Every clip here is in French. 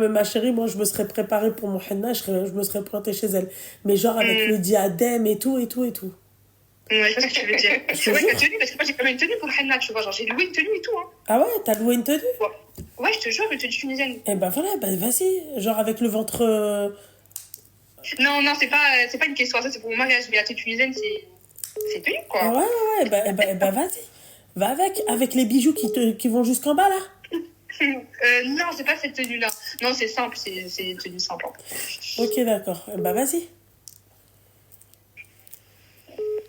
Mais ma chérie, moi, je me serais préparée pour mon henna, je me serais pointée chez elle. Mais genre avec le diadème et tout, et tout, et tout. Ouais, je sais ce que tu veux dire. Je Ouais, te ta jure. tenue, parce que moi j'ai pas même une tenue pour le henna, tu vois. Genre j'ai loué une tenue et tout, hein. Ah ouais, t'as loué une tenue? Ouais, je te jure, une tenue tunisienne. Eh ben voilà, bah vas-y. Genre avec le ventre... Non, non, c'est pas une question, ça c'est pour mon mariage, mais la tenue tunisienne, c'est tenue, Ouais, quoi. ouais, ouais, bah vas-y. Va avec les bijoux qui vont jusqu'en bas, là. Non, c'est pas cette tenue-là. Non, c'est simple, c'est une tenue simple, hein. Ok, d'accord. Bah vas-y.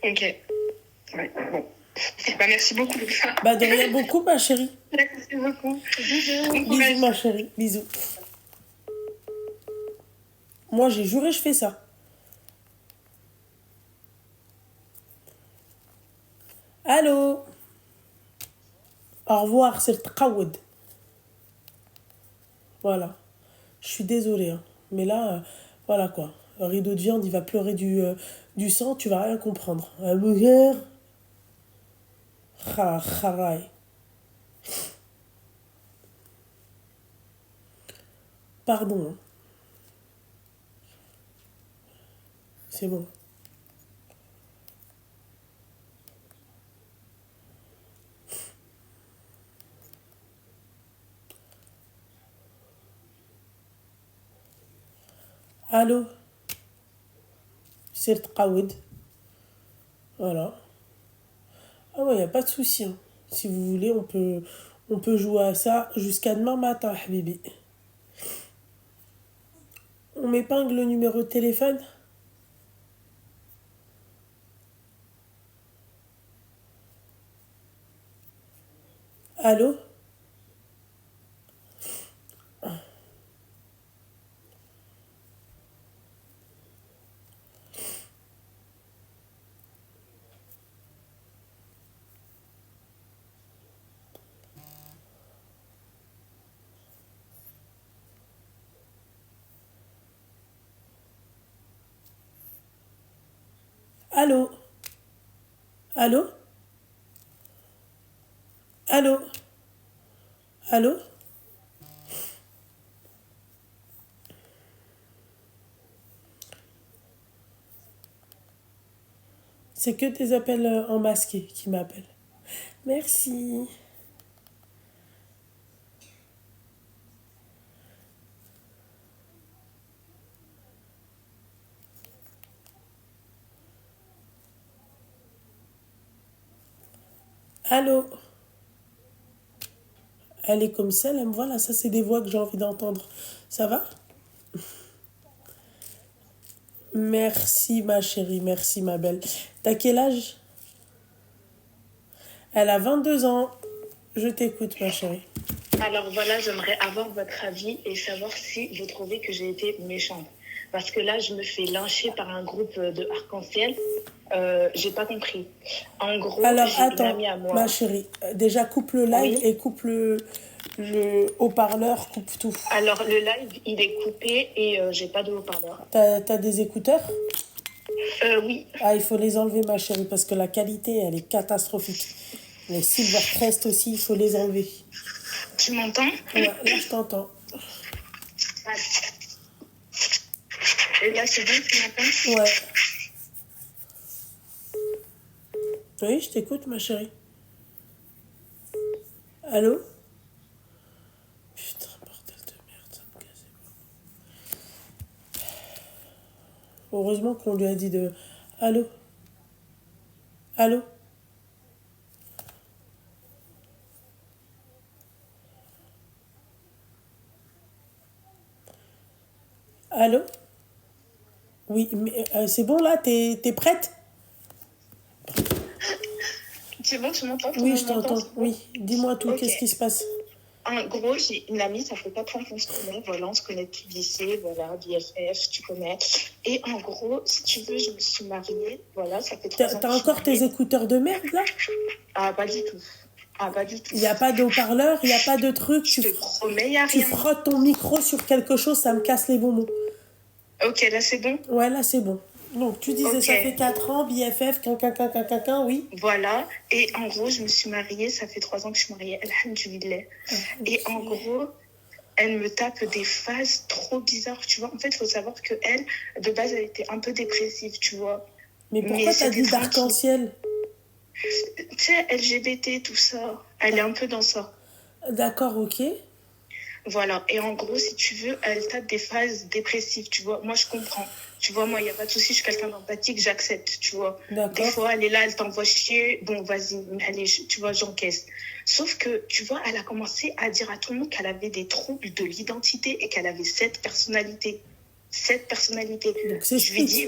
Ok. Ouais, bon. Bah, merci beaucoup, Louisa. Bah de rien beaucoup, ma chérie. Merci beaucoup. Bisous. Bon Bisous, courage. ma chérie. Bisous. Moi, j'ai juré, je fais ça. Allô? Au revoir, c'est le tqaoud. Voilà. Je suis désolée, hein. Mais là, voilà quoi. Un rideau de viande, il va pleurer du sang, tu vas rien comprendre. Un burger. Kharai. Pardon, hein. C'est bon. Allô? C'est le tqaoud. Voilà. Ah ouais, y a pas de souci, hein. Si vous voulez, on peut jouer à ça jusqu'à demain matin, habibi. On m'épingle le numéro de téléphone? Allô? Allô? Allô? Allô? Allô? C'est que des appels en masqué qui m'appellent. Merci. Allô? Elle est comme ça, elle me voilà, ça c'est des voix que j'ai envie d'entendre. Ça va? Merci ma chérie, merci ma belle. T'as quel âge? Elle a 22 ans. Je t'écoute ma chérie. Alors voilà, j'aimerais avoir votre avis et savoir si vous trouvez que j'ai été méchante. Parce que là, je me fais lyncher par un groupe de arc-en-ciel. J'ai pas compris. En gros, Alors j'ai une attends, amie à moi. ma chérie, déjà coupe le live Oui. et coupe le haut-parleur, coupe tout. Alors le live, il est coupé et j'ai pas de haut-parleur. T'as des écouteurs? Oui. Ah, il faut les enlever ma chérie parce que la qualité, elle est catastrophique. Les Silvercrest aussi, il faut les enlever. Tu m'entends? Ouais, là je t'entends. Et là, c'est bon, tu m'entends? Ouais. Oui, je t'écoute ma chérie. Allô? Putain, bordel de merde, ça me casse. Heureusement qu'on lui a dit de... Allô? Allô? Allô? Oui, mais c'est bon là? T'es prête? C'est bon, tu m'entends? Oui, je t'entends. Oui, dis-moi tout, Ok. qu'est-ce qui se passe? En gros, j'ai une amie, ça fait 4 ans qu'on se connaît. Voilà, on se connaît depuis le lycée, voilà, BFF, tu connais. Et en gros, si tu veux, je me suis mariée. Voilà, ça fait 3 ans. T'as encore tes écouteurs de merde là? Ah, pas du tout. Ah, pas du tout. Il n'y a pas de haut-parleur, il n'y a pas de truc. Je te promets, il n'y a Tu rien. frottes ton micro sur quelque chose, ça me casse les bonbons. Ok, là, c'est bon. Ouais, là c'est bon. Donc tu disais Ok. ça fait 4 ans, BFF, oui. Voilà. Et en gros, je me suis mariée. Ça fait 3 ans que je suis mariée. Alhamdulillah. Et en gros, elle me tape des phases trop bizarres, tu vois. En fait, il faut savoir qu'elle, de base, elle était un peu dépressive, tu vois. Mais Mais pourquoi t'as c'était dit tranquille. d'arc-en-ciel? Tu sais, LGBT, tout ça, elle est un peu dans ça. D'accord, ok. Voilà. Et en gros, si tu veux, elle tape des phases dépressives, tu vois. Moi, je comprends. Tu vois, moi, il n'y a pas de souci, je suis quelqu'un d'empathique, j'accepte, tu vois. Des D'accord. fois, elle est là, elle t'envoie chier. Bon, vas-y, allez, tu vois, j'encaisse. Sauf que, tu vois, elle a commencé à dire à tout le monde qu'elle avait des troubles de l'identité et qu'elle avait 7 personnalités. 7 personnalités. Donc c'est Je lui Split. dis,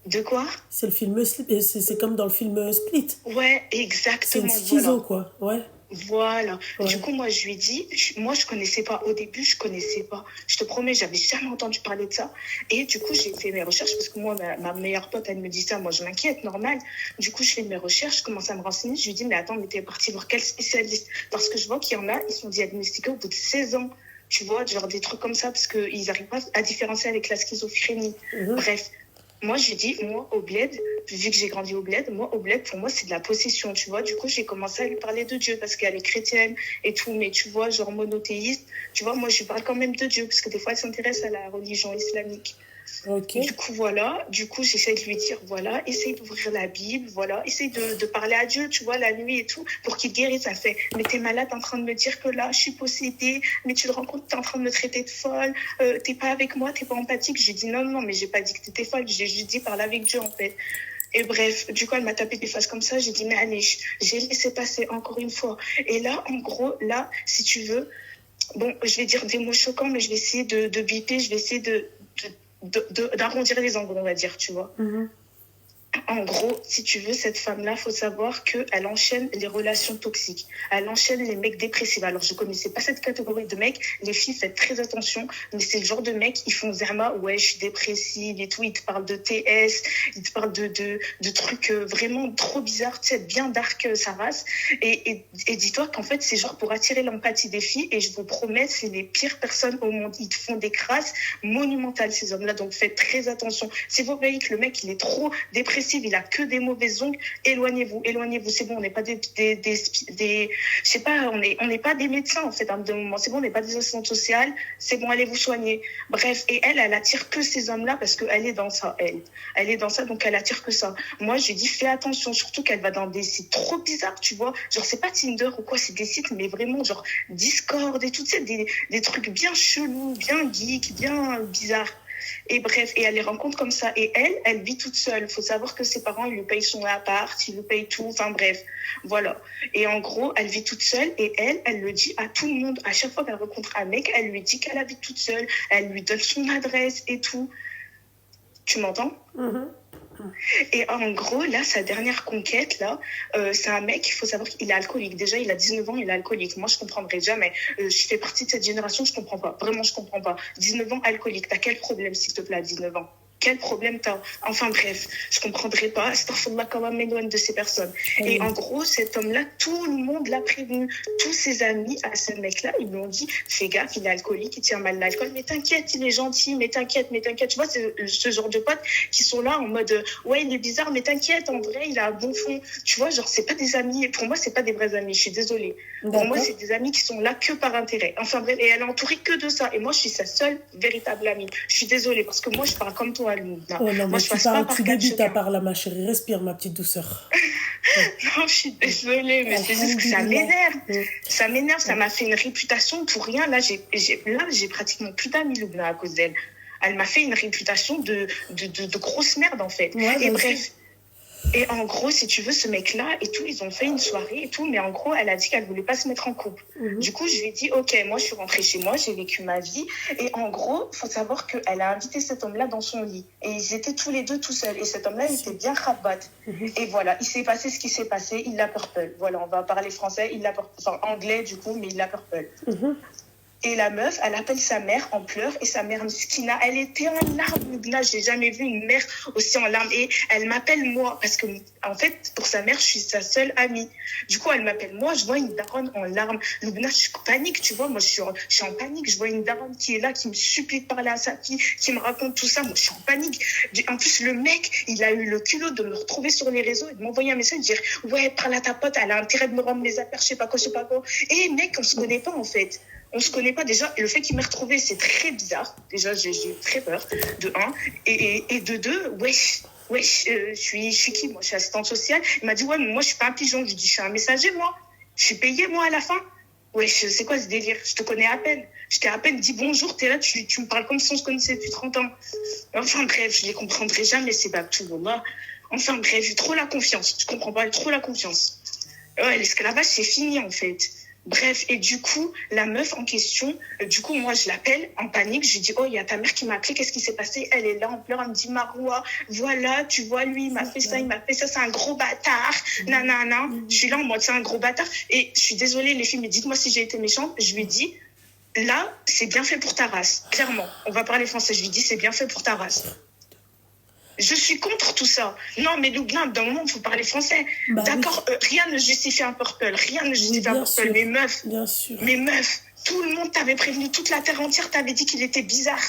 de quoi? C'est le film c'est comme dans le film Split. Ouais, C'est une exactement, voilà. schizo, quoi. Ouais. Voilà. Du Ouais. coup, moi, je lui ai dit, moi, je connaissais pas. Au début, je connaissais pas. Je te promets, j'avais jamais entendu parler de ça. Et du coup, j'ai fait mes recherches parce que moi, ma meilleure pote, elle me dit ça. Moi, je m'inquiète, normal. Du coup, je fais mes recherches, je commence à me renseigner. Je lui dis, mais attends, mais t'es partie voir quel spécialiste? Parce que je vois qu'il y en a, ils sont diagnostiqués au bout de 16 ans. Tu vois, genre des trucs comme ça, parce qu'ils n'arrivent pas à différencier avec la schizophrénie. Bref. Moi, je lui dis, moi, au bled, vu que j'ai grandi au bled, moi, au bled, pour moi, c'est de la possession, tu vois. Du coup, j'ai commencé à lui parler de Dieu parce qu'elle est chrétienne et tout, mais tu vois, genre monothéiste, tu vois, moi, je lui parle quand même de Dieu parce que des fois, elle s'intéresse à la religion islamique. Ok. Du coup, voilà, j'essaie de lui dire, voilà, essaye d'ouvrir la Bible, voilà, essaye de parler à Dieu, tu vois, la nuit et tout, pour qu'il guérisse. Elle fait, mais t'es malade, t'es en train de me dire que là, je suis possédée, mais tu te rends compte, t'es en train de me traiter de folle, t'es pas avec moi, t'es pas empathique. Je lui dis, non, mais j'ai pas dit que t'étais folle, j'ai juste dit, parle avec Dieu, en fait. Et bref, du coup, elle m'a tapé des faces comme ça. J'ai dit, mais allez, j'ai laissé passer encore une fois. Et là, en gros, là, si tu veux, bon, je vais dire des mots choquants, mais je vais essayer de biper, je vais essayer d'arrondir les angles, on va dire, tu vois. En gros, si tu veux, cette femme-là, faut savoir qu'elle enchaîne les relations toxiques. Elle enchaîne les mecs dépressifs. Alors, je connaissais pas cette catégorie de mecs. Les filles, faites très attention. Mais c'est le genre de mecs, ils font zerma, ouais, je suis dépressive et tout. Ils te parlent de TS, ils te parlent de trucs vraiment trop bizarres, tu sais, bien dark, sa race. Et dis-toi qu'en fait, c'est genre pour attirer l'empathie des filles. Et je vous promets, c'est les pires personnes au monde. Ils te font des crasses monumentales, ces hommes-là. Donc, faites très attention. Si vous voyez que le mec, il est trop dépressif, il a que des mauvaises ongles, éloignez-vous, c'est bon, on n'est pas je sais pas, on n'est pas des médecins, en fait, à un moment, c'est bon, on n'est pas des assistantes sociales, c'est bon, allez vous soigner. Bref, et elle attire que ces hommes-là parce qu'elle est dans ça, elle est dans ça, donc elle attire que ça. Moi, je lui dis, fais attention, surtout qu'elle va dans des sites trop bizarres, tu vois, genre, c'est pas Tinder ou quoi, c'est des sites, mais vraiment, genre, Discord et tout, tu sais, des trucs bien chelous, bien geeks, bien bizarres. Et bref, et elle les rencontre comme ça. Et elle vit toute seule. Il faut savoir que ses parents, ils lui payent son appart, ils lui payent tout. Enfin bref, voilà. Et en gros, elle vit toute seule et elle le dit à tout le monde. À chaque fois qu'elle rencontre un mec, elle lui dit qu'elle habite toute seule. Elle lui donne son adresse et tout. Tu m'entends? Et en gros, là, sa dernière conquête, là, c'est un mec, il faut savoir qu'il est alcoolique. Déjà, il a 19 ans, il est alcoolique. Moi, je comprendrais jamais. Je fais partie de cette génération, je comprends pas. Vraiment, je comprends pas. 19 ans, alcoolique. T'as quel problème, s'il te plaît, à 19 ans? Quel problème t'as? Enfin bref, je comprendrais pas. Astaghfirullah, quand même éloigne de ces personnes. Et en gros, cet homme-là, tout le monde l'a prévenu. Tous ses amis à ce mec-là, ils lui ont dit, fais gaffe, il est alcoolique, il tient mal l'alcool. Mais t'inquiète, il est gentil, mais t'inquiète. Tu vois, c'est ce genre de potes qui sont là en mode, ouais, il est bizarre, mais t'inquiète, en vrai, il a un bon fond. Tu vois, genre, c'est pas des amis. Pour moi, c'est pas des vrais amis. Je suis désolée. Pour moi, c'est des amis qui sont là que par intérêt. Enfin bref, et elle est entourée que de ça. Et moi, je suis sa seule véritable amie. Je suis désolée parce que moi, je parle comme toi. Oh non, moi, mais tu débutes à part là, ma chérie. Respire, ma petite douceur. Non, je suis désolée, mais c'est juste que ça m'énerve. Ça m'énerve, ça m'a fait une réputation pour rien. Là, j'ai pratiquement plus d'amis, Loubna, à cause d'elle. Elle m'a fait une réputation de grosse merde, en fait. Ouais, et bref. Et en gros, si tu veux, ce mec-là et tout, ils ont fait une soirée et tout, mais en gros, elle a dit qu'elle voulait pas se mettre en couple. Du coup, je lui ai dit, ok, moi, je suis rentrée chez moi, j'ai vécu ma vie. Et en gros, faut savoir qu'elle a invité cet homme-là dans son lit. Et ils étaient tous les deux tout seuls. Et cet homme-là, il était bien rabat. Et voilà, il s'est passé ce qui s'est passé. Il l'a purple. Voilà, on va parler français. Il l'a purple. Enfin, anglais, du coup, mais il l'a purple. Et la meuf, elle appelle sa mère en pleurs et sa mère Miskina, elle était en larmes. Là, j'ai jamais vu une mère aussi en larmes. Et elle m'appelle moi parce que, en fait, pour sa mère, je suis sa seule amie. Du coup, elle m'appelle moi, je vois une daronne en larmes. Loubna, je panique, tu vois. Moi, je suis en panique. Je vois une daronne qui est là, qui me supplie de parler à sa fille, qui me raconte tout ça. Moi, je suis en panique. En plus, le mec, il a eu le culot de me retrouver sur les réseaux et de m'envoyer un message, de dire, ouais, parle à ta pote, elle a intérêt de me rendre mes affaires, je sais pas quoi. Et mec, on se connaît pas, en fait. On se connaît pas déjà. Et le fait qu'il m'ait retrouvée, c'est très bizarre. Déjà, j'ai eu très peur, de un. Et de deux, wesh, je suis qui, moi? Je suis assistante sociale. Il m'a dit, ouais, mais moi, je suis pas un pigeon. Je lui dis, je suis un messager, moi. Je suis payée, moi, à la fin. Wesh, c'est quoi ce délire? Je te connais à peine. Je t'ai à peine dit bonjour, t'es là, tu me parles comme si on se connaissait depuis 30 ans. Enfin bref, je les comprendrai jamais, ces Babtou, wallah. Enfin bref, j'ai trop la confiance. Je comprends pas, j'ai trop la confiance. Ouais, l'esclavage, c'est fini, en fait. Bref, et du coup, la meuf en question, du coup, moi, je l'appelle en panique. Je lui dis, oh, il y a ta mère qui m'a appelé, qu'est-ce qui s'est passé? Elle est là en pleurs, elle me dit, Maroua, voilà, tu vois, lui, il m'a fait ça, c'est un gros bâtard, nanana. Je suis là en mode, c'est un gros bâtard. Et je suis désolée, les filles, mais dites-moi si j'ai été méchante. Je lui dis, là, c'est bien fait pour ta race, clairement. On va parler français, je lui dis, c'est bien fait pour ta race. Je suis contre tout ça. Non, mais Loubna, d'un moment, il faut parler français. Bah, d'accord, oui. Rien ne justifie un purple. Rien ne justifie un purple. Sûr. Mais meuf, bien sûr. Mais meuf, tout le monde t'avait prévenu, toute la terre entière t'avait dit qu'il était bizarre.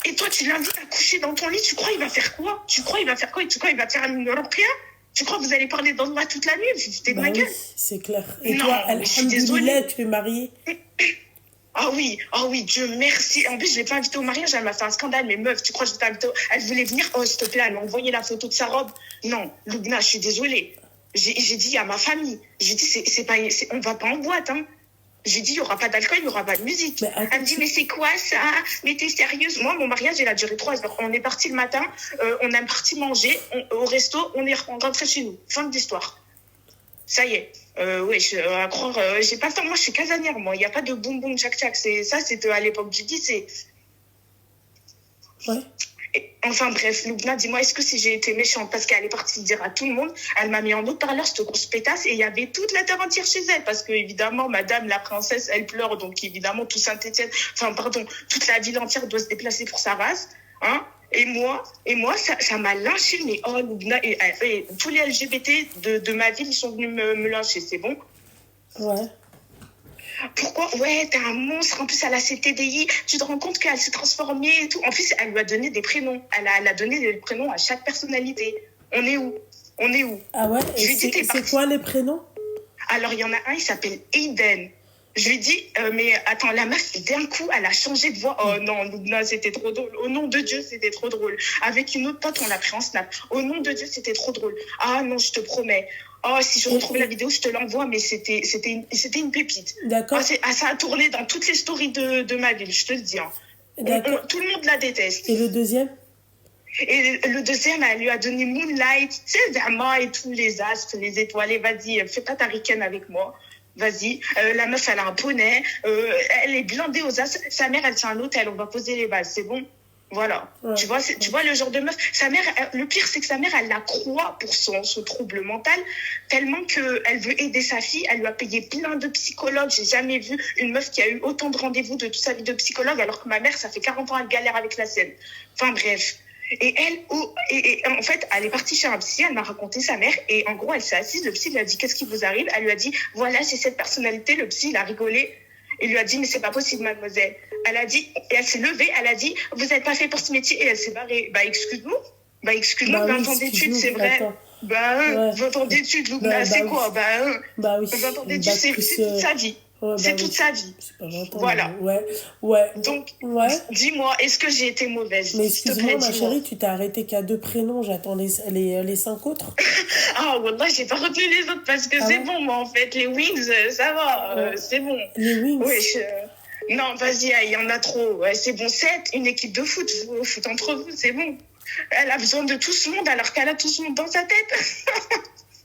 Et toi, tu l'invites à coucher dans ton lit, tu crois il va faire quoi? Tu crois il va faire faire un européen? Tu crois que vous allez parler dans moi toute la nuit? Vous foutez de ma gueule? C'est clair. Et non, toi, alhamdoulilah, tu es mariée? Ah oui, Dieu merci. En plus, je l'ai pas invitée au mariage, elle m'a fait un scandale. Mais meuf, tu crois que je t'ai invitée Elle voulait venir, oh s'il te plaît, elle m'a envoyé la photo de sa robe. Non, Loubna, je suis désolée. J'ai dit à ma famille, j'ai dit, on va pas en boîte, hein. J'ai dit, il n'y aura pas d'alcool, il n'y aura pas de musique. Elle me dit, mais c'est quoi ça? Mais t'es sérieuse? Moi, mon mariage, il a duré 3 heures. On est parti le matin, on est parti manger au resto, on est rentré chez nous. Fin de l'histoire. Ça y est. À croire, j'ai pas le temps. Moi, je suis casanière, moi. Il n'y a pas de boum boum tchac tchac. C'était à l'époque du lycée. Ouais. Enfin bref, Loubna, dis-moi, est-ce que si j'ai été méchante? Parce qu'elle est partie dire à tout le monde, elle m'a mis en haut-parleur, cette grosse pétasse, et il y avait toute la terre entière chez elle. Parce que, évidemment, madame, la princesse, elle pleure, donc évidemment, tout Saint-Étienne, toute la ville entière doit se déplacer pour sa race. Hein? Et moi, ça m'a lynché, mais oh, Loubna, et tous les LGBT de ma ville, ils sont venus me lyncher, c'est bon? Ouais. Pourquoi? Ouais, t'es un monstre. En plus, elle a ses TDI. Tu te rends compte qu'elle s'est transformée et tout. En plus, elle lui a donné des prénoms. Elle a donné des prénoms à chaque personnalité. On est où? Ah ouais? Et c'est quoi les prénoms? Alors, il y en a un, il s'appelle Aiden. Je lui dis, mais attends, la meuf, d'un coup, elle a changé de voix. Oh non, Loubna, c'était trop drôle. Au nom de Dieu, c'était trop drôle. Avec une autre pote, on l'a pris en snap. Au nom de Dieu, c'était trop drôle. Ah non, je te promets. Oh, si je retrouve la vidéo, je te l'envoie, mais c'était une pépite. D'accord. Ça a tourné dans toutes les stories de ma ville, je te le dis. Hein. Tout le monde la déteste. Et le deuxième? Et le deuxième, elle lui a donné Moonlight, tu sais, Zama et tous les astres, les étoiles. Vas-y, fais pas ta ricaine avec moi. Vas-y. La meuf, elle a un poney. Elle est blindée aux as. Sa mère, elle tient un hôtel. On va poser les bases. C'est bon? Voilà. Ouais. Tu vois le genre de meuf. Sa mère, le pire, c'est que sa mère, elle la croit pour son trouble mental, tellement qu'elle veut aider sa fille. Elle lui a payé plein de psychologues. J'ai jamais vu une meuf qui a eu autant de rendez-vous de toute sa vie de psychologue, alors que ma mère, ça fait 40 ans, elle galère avec la sienne. Enfin, bref. Et elle, en fait, elle est partie chez un psy, elle m'a raconté sa mère, et en gros, elle s'est assise, le psy lui a dit, qu'est-ce qui vous arrive? Elle lui a dit, voilà, c'est cette personnalité. Le psy, il a rigolé, et lui a dit, mais c'est pas possible, mademoiselle. Elle a dit, et elle s'est levée, elle a dit, vous n'êtes pas fait pour ce métier, et elle s'est barrée. Excuse-moi, 20 ans d'études, c'est vrai. Ouais. 20 ans d'études, c'est quoi? 20 ans d'études, c'est toute sa vie. Ouais, c'est toute sa vie. C'est pas 20 ans. Voilà. Ouais. Donc, dis-moi, est-ce que j'ai été mauvaise? Mais excuse-moi, ma chérie, tu t'es arrêtée qu'à 2 prénoms. J'attends les 5 autres. Ah, wallah, j'ai pas retenu les autres parce que c'est bon, moi, en fait. Les Wings, ça va, c'est bon. Les Wings? Oui, non, vas-y, il y en a trop. Ouais, c'est bon, 7, une équipe de foot. Vous foot entre vous, c'est bon. Elle a besoin de tout ce monde alors qu'elle a tout ce monde dans sa tête.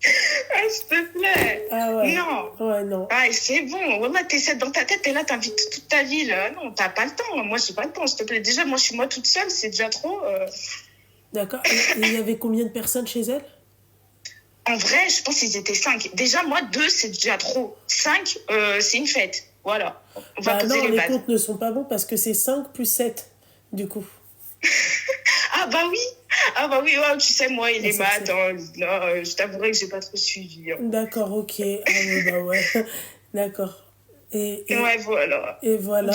Ah, s'il te plaît. Ah ouais. Non. Ouais, non. Ah, c'est bon. Wallah, t'es 7 dans ta tête et là, t'invites toute ta ville. Non, t'as pas le temps. Moi, j'ai pas le temps, s'il te plaît. Déjà, moi, je suis moi toute seule, c'est déjà trop. D'accord. Et il y avait combien de personnes chez elle? En vrai, je pense qu'ils étaient 5. Déjà, moi, 2, c'est déjà trop. 5, c'est une fête. Voilà. On va poser les bases. Les comptes ne sont pas bons parce que c'est 5 plus 7, du coup. Ah bah oui, ouais, tu sais, moi, il est maths. Non, je t'avouerai que j'ai pas trop suivi. Hein. D'accord, ok. Ouais. D'accord. Et ouais, voilà. Et voilà.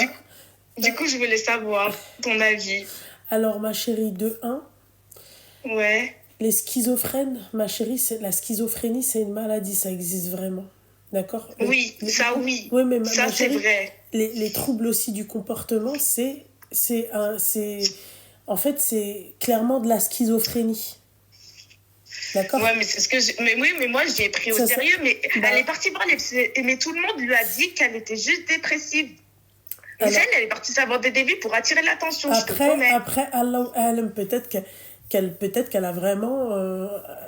Du coup, je voulais savoir ton avis. Alors, ma chérie, de 1. Ouais. Les schizophrènes, ma chérie, la schizophrénie, c'est une maladie, ça existe vraiment. D'accord? Oui, ça oui. Oui, mais Ça, ma c'est chérie, vrai. les troubles aussi du comportement, en fait, c'est clairement de la schizophrénie. D'accord? Ouais, mais c'est ce que mais oui, mais moi, je l'ai pris au Ça, sérieux. Mais bah, elle est partie voir mais tout le monde lui a dit qu'elle était juste dépressive. Mais alors, elle est partie savoir des débuts pour attirer l'attention, je te promets. après, Allah alam, peut-être qu'elle a vraiment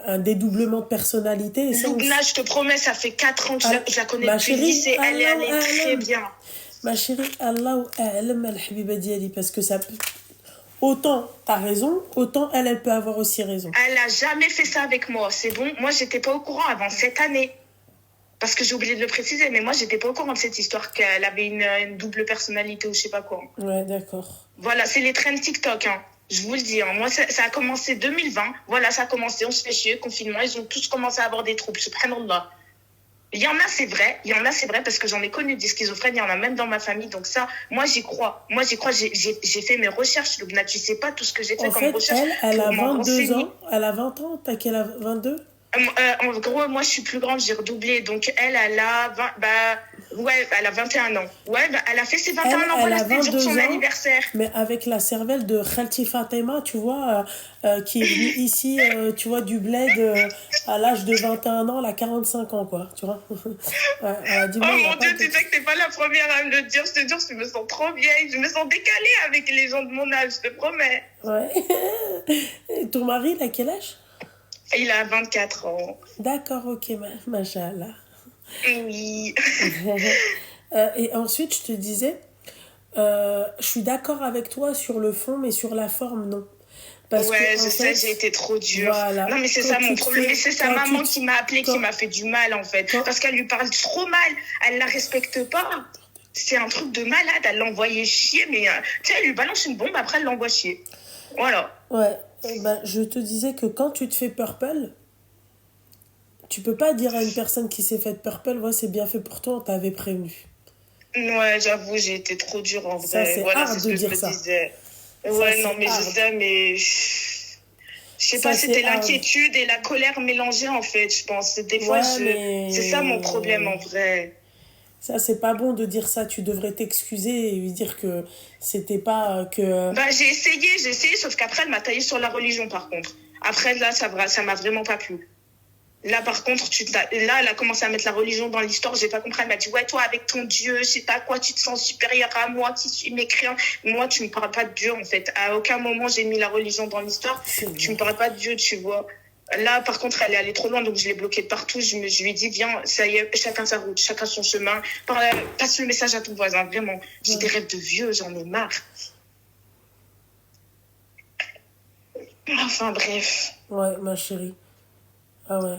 un dédoublement de personnalité. Et ça, Loubna, je te promets, ça fait 4 ans que Alors, je la connais ma depuis le chérie, lycée. Elle est Allah allée très alam. bien. Ma chérie, Allah alam al-habiba diali, parce que ça peut... Autant t'as raison, autant elle peut avoir aussi raison. Elle a jamais fait ça avec moi. C'est bon. Moi, j'étais pas au courant avant cette année. Parce que j'ai oublié de le préciser, mais moi, j'étais pas au courant de cette histoire qu'elle avait une double personnalité ou je sais pas quoi. Ouais, d'accord. Voilà, c'est les trends TikTok, hein. Je vous le dis, hein. Moi, ça a commencé 2020. Voilà, ça a commencé, on se fait chier, confinement. Ils ont tous commencé à avoir des troubles. Subhanallah. Il y en a, c'est vrai. Il y en a, c'est vrai, parce que j'en ai connu des schizophrènes. Il y en a même dans ma famille. Donc ça, moi, j'y crois. J'ai fait mes recherches, Loubna. Tu sais pas tout ce que j'ai fait En comme fait, recherche elle a pour m'en 22 renseigner. ans. Elle a 20 ans. T'as qu'elle a 22? En gros, moi, je suis plus grande, j'ai redoublé. Donc, elle a 20, elle a 21 ans. Ouais, elle a fait ses 21 ans. Elle Voilà, a c'était le jour de 22 son ans, anniversaire. mais avec la cervelle de Khalti Fatema, tu vois, qui est venue ici, tu vois, du bled à l'âge de 21 ans, elle a 45 ans, quoi, tu vois. Ouais, elle a dit, Oh moi, il y a mon pas Dieu, de- tu sais que t'es pas la première à me le dire. Je te jure, je me sens trop vieille. Je me sens décalée avec les gens de mon âge, je te promets. Ouais. Et ton mari, il a quel âge? Il a 24 ans. D'accord, ok, machallah. Oui. Et ensuite, je te disais, je suis d'accord avec toi sur le fond, mais sur la forme, non. Parce Ouais, que, en je sais, fait, j'ai été trop dure. voilà. Non, mais c'est Quand ça tu mon te problème. fais- Mais c'est sa quand maman tu te- qui m'a appelée, quand- qui m'a fait du mal, en fait. Quand- Parce qu'elle lui parle trop mal. Elle la respecte pas. C'est un truc de malade. Elle l'envoyait chier, mais tu sais, elle lui balance une bombe, après elle l'envoie chier. Voilà. Ouais, ben, je te disais que quand tu te fais purple, tu peux pas dire à une personne qui s'est faite purple, ouais, c'est bien fait pour toi, on t'avait prévenu. Ouais, j'avoue, j'ai été trop dure en Ça, vrai. c'est Voilà, hard c'est ce de que je dire me ça. disais. Ça, Ouais, non, c'est mais je hard. sais, mais. Je sais Ça, pas, c'est c'était hard. l'inquiétude et la colère mélangées, en fait, je pense. Des fois, Ouais, mais- c'est ça mon problème, en vrai. Ça, c'est pas bon de dire ça. Tu devrais t'excuser et lui dire que c'était pas que... Bah, j'ai essayé, sauf qu'après, elle m'a taillé sur la religion, par contre. Après, là, ça m'a vraiment pas plu. Là, par contre, là, elle a commencé à mettre la religion dans l'histoire. J'ai pas compris. Elle m'a dit, ouais, toi, avec ton Dieu, je sais pas quoi, tu te sens supérieur à moi qui suis mécréant. Moi, tu me parles pas de Dieu, en fait. À aucun moment, j'ai mis la religion dans l'histoire. Tu me parles pas de Dieu, tu vois. Là, par contre, elle est allée trop loin, donc je l'ai bloquée de partout. Je lui ai dit, viens, ça y est, chacun sa route, chacun son chemin. Passe le message à ton voisin, vraiment. J'ai des rêves de vieux, j'en ai marre. Enfin, bref. Ouais, ma chérie. Ah ouais.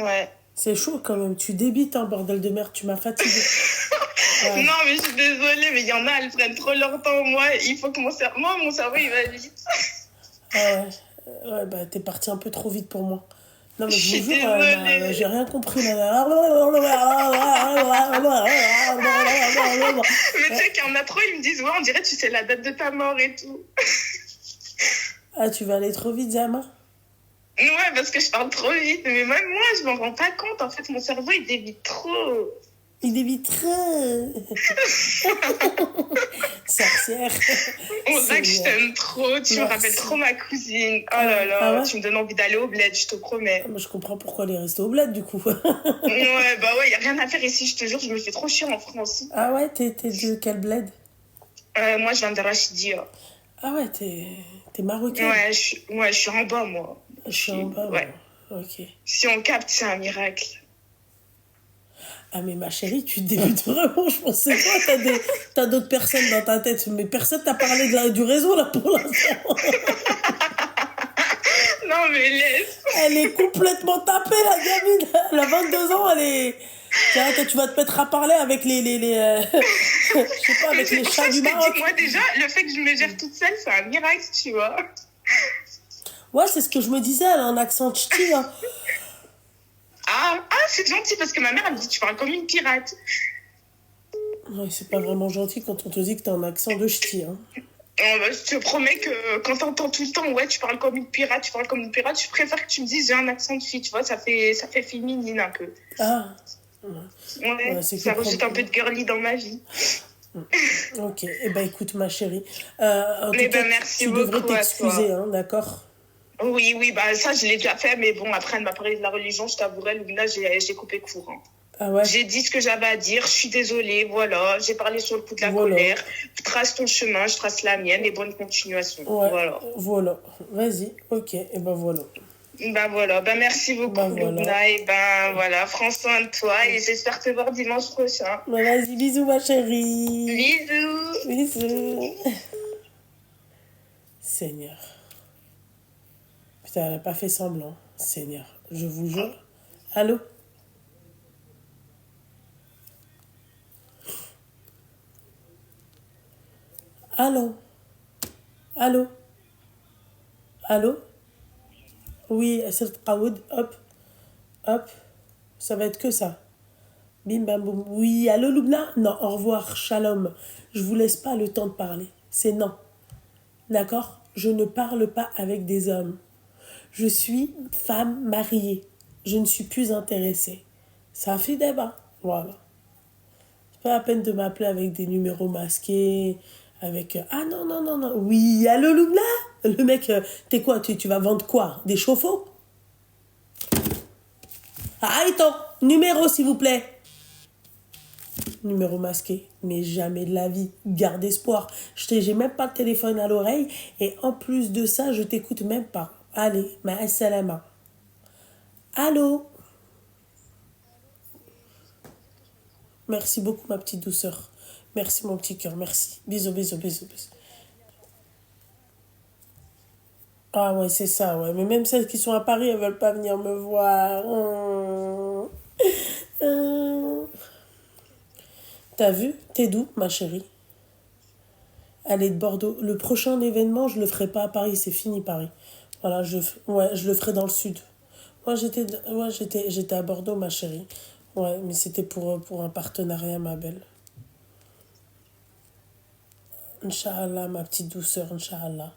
Ouais. C'est chaud quand même. Tu débites, hein, bordel de merde. Tu m'as fatiguée. Ouais. Non, mais je suis désolée, mais il y en a, elles prennent trop leur temps. Moi, il faut que mon cerveau, il va vite. Ah ouais. Ouais, bah t'es parti un peu trop vite pour moi. Non, mais Je je suis vous jure, désolée. j'ai rien compris. Là. Mais tu sais qu'il y en a trop, ils me disent, ouais, on dirait, tu sais la date de ta mort et tout. Ah, tu vas aller trop vite, Zama? Ouais, parce que je parle trop vite. Mais même moi, je m'en rends pas compte. En fait, mon cerveau, il débite trop. Il évite trop. Sorcière. On dirait que je t'aime trop. Tu me Merci. rappelles trop ma cousine. Oh là là, Ah ouais? tu me donnes envie d'aller au bled, je te promets. Ah, moi, je comprends pourquoi elle est restée au bled, du coup. Ouais, bah ouais, y a rien à faire ici, je te jure, je me fais trop chier en France. Ah ouais, t'es de quel bled? Moi, je viens de Rachidia. Ah ouais, t'es marocaine. Ouais, je suis en bas, moi. Je suis en bas, Ouais. moi. Ok. Si on capte, c'est un miracle. Ah mais ma chérie, tu débutes vraiment, je pensais pas, t'as d'autres personnes dans ta tête, mais personne t'a parlé du réseau là pour l'instant. Non, mais laisse. Elle est complètement tapée la gamine, elle a 22 ans, elle est... Tiens, toi, tu vas te mettre à parler avec je sais pas, avec les chats du Maroc. Moi, déjà, le fait que je me gère toute seule, c'est un miracle, tu vois. Ouais, c'est ce que je me disais, elle a un accent ch'ti, hein. Ah, c'est gentil, parce que ma mère, elle me dit, tu parles comme une pirate. Ouais, c'est pas vraiment gentil quand on te dit que t'as un accent de ch'ti, hein. Je te promets que quand t'entends tout le temps, ouais, tu parles comme une pirate, tu parles comme une pirate, je préfère que tu me dises j'ai un accent de fille, tu vois, ça fait féminine un peu. Ah, Ouais, ouais, c'est que ça rajoute un peu de girly dans ma vie. Ok, eh ben écoute ma chérie, en tout Mais cas ben, merci tu devrais beaucoup à t'excuser, toi. hein, d'accord? Oui, oui, bah ça, je l'ai déjà fait, mais bon, après, elle m'a parlé de la religion, je t'avouerai, Luna, j'ai coupé court. Hein. Ah ouais, J'ai dit ce que j'avais à dire, je suis désolée, voilà, j'ai parlé sur le coup de la voilà, colère. Trace ton chemin, je trace la mienne, et bonne continuation. ouais, Voilà. voilà, vas-y, ok, et ben voilà, Ben voilà, ben merci ben beaucoup, voilà, Luna, et ben voilà, prends soin de toi, et j'espère te voir dimanche prochain. ben vas-y, bisous ma chérie, Bisous! bisous, Seigneur, putain elle a pas fait semblant, Seigneur, je vous jure, allô, allô, allô, allô, oui, c'est Aoud, hop, hop, ça va être que ça. Bim bam boum. Oui, allô Loubna? Non, au revoir, shalom. Je vous laisse pas le temps de parler. C'est non. D'accord? Je ne parle pas avec des hommes. Je suis femme mariée. Je ne suis plus intéressée. Ça a fait débat. Voilà. C'est pas la peine de m'appeler avec des numéros masqués. Avec. Ah non, non, non, non. Oui, allô Loubna? Le mec, t'es quoi? Tu vas vendre quoi? Des chauffe-eau? Ah, attends, numéro s'il vous plaît. Numéro masqué, mais jamais de la vie. Garde espoir. J'ai même pas le téléphone à l'oreille et en plus de ça, je t'écoute même pas. Allez, ma salama. Allô? Merci beaucoup, ma petite douceur. Merci, mon petit cœur. Merci. Bisous, bisous, bisous, bisous. Ah ouais, c'est ça, ouais. Mais même celles qui sont à Paris, elles veulent pas venir me voir. T'as vu? T'es d'où, ma chérie? Elle est de Bordeaux. Le prochain événement, je le ferai pas à Paris, c'est fini Paris. Voilà, ouais, je le ferai dans le sud. Moi, j'étais à Bordeaux, ma chérie. Ouais, mais c'était pour un partenariat, ma belle. Inch'Allah, ma petite douceur, Inch'Allah.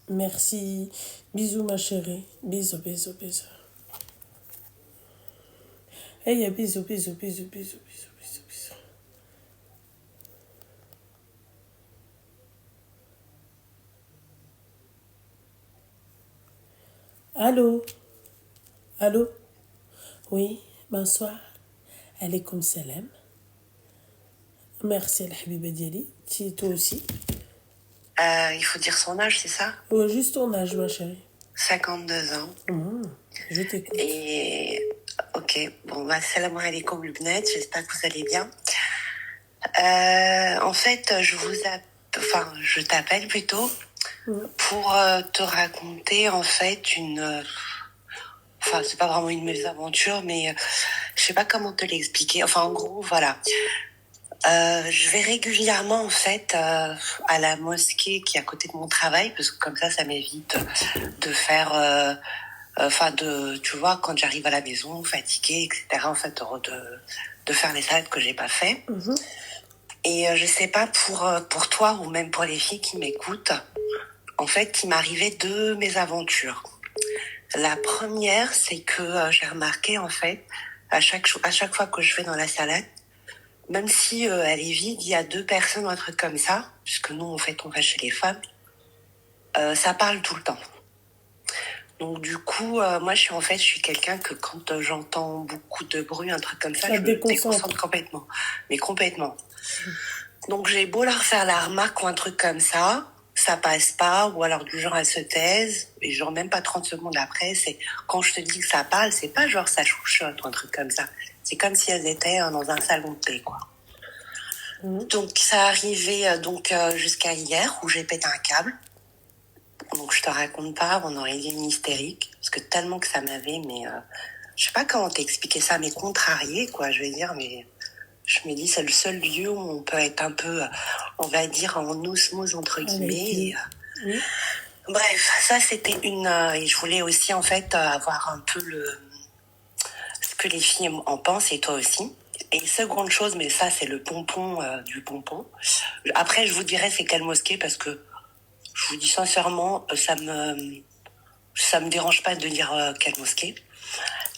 Merci. Bisous, ma chérie. Bisous, bisous, bisous. Hey, bisous, bisous, bisous, bisous, bisous, bisous, bisous. Allô? Allô? Oui, bonsoir. Alaykoum salam. Merci, el habiba diali. Toi aussi. Il faut dire son âge, c'est ça? Ouais, juste ton âge, ma chérie. 52 ans. Je t'écoute. Et ok, bon, bah, salam alaikum Lubnet, j'espère que vous allez bien. En fait, je t'appelle plutôt pour te raconter en fait enfin, c'est pas vraiment une mésaventure, mais je sais pas comment te l'expliquer. Enfin, en gros, voilà. Je vais régulièrement en fait à la mosquée qui est à côté de mon travail parce que comme ça m'évite de faire tu vois, quand j'arrive à la maison fatiguée, etc., en fait de faire les salades que j'ai pas fait. Et je sais pas pour toi ou même pour les filles qui m'écoutent, en fait il m'arrivait deux mésaventures. La première, c'est que j'ai remarqué en fait à chaque fois que je vais dans la salade, même si elle est vide, il y a deux personnes ou un truc comme ça, puisque nous, en fait, on va chez les femmes, ça parle tout le temps. Donc, du coup, moi, je suis quelqu'un que quand j'entends beaucoup de bruit, un truc comme ça, je me déconcentre complètement. Mais complètement. Donc, j'ai beau leur faire la remarque ou un truc comme ça passe pas, ou alors du genre, elle se taise, et genre, même pas 30 secondes après, c'est quand je te dis que ça parle, c'est pas genre ça chuchote ou un truc comme ça. C'est comme si elles étaient dans un salon de thé, quoi. Donc ça arrivait jusqu'à hier où j'ai pété un câble. Donc je te raconte pas, on aurait dit une hystérique parce que tellement que ça m'avait, mais je sais pas comment t'expliquer ça, mais contrarié quoi. Je veux dire, mais je me dis c'est le seul lieu où on peut être un peu, on va dire en osmose entre guillemets. Bref, ça c'était et je voulais aussi en fait avoir un peu ce que les filles en pensent et toi aussi. Et seconde chose, mais ça c'est le pompon du pompon. Après je vous dirai c'est quelle mosquée parce que je vous dis sincèrement ça me dérange pas de dire quelle mosquée.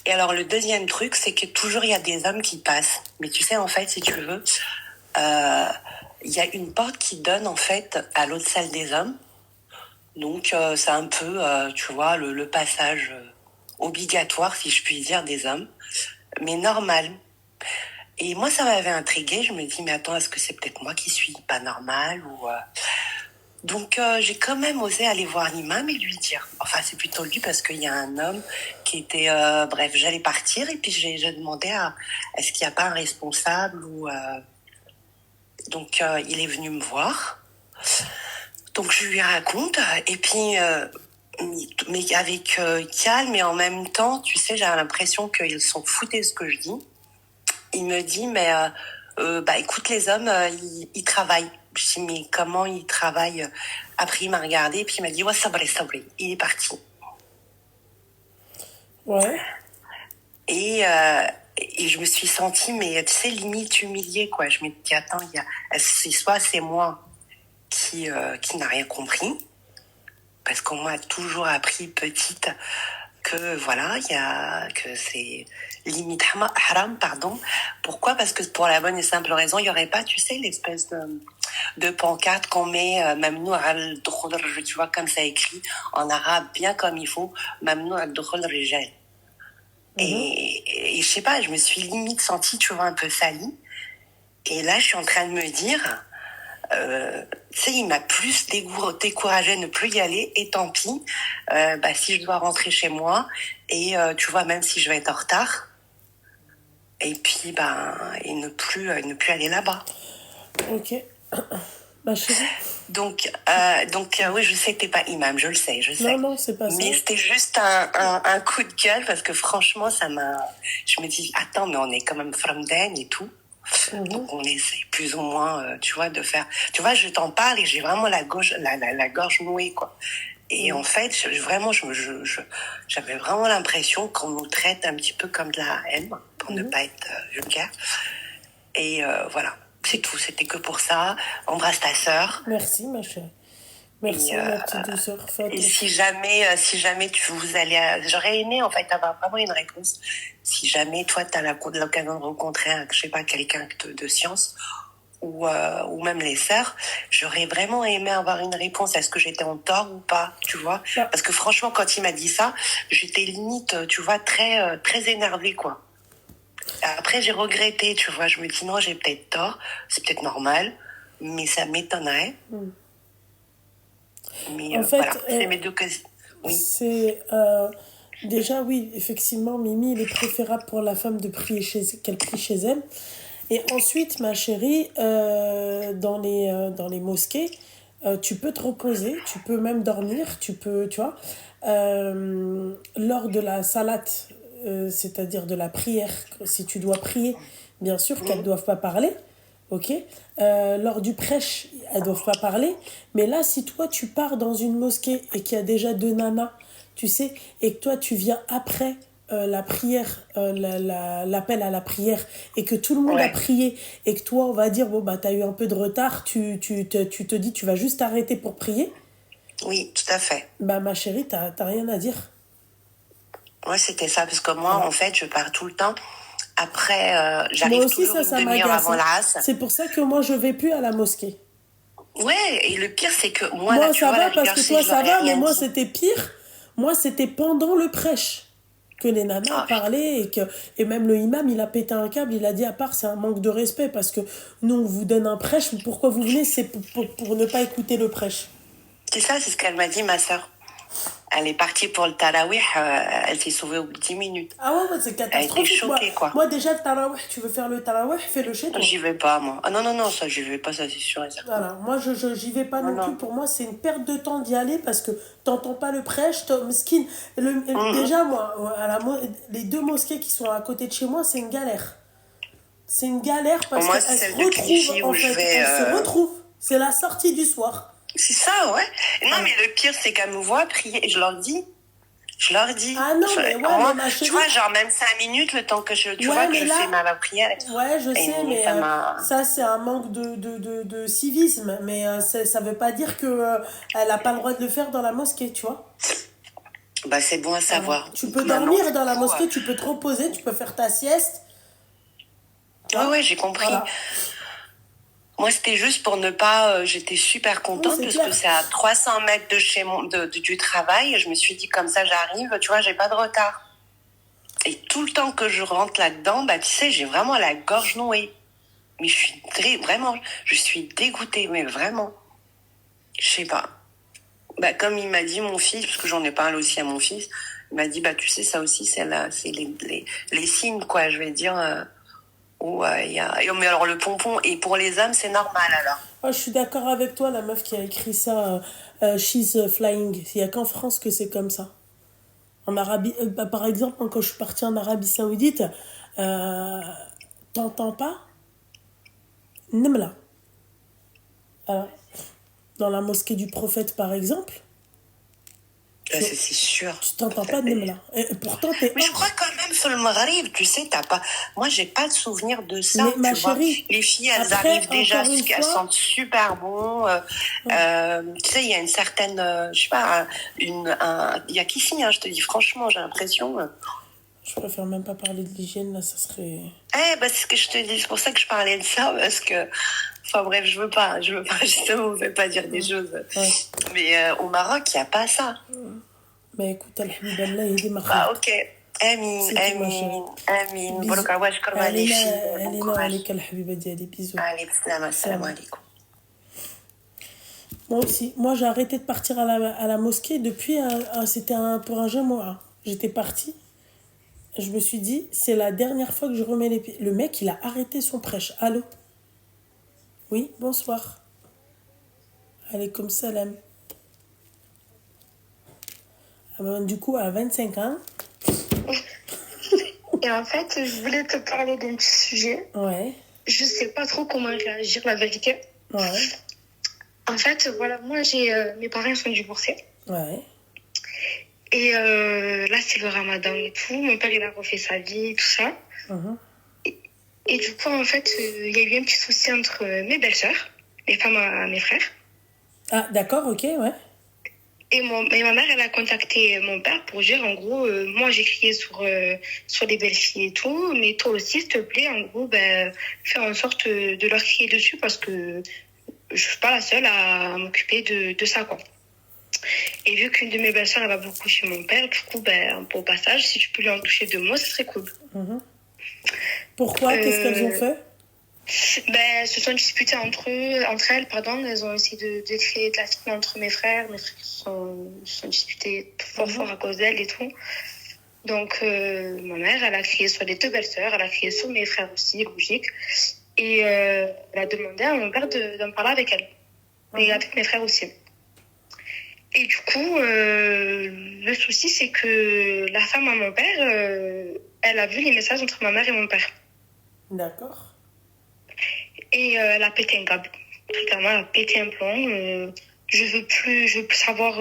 Et alors le deuxième truc c'est que toujours il y a des hommes qui passent. Mais tu sais en fait si tu veux, il y a une porte qui donne en fait à l'autre salle des hommes. Donc c'est un peu tu vois le passage obligatoire si je puis dire des hommes. Mais normal. Et moi, ça m'avait intriguée. Je me dis, mais attends, est-ce que c'est peut-être moi qui suis pas normale ou Donc, j'ai quand même osé aller voir l'imam et lui dire. Enfin, c'est plutôt lui parce qu'il y a un homme qui était... bref, j'allais partir et puis j'ai demandé est-ce qu'il n'y a pas un responsable ou... Donc, il est venu me voir. Donc, je lui raconte et puis... mais avec calme et en même temps, tu sais, j'ai l'impression qu'ils s'en foutaient de ce que je dis. Il me dit, mais bah écoute, les hommes, ils travaillent. Je dis, mais comment ils travaillent? Après, il m'a regardé et puis il m'a dit, ouais, sabri, sabri. Il est parti. Ouais. Et je me suis sentie, mais tu sais, limite humiliée, quoi. Je me dis, attends, soit c'est moi qui n'a rien compris, parce qu'on m'a toujours appris petite que voilà, que c'est limite haram, pardon. Pourquoi? Parce que pour la bonne et simple raison, il y aurait pas, tu sais, l'espèce de pancarte qu'on met, Mamnou al-dukhul, tu vois, comme ça écrit en arabe, bien comme il faut, Mamnou al-dukhul rijal. Et je sais pas, je me suis limite sentie, tu vois, un peu salie. Et là, je suis en train de me dire, tu sais, il m'a plus découragée de ne plus y aller, et tant pis, bah, si je dois rentrer chez moi, et tu vois, même si je vais être en retard, et puis, bah, et ne plus aller là-bas. Ok. Ma chérie. Donc oui, je sais que t'es pas imam, je le sais. Non, c'est pas ça. Mais c'était juste un coup de gueule, parce que franchement, je me dis, attends, mais on est quand même from Den et tout. Donc on essaie plus ou moins, tu vois, de faire... Tu vois, je t'en parle et j'ai vraiment la gorge nouée, quoi. Et en fait, j'avais vraiment l'impression qu'on nous traite un petit peu comme de la haine, pour ne pas être vulgaire. Et voilà, c'est tout. C'était que pour ça. Embrasse ta sœur. Merci, ma chérie. Merci, ma petite douceur. Et si jamais vous allez... J'aurais aimé, en fait, avoir vraiment une réponse. Si jamais, toi, tu as l'occasion de rencontrer, je sais pas, quelqu'un de science, ou même les sœurs, j'aurais vraiment aimé avoir une réponse. Est-ce que j'étais en tort ou pas, tu vois? Parce que franchement, quand il m'a dit ça, j'étais limite, tu vois, très, très énervée, quoi. Après, j'ai regretté, tu vois. Je me dis, non, j'ai peut-être tort. C'est peut-être normal, mais ça m'étonnerait. Mais en fait, voilà, c'est mes deux questions. Oui. C'est déjà oui, effectivement, Mimi, il est préférable pour la femme de prier qu'elle prie chez elle. Et ensuite, ma chérie, dans les mosquées, tu peux te reposer, tu peux même dormir, tu vois, lors de la salat, c'est-à-dire de la prière, si tu dois prier, bien sûr qu'elles ne doivent pas parler. Ok, lors du prêche, elles ne doivent pas parler. Mais là, si toi, tu pars dans une mosquée et qu'il y a déjà 2 nanas, tu sais, et que toi, tu viens après la prière, l'appel à la prière, et que tout le monde a prié, et que toi, on va dire, bon, bah, t'as eu un peu de retard, tu te dis, tu vas juste arrêter pour prier. Oui, tout à fait. Bah, ma chérie, t'as rien à dire. Ouais, c'était ça, parce que moi, en fait, je pars tout le temps. Après, j'arrive toujours une demi-heure avant la race. C'est pour ça que moi, je vais plus à la mosquée. Ouais, et le pire, c'est que moi là, tu ça vois, va, parce que toi, ça va, mais moi, dit. c'était pire. Moi, c'était pendant le prêche que les nanas parlaient, et même le imam, il a pété un câble, il a dit, à part, c'est un manque de respect, parce que nous, on vous donne un prêche, pourquoi vous venez? C'est pour ne pas écouter le prêche. C'est ça, c'est ce qu'elle m'a dit, ma sœur. Elle est partie pour le tarawih, elle s'est sauvée au bout de 10 minutes. Ah ouais, c'est catastrophique. Elle était choquée, quoi. Moi, déjà, le tarawih, tu veux faire le tarawih, fais-le chez toi. J'y vais pas, moi. Ah non, ça, j'y vais pas, ça, c'est sûr et certain. Voilà, moi, j'y vais pas non plus. Pour moi, c'est une perte de temps d'y aller, parce que t'entends pas le prêche, mesquine. Déjà, moi, les 2 mosquées qui sont à côté de chez moi, c'est une galère. C'est une galère parce qu'elles se retrouvent, en fait. Elles se retrouvent. C'est la sortie du soir. C'est ça, ouais. Non, mais le pire, c'est qu'elles me voient prier et je leur dis, Je leur dis. Ah non, mais ouais, mais ma Tu chérie. vois, genre même 5 minutes, le temps que tu Ouais, vois que mais je là. fais ma prière. Ouais, je Et sais, mais ça m'a... ça, c'est un manque de civisme. Mais ça veut pas dire que elle a pas le droit de le faire dans la mosquée, tu vois. Bah, c'est bon à Voilà. savoir. Tu peux Maintenant, dormir du dans la coup, mosquée, tu peux te reposer, tu peux faire ta sieste. Tu ouais, vois. ouais, j'ai compris. Voilà. Moi, c'était juste pour ne pas... j'étais super Oui, contente c'est parce clair. que c'est à 300 mètres de chez du travail. Et je me suis dit, comme ça, j'arrive, tu vois, j'ai pas de retard. Et tout le temps que je rentre là-dedans, bah, tu sais, j'ai vraiment la gorge nouée. Mais je suis vraiment, je suis dégoûtée, mais vraiment. Je sais pas. Bah, comme il m'a dit mon fils, parce que j'en ai parlé aussi à mon fils, il m'a dit, bah, tu sais, ça aussi, c'est les signes, quoi, je vais dire, où il y a... Mais alors, le pompon, et pour les hommes, c'est normal, alors. Ah, je suis d'accord avec toi, la meuf qui a écrit ça, She's Flying. Il n'y a qu'en France que c'est comme ça. En Arabie, bah, par exemple, quand je suis partie en Arabie Saoudite, euh, t'entends pas Nimla. Alors, dans la mosquée du prophète, par exemple, tu, C'est sûr. tu t'entends pas de Nimla. Et pourtant, t'es Mais je hors. crois quand même sur le Maghreb, tu sais, t'as pas... Moi, j'ai pas de souvenir de ça, Mais ma tu vois. chérie, Les filles, elles après, arrivent déjà, encore une elles fois, sentent super bon. Tu sais, il y a une certaine... je sais pas, il y a qui signe, hein, je te dis franchement, j'ai l'impression... je préfère même pas parler de l'hygiène, là, ça serait... bah, c'est ce que je te dis, c'est pour ça que je parlais de ça, parce que... Enfin bref, je veux pas, justement, on ne fait pas dire des choses. Ouais. Mais au Maroc, il n'y a pas ça. Mais écoute, alhamdoulilah, il y a des Bah, marques. ok. Amin, C'est tout, ma chérie. amin. Bisous. Barouk Allah, shukran les filles. Bon Allez, courage. عليك الحبيبة ديالي, bisous. Allez, salam alaikum. Moi aussi. Moi, j'ai arrêté de partir à la mosquée depuis... c'était pour un jeune mois. J'étais partie. Je me suis dit, c'est la dernière fois que je remets les pieds. Le mec, il a arrêté son prêche. Allô? Oui, bonsoir. Alaykoum salam. Ah ben, du coup, à 25 ans... Et en fait, je voulais te parler d'un petit sujet. Ouais, Je sais pas trop comment réagir, la vérité. ouais, En fait, voilà, moi, mes parents sont divorcés. ouais. Et là, c'est le ramadan et tout. Mon père, il a refait sa vie, tout ça. Mhm. Et du coup, en fait, il y a eu un petit souci entre mes belles-sœurs, les femmes à mes frères. Ah, d'accord, ok, ouais. Et ma mère, elle a contacté mon père pour dire, en gros, moi, j'ai crié sur les belles filles et tout, mais toi aussi, s'il te plaît, en gros, fais en sorte de leur crier dessus parce que je suis pas la seule à m'occuper de ça, quoi. Et vu qu'une de mes belles-sœurs, elle va beaucoup chez mon père, du coup, au passage, si tu peux lui en toucher 2 mots, ce serait cool. Pourquoi? Qu'est-ce qu'elles ont fait? Elles se sont disputées entre elles, pardon. Elles ont essayé de créer de la fitna entre mes frères. Mes frères se sont disputés fort à cause d'elles et tout. Donc, ma mère, elle a crié sur les 2 belles-sœurs, elle a crié sur mes frères aussi, logique. Et elle a demandé à mon père d'en parler avec elle. Et avec mes frères aussi. Et du coup, le souci, c'est que la femme à mon père, elle a vu les messages entre ma mère et mon père. D'accord. Et elle a pété un câble. Clairement, elle a pété un plomb. Je veux plus savoir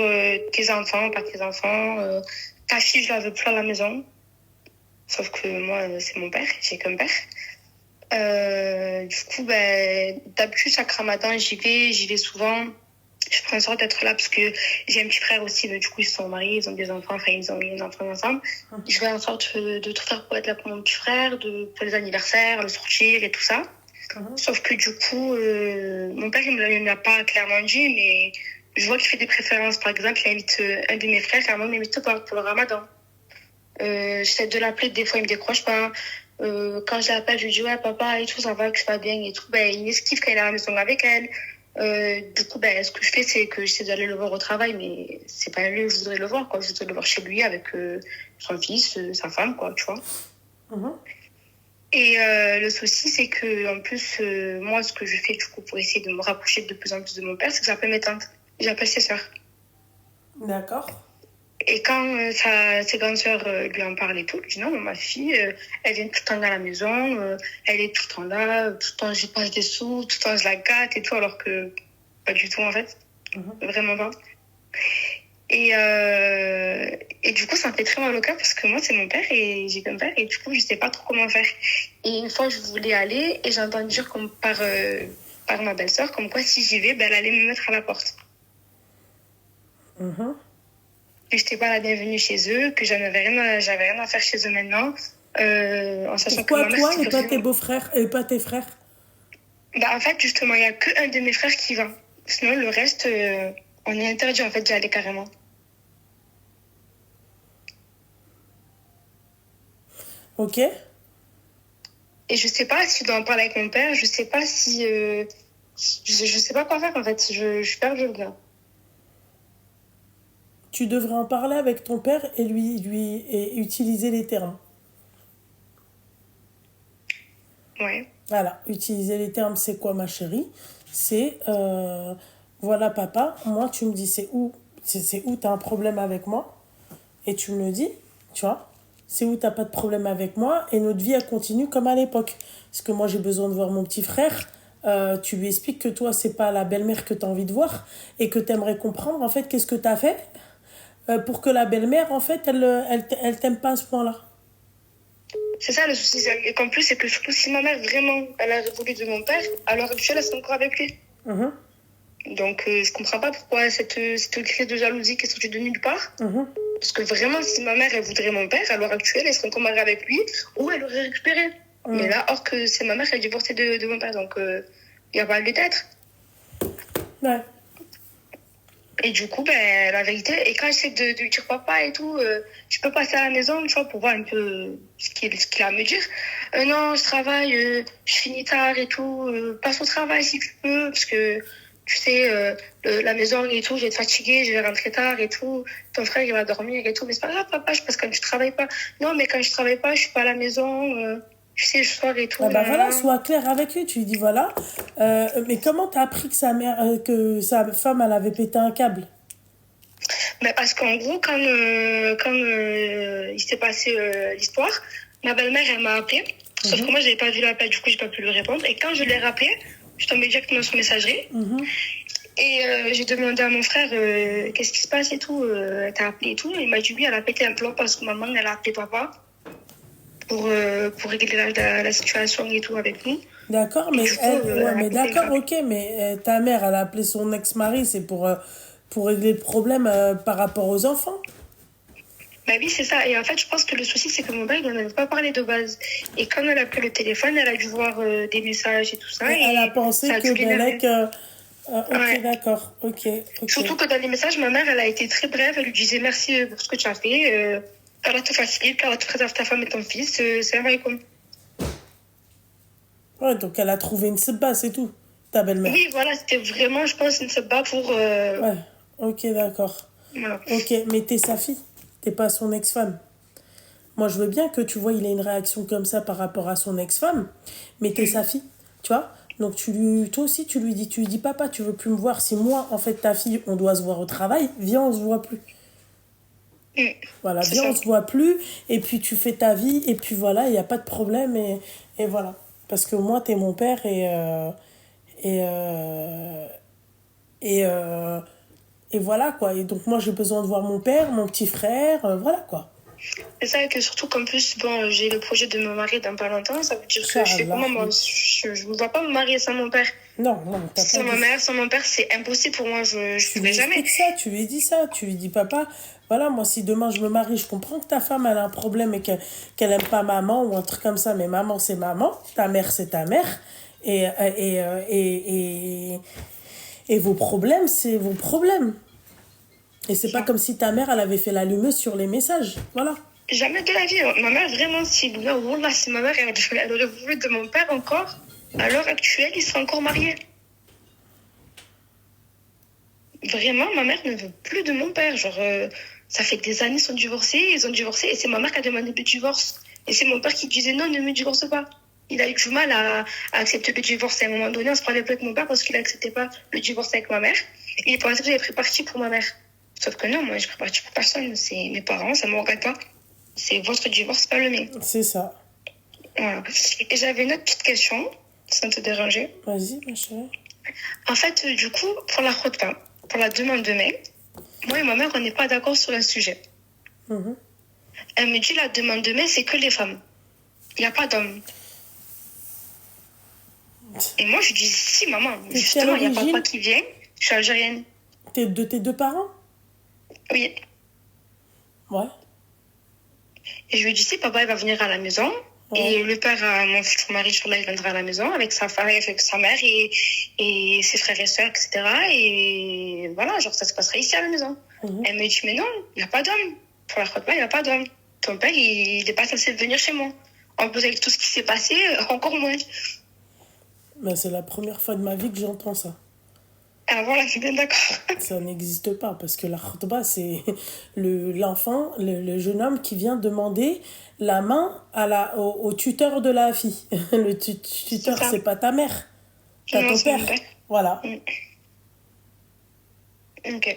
tes enfants, pas tes enfants. Ta fille, je la veux plus à la maison. Sauf que moi, c'est mon père, j'ai qu'un père. Du coup, d'habitude, chaque ramadan, j'y vais souvent. Je prends en sorte d'être là parce que j'ai un petit frère aussi, mais du coup, ils sont mariés, ils ont des enfants, enfin, ils ont eu des enfants ensemble. Je fais en sorte de tout faire pour être là pour mon petit frère, pour les anniversaires, le sortir et tout ça. Sauf que du coup, mon père, il me l'a pas clairement dit, mais je vois qu'il fait des préférences. Par exemple, il invite un de mes frères, clairement, il m'invite pas pour le ramadan. J'essaie de l'appeler, des fois, il me décroche pas. Quand je l'appelle, je lui dis, ouais, papa, et tout, ça va, que je vais bien et tout. Il m'esquive quand il est à la maison avec elle. Du coup, ce que je fais, c'est que j'essaie d'aller le voir au travail, mais c'est pas lui que je voudrais le voir, quoi. Je voudrais le voir chez lui avec son fils, sa femme, quoi, tu vois. Et le souci, c'est que en plus, moi, ce que je fais, du coup, pour essayer de me rapprocher de plus en plus de mon père, c'est que j'appelle mes tantes. J'appelle ses sœurs. D'accord. Et quand ses grandes sœurs lui en parlent et tout, je dis non, ma fille, elle vient tout le temps à la maison, elle est tout le temps là, tout le temps je passe des sous, tout le temps je la gâte et tout, alors que pas du tout en fait, vraiment pas. Et du coup, ça me fait très mal au cœur parce que moi, c'est mon père et j'ai qu'un père et du coup, je sais pas trop comment faire. Et une fois, je voulais aller et j'ai entendu dire par ma belle-sœur comme quoi si j'y vais, ben, elle allait me mettre à la porte. Mhm. Que j'étais pas la bienvenue chez eux, que j'avais rien à faire chez eux maintenant. En sachant Pourquoi que ma mère, toi c'était et pas tes vraiment... beaux-frères et pas tes frères? Bah, en fait, justement, il y a qu'un de mes frères qui va. Sinon, le reste, on est interdit, en fait, d'y aller carrément. Ok. Et je sais pas si je dois en parler avec mon père, je sais pas si... je sais pas quoi faire, en fait. Je suis perdue, là. Tu devrais en parler avec ton père et et utiliser les termes. Ouais. Voilà, utiliser les termes, c'est quoi ma chérie? C'est, voilà papa, moi tu me dis c'est où t'as un problème avec moi et tu me le dis, tu vois? C'est où t'as pas de problème avec moi et notre vie elle continue comme à l'époque. Parce que moi j'ai besoin de voir mon petit frère, tu lui expliques que toi c'est pas la belle-mère que t'as envie de voir et que t'aimerais comprendre en fait qu'est-ce que t'as fait pour que la belle-mère en fait elle t'aime pas à ce point-là. C'est ça le souci. Et qu'en plus, c'est que surtout si ma mère, vraiment, elle a voulu de mon père, à l'heure actuelle, elle est encore avec lui. Mhm, Donc, je comprends pas pourquoi cette crise de jalousie qui est sortie de nulle part. mhm. Parce que vraiment, si ma mère, elle voudrait mon père, à l'heure actuelle, elle serait encore mariée avec lui ou elle aurait récupéré. Mais là, or que c'est ma mère qui a divorcé de mon père. Donc, il n'y a pas lieu d'être. Ouais. Et du coup, ben, la vérité, et quand j'essaie de lui dire papa et tout, je peux passer à la maison, tu vois, pour voir un peu ce qu'il a à me dire. Non, je travaille, je finis tard et tout, passe au travail si tu peux, parce que, tu sais, la maison et tout, je vais être fatiguée, je vais rentrer tard et tout, ton frère, il va dormir et tout, mais c'est pas grave, papa, je passe quand tu travailles pas. Non, mais quand je travaille pas, je suis pas à la maison, tu sais, je sors et tout. Ah bah voilà, sois clair avec lui. Tu lui dis voilà. Mais comment t'as appris que que sa femme, elle avait pété un câble? Mais parce qu'en gros, quand il s'est passé l'histoire, ma belle-mère, elle m'a appelé. Sauf que moi, j'avais pas vu l'appel, du coup, j'ai pas pu lui répondre. Et quand je l'ai rappelé, je tombais directement sur messagerie. Mhm. Et j'ai demandé à mon frère qu'est-ce qui se passe et tout. Elle t'a appelé et tout. Et il m'a dit oui, elle a pété un plomb parce que maman, elle a appelé papa pour régler la situation et tout avec nous. D'accord, mais du coup, ouais, mais elle a pété d'accord, un ok, mais ta mère, elle a appelé son ex-mari, c'est pour régler le problème par rapport aux enfants. Bah oui, c'est ça. Et en fait, je pense que le souci, c'est que mon père, il n'en avait pas parlé de base. Et quand elle a pris le téléphone, elle a dû voir des messages et tout ça. Et elle a pensé ça a dû que l'énerver. Belek... ok, Ouais. d'accord, ok. Surtout que dans les messages, ma mère, elle a été très brève. Elle lui disait merci pour ce que tu as fait. Qu'Allah te facilite, qu'Allah te préserve ta femme et ton fils. C'est un comme. Ouais, donc elle a trouvé une sebba, c'est tout, ta belle-mère. Oui, voilà, c'était vraiment, je pense, une sabbat pour. Ouais, ok, d'accord. Voilà. Ok, mais t'es sa fille, t'es pas son ex-femme. Moi, je veux bien que tu vois, il a une réaction comme ça par rapport à son ex-femme, mais t'es sa fille, tu vois. Donc, toi aussi, tu lui dis, papa, tu veux plus me voir. Si moi, en fait, ta fille, on doit se voir au travail, viens, on se voit plus. Voilà, C'est viens, ça. on se voit plus, et puis tu fais ta vie, et puis voilà, il n'y a pas de problème, et voilà. Parce que moi, t'es mon père, et, et, euh, et voilà, quoi. Et donc, moi, j'ai besoin de voir mon père, mon petit frère, voilà, quoi. C'est ça que surtout qu'en plus, bon, j'ai le projet de me marier dans pas longtemps. Ça veut dire que je fais Inch'Allah. comment, moi, je ne me vois pas me marier sans mon père. Non, t'as Sans pas ma dit mère, sans mon père, c'est impossible pour moi. Je Tu pourrais lui jamais. expliques ça, tu lui dis ça, tu lui dis papa, voilà, moi si demain je me marie, je comprends que ta femme elle a un problème et qu'elle aime pas maman ou un truc comme ça, mais maman c'est maman, ta mère c'est ta mère, et, et vos problèmes c'est vos problèmes. Et c'est pas comme si ta mère elle avait fait l'allumeuse sur les messages, voilà. Jamais de la vie. Ma mère, vraiment, si ma mère, elle aurait voulu de mon père encore, à l'heure actuelle, ils seraient encore mariés. Vraiment, ma mère ne veut plus de mon père. Genre, ça fait des années qu'ils sont divorcés, ils ont divorcé, et c'est ma mère qui a demandé le divorce. Et c'est mon père qui disait non, ne me divorce pas. Il a eu du mal à accepter le divorce. Et à un moment donné, on se parlait plus avec mon père parce qu'il n'acceptait pas le divorce avec ma mère. Et il pensait que j'avais pris parti pour ma mère. Sauf que non, moi, je n'ai pris parti pour personne. C'est mes parents, ça ne me regarde pas. C'est votre divorce, pas le mien. C'est ça. Voilà. Et j'avais une autre petite question, sans te déranger. Vas-y, ma chérie. En fait, du coup, pour la khutba, pour la demande de mai, Moi et ma mère, on n'est pas d'accord sur le sujet. Mhm. Elle me dit la demande de main, c'est que les femmes. Il n'y a pas d'hommes. Et moi, je dis si, maman. T'es de quelle Justement, il y a papa origine? qui vient. Je suis algérienne. T'es de tes deux parents? Oui. Ouais. Et je lui dis si, papa, il va venir à la maison. Ouais. Et le père, mon futur mari, là, il viendra à la maison avec sa femme, avec sa mère et ses frères et sœurs, etc. Et voilà, genre, ça se passerait ici à la maison. Mhm. Elle me dit, mais non, il n'y a pas d'homme. Pour la khotba, il n'y a pas d'homme. Ton père, il n'est pas censé venir chez moi. En plus, avec tout ce qui s'est passé, encore moins. Ben, c'est la première fois de ma vie que j'entends ça. Ah voilà, je suis bien d'accord. Ça n'existe pas parce que la khutba, c'est l'enfant, le jeune homme qui vient demander la main au tuteur de la fille. Le tuteur, ça. c'est pas ta mère, t'as Non, ton c'est père. mon père. Voilà. Ok.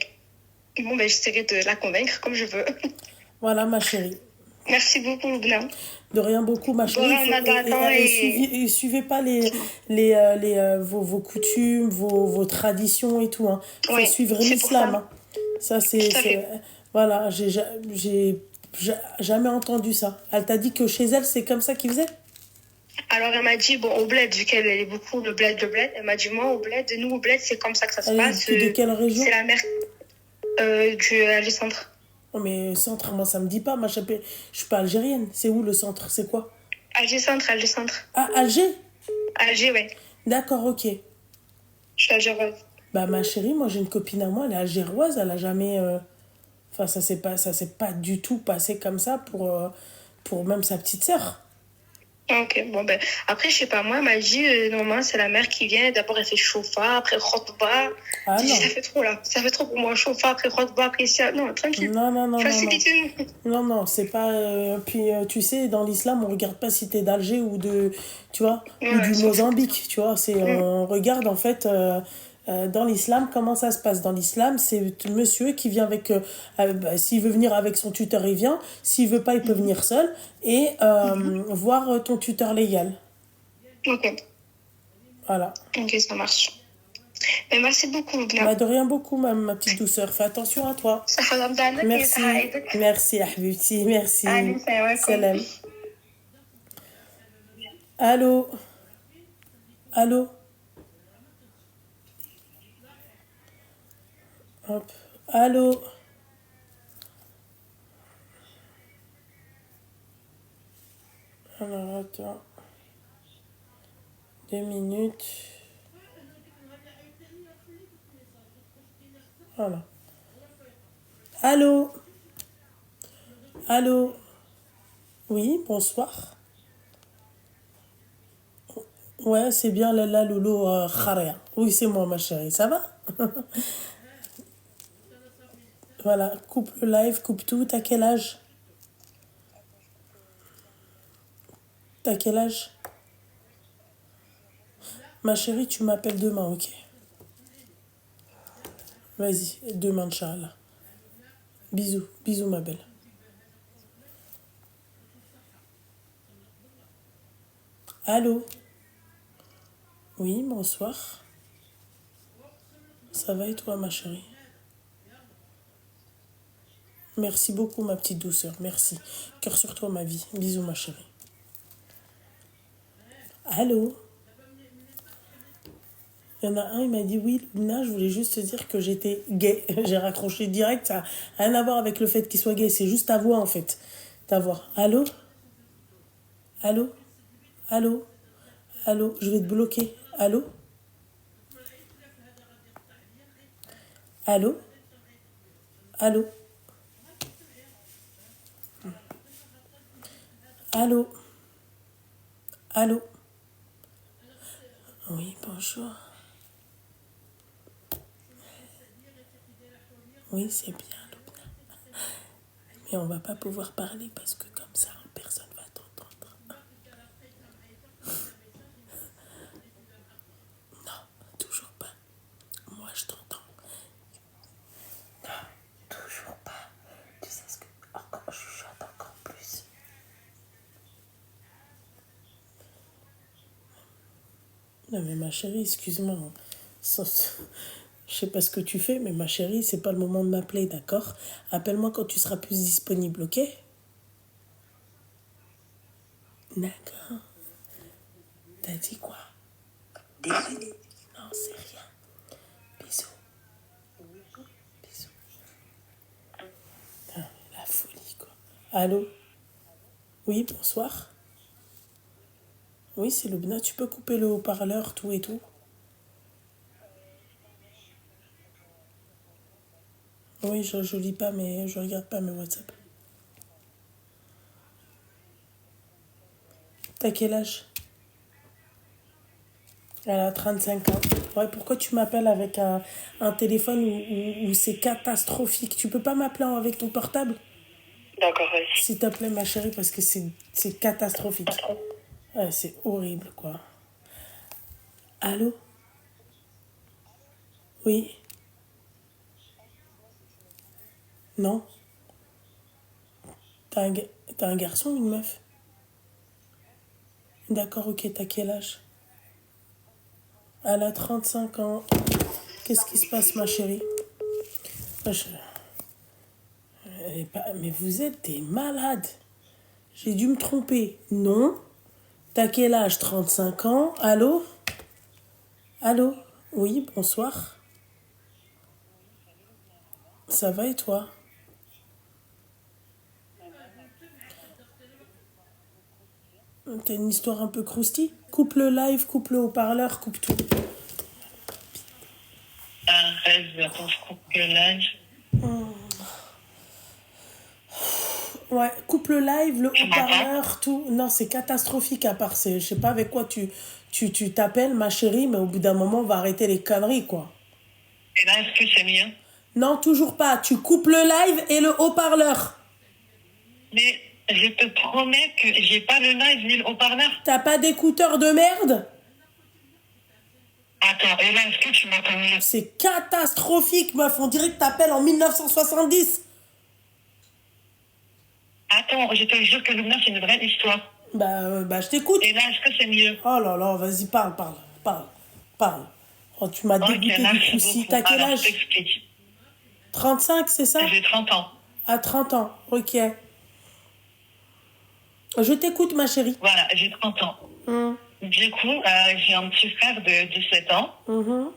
Bon, ben, j'essaierai de la convaincre comme je veux. Voilà, ma chérie. Merci beaucoup, Loubna. De rien beaucoup, ma chérie. Bon Ramadan Et suivez pas vos coutumes, vos traditions et tout. Hein. Faut Ouais, suivre c'est pour l'islam. ça. Hein. Ça, Tout à fait. voilà, j'ai jamais entendu ça. Elle t'a dit que chez elle, c'est comme ça qu'ils faisaient? Alors, elle m'a dit, bon, au bled, vu qu'elle est beaucoup le bled, elle m'a dit, moi, au bled, nous, au bled, c'est comme ça que ça se Elle passe. est de quelle région? C'est la mère du Alexandre. Oh, mais centre, moi, ça me dit pas. Moi, je suis pas algérienne. C'est où le centre? C'est quoi? Alger Centre. Ah, Alger? Alger, ouais. D'accord, ok. Je suis algéroise. Bah, ma chérie, moi, j'ai une copine à moi, elle est algéroise. Elle a jamais. Enfin, ça s'est pas du tout passé comme ça pour même sa petite sœur. Ok, bon, ben, après, je sais pas, moi, elle m'a dit, normalement, c'est la mère qui vient. D'abord, elle fait chauffa, après khotba. Ah J'ai dit, non. ça fait trop, là. Ça fait trop pour moi. Chauffa, après khotba, après ça. Non, tranquille. Non, non, non, non, non. Facilité. Non, non, c'est pas. Puis, tu sais, dans l'islam, on regarde pas si t'es d'Alger ou de. Tu vois, ou Ouais, du ça fait. Mozambique, tu vois. On regarde, en fait, dans l'islam, comment ça se passe. Dans l'islam, c'est monsieur qui vient avec. Bah, s'il veut venir avec son tuteur, il vient. S'il veut pas, il peut venir seul. Et voir ton tuteur légal. Ok, Voilà. ok, ça marche. Mais merci beaucoup, Loubna. Bah, de rien beaucoup, ma petite douceur. Fais attention à toi. Ça fait longtemps que Merci. يسعدك. Merci, Ahbibti. Merci. Allez, salam alaikum. Salam. Allô? Allô? Hop. Allô? Alors, attends. 2 minutes. Voilà. Allô? Allô? Oui, bonsoir. Ouais, c'est bien Lala Loulou Kharia. Oui, c'est moi, ma chérie. Ça va? Voilà, coupe le live, coupe tout. T'as quel âge? T'as quel âge? Ma chérie, tu m'appelles demain, ok? Vas-y, demain, Inch'Allah. Bisous, bisous, ma belle. Allô? Oui, bonsoir. Ça va et toi, ma chérie? Merci beaucoup, ma petite douceur. Merci. Cœur sur toi, ma vie. Bisous, ma chérie. Allô? Il y en a un, il m'a dit oui, Luna, je voulais juste te dire que j'étais gay. J'ai raccroché direct. Ça n'a rien à voir avec le fait qu'il soit gay. C'est juste ta voix, en fait. Ta voix. Allô? Allô? Allô? Allô? Je vais te bloquer. Allô? Allô? Allô? Allô? Allô? Oui, bonjour. Oui, c'est bien, Lubna. Mais on va pas pouvoir parler parce que comme ça, personne va t'entendre. Non, toujours pas. Moi, je t'entends. Non, toujours pas. Tu sais ce que... Encore, je chuchote encore plus. Non, mais ma chérie, excuse-moi. Ça- Je sais pas ce que tu fais, mais ma chérie, c'est pas le moment de m'appeler, d'accord? Appelle-moi quand tu seras plus disponible, ok? D'accord. T'as dit quoi? Désolée. Non, c'est rien. Bisous. Bisous. Ah, la folie, quoi. Allô? Oui, bonsoir. Oui, c'est Loubna. Tu peux couper le haut-parleur, tout et tout? Oui, je lis pas, mais je regarde pas mes WhatsApp. T'as quel âge? Elle a 35 ans. Ouais, pourquoi tu m'appelles avec un téléphone où c'est catastrophique? Tu peux pas m'appeler avec ton portable? D'accord, vas-y. S'il te plaît, ma chérie, parce que c'est catastrophique. Ouais, c'est horrible, quoi. Allô? Oui? Non? T'as un, t'as un garçon ou une meuf? D'accord, ok, t'as quel âge? Elle a 35 ans. Qu'est-ce qui se passe, ma chérie? Je- mais vous êtes des malades. J'ai dû me tromper. Non? T'as quel âge? 35 ans? Allô? Allô? Oui, bonsoir. Ça va et toi? T'as une histoire un peu croustille? Coupe le live, coupe le haut-parleur, coupe tout. Rêve, attends, je coupe le linge. Ouais, coupe le live, le Tu m'entends? haut-parleur, tout. Non, c'est catastrophique à part. Je sais pas avec quoi tu t'appelles, ma chérie, mais au bout d'un moment, on va arrêter les conneries, quoi. Et là, est-ce que c'est mieux? Non, toujours pas. Tu coupes le live et le haut-parleur. Mais je te promets que j'ai pas le live ni le haut-parleur. T'as pas d'écouteurs de merde? Attends, et là, est-ce que tu m'entends mieux? C'est catastrophique, meuf. On dirait que t'appelles en 1970. Attends, je te jure que Lumna, c'est une vraie histoire. Bah, je t'écoute. Et là, est-ce que c'est mieux? Oh là là, vas-y, parle. Oh, tu m'as Ok, dégoûté du merci coup. Si beaucoup. t'as quel Alors, je âge? t'explique. 35, c'est ça? J'ai 30 ans. À 30 ans, ok. Je t'écoute, ma chérie. Voilà, j'ai 30 ans. Du coup, j'ai un petit frère de 17 ans. Mhm.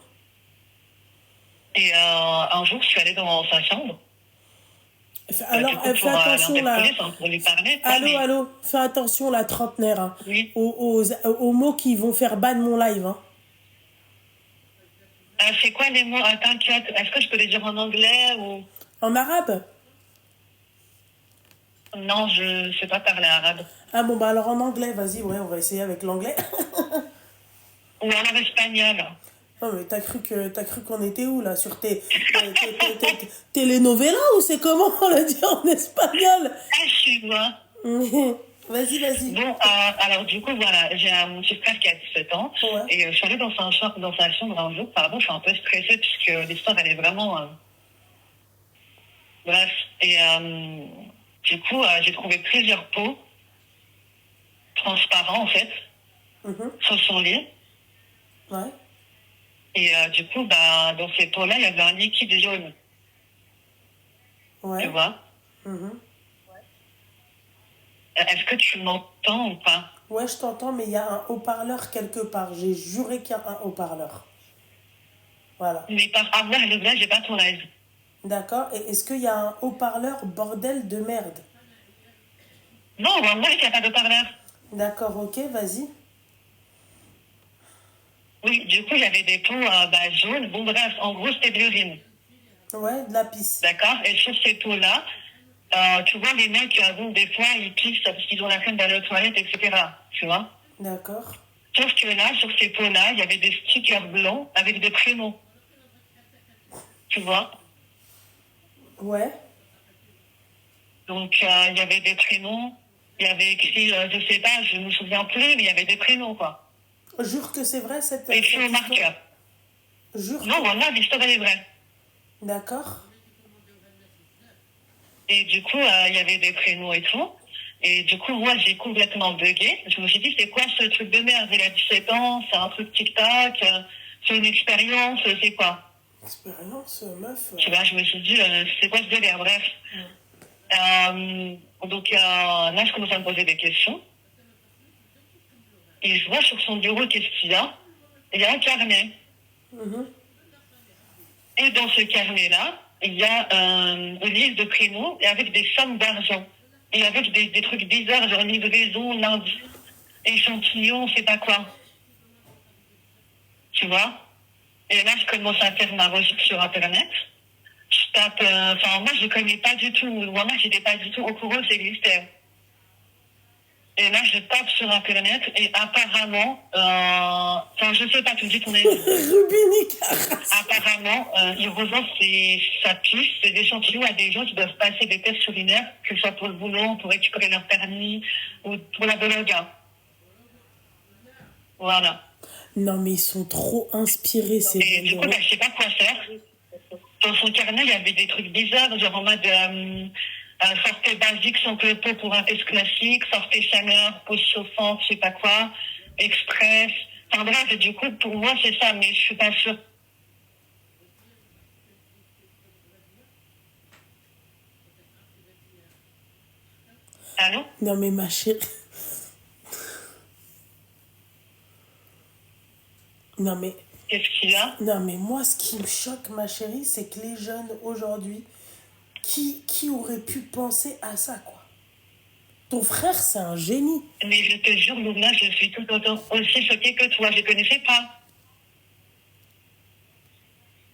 Et un jour, je suis allée dans sa chambre. Alors, Du coup, fais pour attention là. l'interpeller, pour lui parler. quoi, Allô, mais- allô, fais attention la trentenaire. Hein. Oui. Aux mots qui vont faire ban mon live. Hein. C'est quoi les mots? T'inquiète. Est-ce que je peux les dire en anglais ou... En arabe? Non, je sais pas parler arabe. Ah bon, bah alors en anglais, vas-y, ouais, on va essayer avec l'anglais. Ou alors espagnol. Non, mais t'as cru qu'on était où là? Sur telenovelas ou c'est comment on l'a dit en espagnol? Je suis moi. Vas-y. Bon, alors du coup, voilà, j'ai mon petit frère qui a 17 ans. Ouais. Et je suis allée dans sa chambre un jour. Pardon, je suis un peu stressée puisque l'histoire, elle est vraiment... Bref. Et du coup, j'ai trouvé plusieurs pots transparents, en fait, sur son lit. Ouais. Et du coup, bah, dans ces pots-là, il y avait un liquide jaune. Ouais. Tu vois? Est-ce que tu m'entends ou pas? Ouais, je t'entends, mais il y a un haut-parleur quelque part. J'ai juré qu'il y a un haut-parleur. Voilà. Mais par hasard, là, j'ai pas ton live. D'accord. Et est-ce qu'il y a un haut-parleur bordel de merde? Non, moi, il n'y a pas de parleur. D'accord, ok, vas-y. Oui, du coup, il y avait des pots jaunes. Bon, bref, en gros, c'était de l'urine. Ouais, de la pisse. D'accord? Et sur ces pots-là, tu vois, les mecs, bon, des fois, ils pissent parce qu'ils ont la flemme d'aller aux toilettes, etc. Tu vois? D'accord. Sauf que là, sur ces pots-là, il y avait des stickers blancs avec des prénoms. Tu vois? Ouais. Donc, il y avait des prénoms. Il y avait écrit, je sais pas, je me souviens plus, mais il y avait des prénoms, quoi. Jure que c'est vrai cette Et puis au histoire. marqueur. Jure. Non, voilà, l'histoire, elle est vraie. D'accord. Et du coup, il y avait des prénoms et tout. Et du coup, moi, j'ai complètement bugué. Je me suis dit, c'est quoi ce truc de merde? Il a 17 ans, c'est un truc tic-tac, c'est une expérience, c'est quoi? Expérience, meuf. Tu vois, je me suis dit, c'est quoi ce délire? Bref. Donc là, je commence à me poser des questions. Et je vois sur son bureau qu'est-ce qu'il y a. Il y a un carnet. Et dans ce carnet-là, il y a une liste de prénoms et avec des sommes d'argent. Et avec des trucs bizarres, genre livraison, lundi, échantillon, je sais pas quoi. Tu vois? Et là, je commence à faire ma recherche sur Internet. Je tape... moi, je connais pas du tout. Moi, j'étais pas du tout au courant que ça existait. Et là, je tape sur Internet et apparemment... je sais pas, tu me dis ton avis. Rubinique. Apparemment, ils revendent sa puce, ses échantillons à des gens qui doivent passer des tests urinaires, que ce soit pour le boulot, pour récupérer leur permis, ou pour la drogue. Voilà. Non, mais ils sont trop inspirés, ces Et du coup, gens. je sais pas quoi faire. Dans son carnet, il y avait des trucs bizarres, genre en mode sortez basique sans peau pour un test classique, sortez chaleur, pause chauffante, je sais pas quoi, express. Enfin bref, et du coup, pour moi, c'est ça, mais je suis pas sûre. Allô? Non, mais ma chérie. Non, mais. Qu'est-ce qu'il y a? Non, mais moi, ce qui me choque, ma chérie, c'est que les jeunes aujourd'hui, qui aurait pu penser à ça, quoi? Ton frère, c'est un génie. Mais je te jure, Louna, je suis tout autant aussi choquée que toi. Je ne connaissais pas.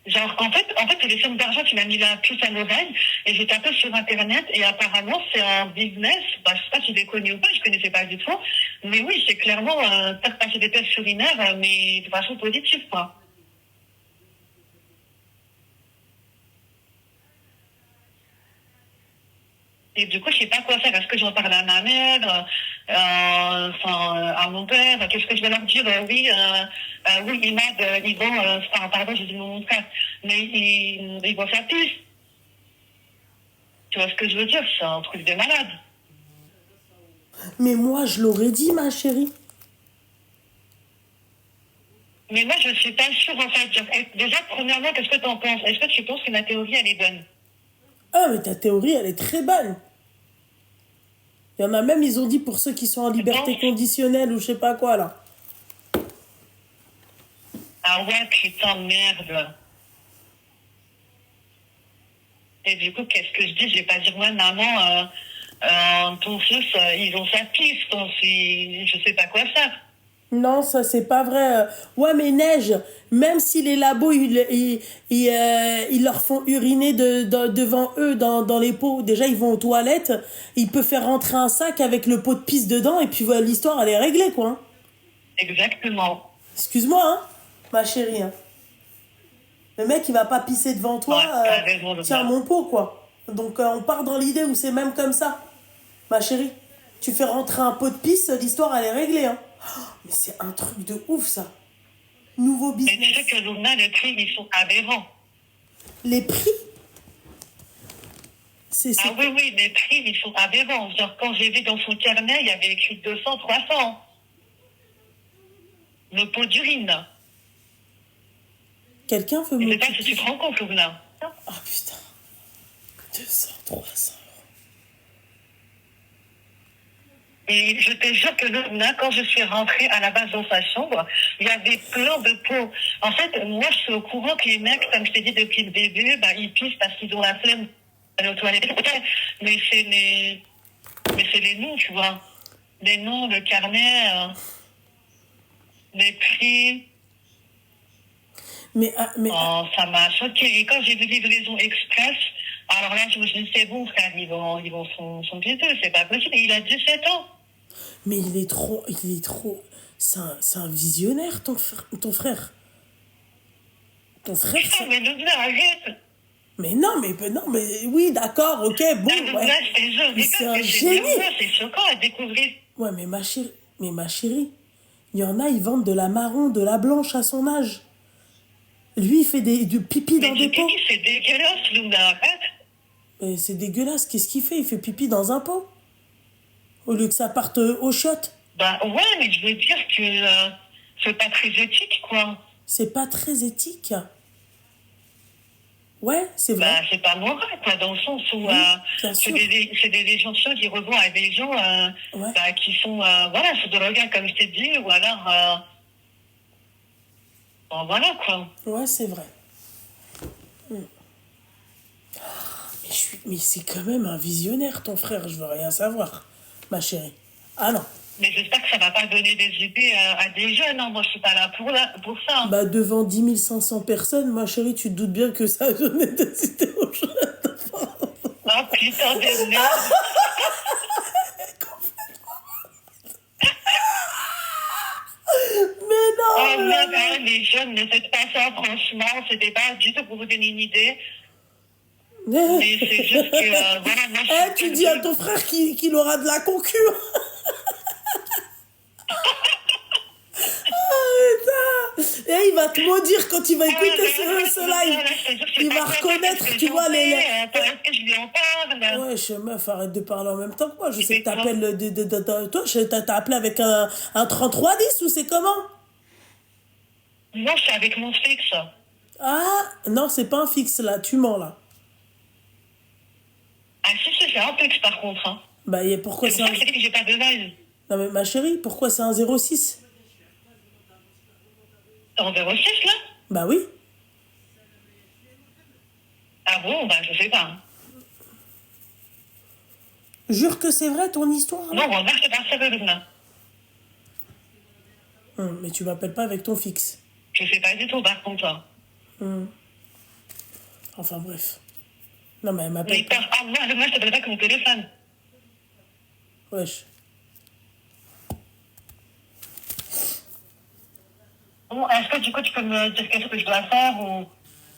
Genre, en fait, c'est les sommes d'argent qui m'a mis la puce à l'oreille. Et j'ai tapé sur Internet. Et apparemment, c'est un business. Je ne sais pas si je l'ai connu ou pas. Je ne connaissais pas du tout. Mais oui, c'est clairement faire passer des tests urinaires, mais de façon positive, quoi. Et du coup, je sais pas quoi faire. Est-ce que j'en parle à ma mère, à mon père? Qu'est-ce que je vais leur dire? Oui, Imad, ils vont, pardon, j'ai dit mon frère, mais ils vont faire plus. Tu vois ce que je veux dire? C'est un truc de malade. Mais moi, je l'aurais dit, ma chérie. Mais moi, je suis pas sûre, en fait. Déjà, premièrement, qu'est-ce que tu en penses? Est-ce que tu penses que ma théorie, elle est bonne? Ah, mais ta théorie, elle est très bonne. Il y en a même, ils ont dit pour ceux qui sont en liberté conditionnelle ou je sais pas quoi, là. Ah ouais, putain, merde. Et du coup, qu'est-ce que je dis? Je vais pas dire, ouais, maman, ton fils, ils ont sa piste, je sais pas quoi faire. Non, ça, c'est pas vrai. Ouais, mais Neige, même si les labos, ils leur font uriner devant eux dans les pots, déjà, ils vont aux toilettes, ils peuvent faire rentrer un sac avec le pot de pisse dedans, et puis voilà, l'histoire, elle est réglée, quoi. Hein. Exactement. Excuse-moi, hein, ma chérie. Hein. Le mec, il va pas pisser devant toi, tiens, mon pot, quoi. Donc, on part dans l'idée où c'est même comme ça. Ma chérie, tu fais rentrer un pot de pisse, l'histoire, elle est réglée, hein. Mais c'est un truc de ouf, ça. Nouveau business. Mais tu sais que Luna, les prix, ils sont aberrants. Les prix Ah oui, les prix, ils sont aberrants. Genre, quand j'ai vu dans son carnet, il y avait écrit 200, 300. Le pot d'urine. Quelqu'un veut me... Je sais pas si tu te rends compte, Luna. Ah, putain. 200, 300. Et je te jure que là, quand je suis rentrée à la base dans sa chambre, il y avait plein de pots. En fait, moi, je suis au courant que les mecs, comme je t'ai dit depuis le début, ils pissent parce qu'ils ont la flemme d'aller aux toilettes. Mais c'est les noms, tu vois. Les noms, le carnet, les prix. Ça m'a choqué. Et quand j'ai vu livraison express, alors là, je me suis dit, c'est bon, frère, ils vont son piéteux, c'est pas possible. Et il a 17 ans. Mais il est trop... C'est un visionnaire, ton frère. Ton frère, Putain, mais Louna, arrête. Mais non, mais oui, d'accord, ok, bon. Là, c'est un génie. C'est choquant à découvrir. Ouais, mais ma chérie, il y en a, ils vendent de la marron, de la blanche à son âge. Lui, il fait du pipi dans des pots. C'est dégueulasse, Louna, arrête. Mais c'est dégueulasse, qu'est-ce qu'il fait? Il fait pipi dans un pot. Au lieu que ça parte au shot. Ouais, mais je veux dire que c'est pas très éthique, quoi. C'est pas très éthique. Ouais, c'est vrai. Bah, c'est pas moral, quoi, dans le sens où Oui, bien c'est sûr. des gens qui revendent à des gens Ouais. bah, qui sont, voilà, sous drogue, comme je t'ai dit, ou alors, bon, voilà, quoi. Ouais, c'est vrai. Mais c'est quand même un visionnaire, ton frère. Je veux rien savoir, ma chérie. Ah non. Mais j'espère que ça va pas donner des idées à des jeunes, hein. Moi, je suis pas là pour ça. Hein. Bah, devant 10 500 personnes, ma chérie, tu te doutes bien que ça a donné des idées aux jeunes. Ah, putain de merde. Mais non, Oh merde, hein, les jeunes, ne faites pas ça, franchement. C'était pas du tout pour vous donner une idée. Mais c'est juste que, voilà, moi, je suis tu dis à ton frère qu'il aura de la concu. Putain. Et il va te maudire quand il va écouter ce live. Il va reconnaître, tu vois, les... Est-ce que je lui en parle? Ouais, meuf, arrête de parler en même temps que moi. Je sais que t'appelles... Toi, t'as appelé avec un 3310 ou c'est comment? Non, je suis avec mon fixe. Ah, non, c'est pas un fixe, là. Tu mens, là. Ah si, c'est un fixe, par contre. Hein. Bah, et pourquoi C'est c'est pour un... ça que j'ai pas de live. Non, mais ma chérie, pourquoi c'est un 06? En 06, là? Bah oui. Ah bon, bah je sais pas. Jure que c'est vrai, ton histoire, là. Non, bon, moi, je sais pas sérieux, là. Mais tu m'appelles pas avec ton fixe. Je sais pas du tout, par contre. Hein. Enfin, bref. Non, mais elle Mais m'appelle pas. moi, je t'appelle pas avec mon téléphone. Wesh. Bon, est-ce que du coup, tu peux me dire quelque chose que je dois faire ou...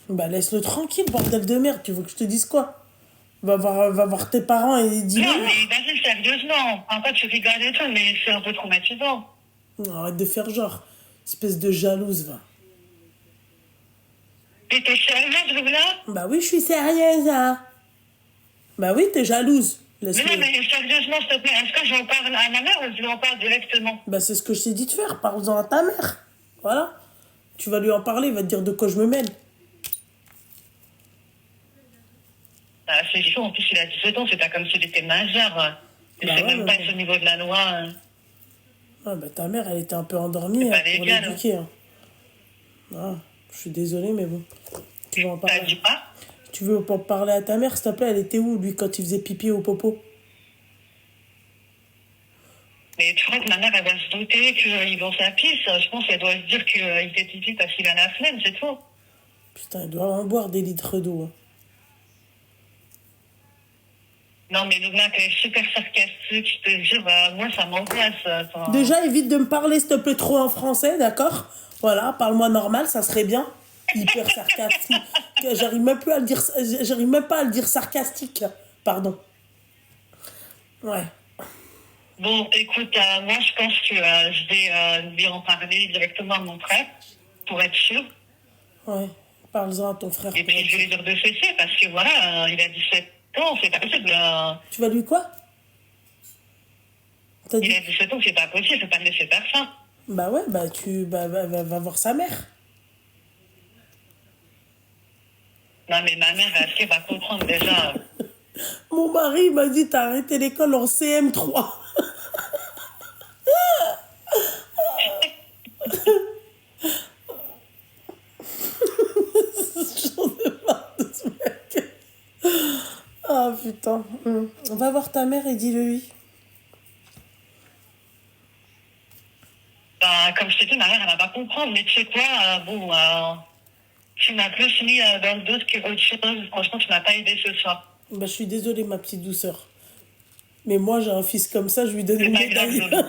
Bah, laisse-le tranquille, bordel de merde. Tu veux que je te dise quoi? Va voir tes parents et dis-le. Non, mais vas-y, sérieusement. En fait, tu rigoles et tout, mais c'est un peu traumatisant. Arrête de faire genre. Espèce de jalouse, va. T'es sérieuse, là? Bah oui, je suis sérieuse, hein. Bah oui, t'es jalouse. Mais non, Laisse-le. mais sérieusement, s'il te plaît, est-ce que j'en parle à ma mère ou je lui en parle directement? Bah, c'est ce que je t'ai dit de faire. Parle-en à ta mère. Voilà. Tu vas lui en parler, il va te dire de quoi je me mêle. Ah, c'est chaud, en plus, il a 17 ans, c'est pas comme s'il était majeur. Et Bah c'est ouais, même mais pas bon. au niveau de la loi. Ah, bah, ta mère, elle était un peu endormie C'est pas pour légal, l'éduquer. Hein. Ah, je suis désolée, mais bon. Tu vas en T'as parler. dit pas? Tu veux pas parler à ta mère, s'il te plaît? Elle était où, lui, quand il faisait pipi au popo? Mais tu crois que ma mère, elle va se douter qu'ils vont sa pisse? Je pense qu'elle doit se dire qu'il fait pipi parce qu'il a la flemme, c'est tout. Putain, il doit en boire des litres d'eau. Hein. Non, mais Loubna, t'es super sarcastique, je te jure, moi, ça m'angoisse. Enfin, Déjà, évite de me parler, s'il te plaît, trop en français, d'accord? Voilà, parle-moi normal, ça serait bien. Hyper sarcastique. J'arrive même plus à le dire, j'arrive même pas à le dire sarcastique. Pardon. Ouais. Bon, écoute, moi, je pense que je vais lui en parler directement à mon frère, pour être sûr. Ouais. Parle-en à ton frère. Et puis, je vais lui dire de cesser, parce que voilà, il a 17 ans, c'est pas possible. Tu vas lui quoi? T'as Il dit? a 17 ans, c'est pas possible, je peux pas le laisser faire ça. Bah ouais, bah tu va voir sa mère. Non, mais ma mère, est-ce qu'elle va comprendre déjà? Mon mari m'a dit t'as arrêté l'école en CM3. J'en ai marre de ce mec. Ah putain. On va voir ta mère et dis-le lui. Bah, comme je t'ai dit, ma mère, elle va pas comprendre, mais tu sais quoi, bon, tu m'as plus mis dans le doute que autre chose. Franchement, tu m'as pas aidé ce soir. Bah je suis désolée ma petite douceur. Mais moi j'ai un fils comme ça, je lui donne C'est une pas grave, médaille. Lola.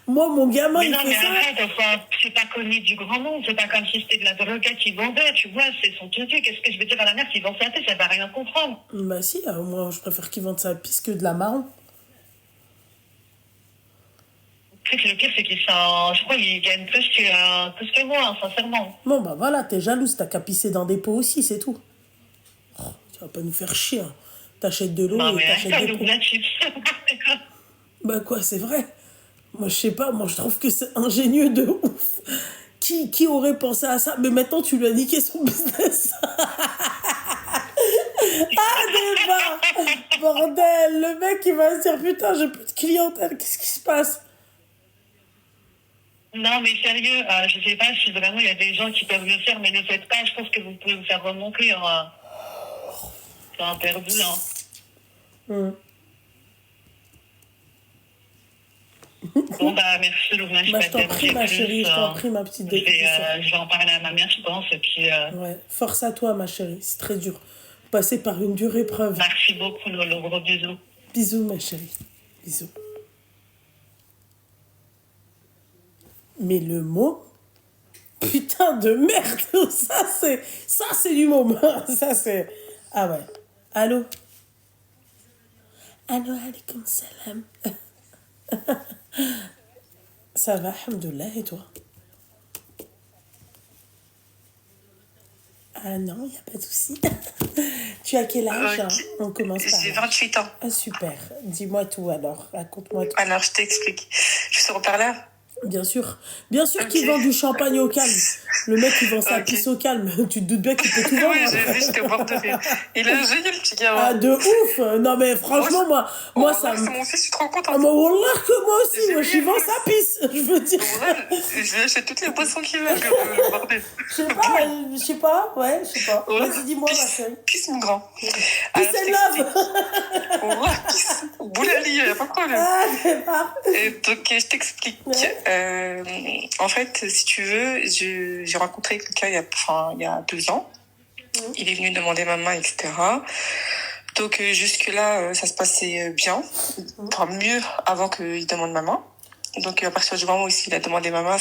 Moi mon gamin Mais il non, fait mais ça. arrête, enfin, c'est pas connu du grand monde, c'est pas comme si c'était de la drogue qui vendait, tu vois, c'est son truc. Qu'est-ce que je vais dire à la mère qui vend sa tête, elle va rien comprendre. Bah si, moi je préfère qu'il vende sa pisse que de la marron. Tu sais que le pire, c'est qu'il s'en. Je crois qu'il gagne plus que moi, hein, sincèrement. Bon bah voilà, t'es jalouse, t'as qu'à pisser dans des pots aussi, c'est tout. Oh, tu vas pas nous faire chier. Hein. T'achètes de l'eau Non, et mais t'achètes attends, des le pots. black chips. Bah quoi, c'est vrai. Moi je sais pas, moi je trouve que c'est ingénieux de ouf. Qui aurait pensé à ça? Mais maintenant, tu lui as niqué son business. Ah, débat! Bordel! Le mec, il va se dire, putain, j'ai plus de clientèle, qu'est-ce qui se passe? Non, mais sérieux, je sais pas si vraiment il y a des gens qui peuvent le faire, mais ne le faites pas. Je pense que vous pouvez vous faire remonter en perdu. Hein. Bon, bah, merci, Louvna. Bah, je t'en prie, ma chérie, je t'en prie, ma petite je vais en parler à ma mère, je pense. Et puis, ouais, force à toi, ma chérie, c'est très dur. Passer par une dure épreuve. Merci beaucoup, Lolo. Gros bisous. Bisous, ma chérie. Bisous. Mais le mot, putain de merde, ça c'est du moment. Ça c'est, ah ouais. Allô? Allô, alaikum salam. Ça va, alhamdoulilah, et toi? Ah non, il n'y a pas de souci. Tu as quel âge? On commence par J'ai 28 ans. Ah super. Dis-moi tout alors. Raconte-moi tout. Alors, je t'explique. Je suis sur haut-parleur. Bien sûr. Bien sûr Ok. qu'il vend du champagne au calme. Le mec, il vend sa pisse au calme. Tu te doutes bien qu'il peut tout vendre. Oui, j'ai vu, j'étais morte de rire. Il est génial, le petit gamin. Ah, de ouf. Non, mais franchement, moi ça me... C'est mon fils, je suis trop contente. Ah, mais wallah que moi aussi. J'ai Moi, j'y vu. vends sa pisse. Je veux dire. Je lui achète toutes les boissons qu'il veut, le bordel. Je sais pas. Ouais, je sais pas. Ouais. Vas-y, dis-moi, ma chérie. Peace, mon grand. Peace and love. Ouais, peace. Boulali, y a pas de problème. Ah, c'est pas... Et donc, je t'explique. Ouais. En fait, si tu veux, j'ai rencontré quelqu'un il y a 2 ans. Il est venu demander ma main, etc. Donc, jusque-là, ça se passait bien. Enfin, mieux avant qu'il demande ma main. Donc, à partir du moment où il a demandé ma main,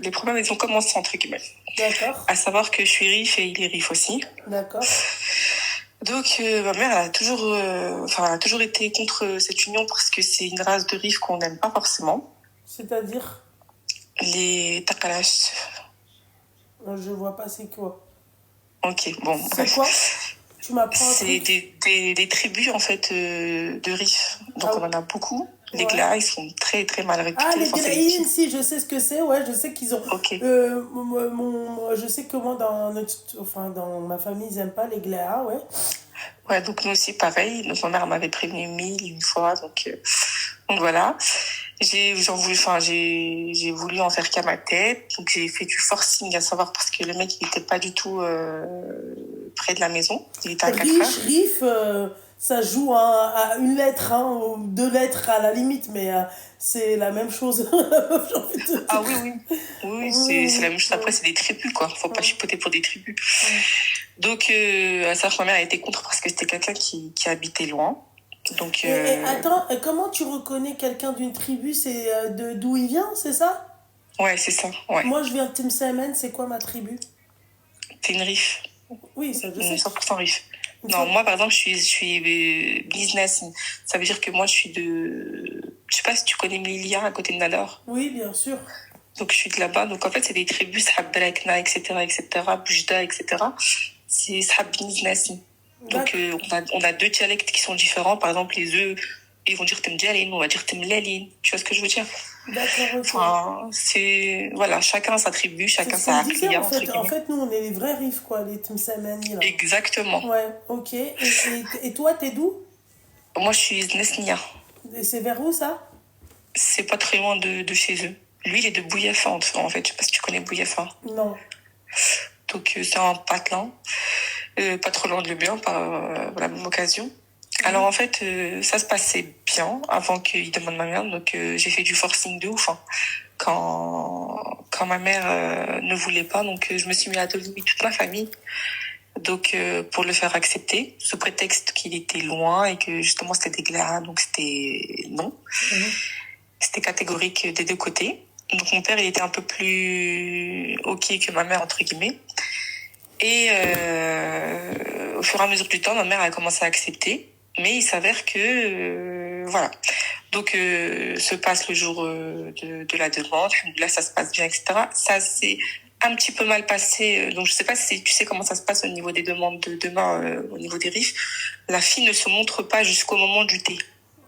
les problèmes, ils ont commencé, entre guillemets. D'accord. À savoir que je suis RIF et il est RIF aussi. D'accord. Donc, ma mère, elle a toujours été contre cette union parce que c'est une race de RIF qu'on n'aime pas forcément. C'est-à-dire? Les Takalash. Je vois pas c'est quoi. Ok, bon, C'est bref. quoi? Tu m'apprends un C'est truc? des tribus, en fait, de RIF. Donc, Ah, on en a beaucoup. Les ouais. Glas, ils sont très, très mal réputés. Ah, les Enfin, Gléines, si, je sais ce que c'est. Ouais, je sais qu'ils ont... Ok. Je sais que moi, dans ma famille, ils n'aiment pas les Gléas, ouais. Ouais, donc nous aussi, pareil. Donc, ma mère m'avait prévenu 1000 une fois. Donc voilà. J'ai voulu en faire qu'à ma tête. Donc, j'ai fait du forcing, à savoir parce que le mec, il n'était pas du tout près de la maison. Il était à 4 heures. Riff, ça joue à une lettre, hein, ou 2 lettres à la limite, mais c'est la même chose. J'ai envie de te dire. Ah oui. Oui, c'est la même chose. Après, c'est des tribus, quoi. Faut pas chipoter pour des tribus. Donc, à savoir que ma mère a été contre parce que c'était quelqu'un qui habitait loin. Donc, Et attends, comment tu reconnais quelqu'un d'une tribu? C'est d'où il vient, c'est ça? Ouais, c'est ça. Ouais. Moi, je viens de Timsamen, c'est quoi ma tribu? T'es une RIF. Oui, ça je sais. 100% RIF. Non, moi, par exemple, je suis business. Ça veut dire que moi, je suis de... Je sais pas si tu connais Mlilia, à côté de Nador. Oui, bien sûr. Donc, je suis de là-bas. Donc, en fait, c'est des tribus, Sahab Belakna, etc., Bujda, etc. C'est Sahab business. Donc, on a 2 dialectes qui sont différents. Par exemple, les œufs, ils vont dire Temdjalin, on va dire Temlalin. Tu vois ce que je veux dire? D'accord, ok. Enfin, voilà, chacun sa tribu, chacun sa Aklia, entre guillemets. en fait, nous, on est les vrais riffs, quoi, les Timsamani, là. Exactement. Ouais, ok. Et toi, t'es d'où? Moi, je suis Nesnia. Et c'est vers où, ça? C'est pas très loin de chez eux. Lui, il est de Bouillafa, en fait. Je sais pas si tu connais Bouillafa. Non. Donc, c'est un patelin. Pas trop loin de Le Bien, par la même occasion. Alors, en fait, ça se passait bien avant qu'il demande ma mère. Donc, j'ai fait du forcing de ouf. Hein. Quand ma mère ne voulait pas. Donc, je me suis mis à dos toute ma famille. Donc, pour le faire accepter, sous prétexte qu'il était loin et que justement c'était des glaces, donc c'était non. C'était catégorique des 2 côtés. Donc, mon père, il était un peu plus OK que ma mère, entre guillemets. Et au fur et à mesure du temps, ma mère a commencé à accepter. Mais il s'avère que... voilà. Donc, se passe le jour de la demande. Là, ça se passe bien, etc. Ça s'est un petit peu mal passé. Donc, je sais pas si tu sais comment ça se passe au niveau des demandes de demain, au niveau des RIF. La fille ne se montre pas jusqu'au moment du thé.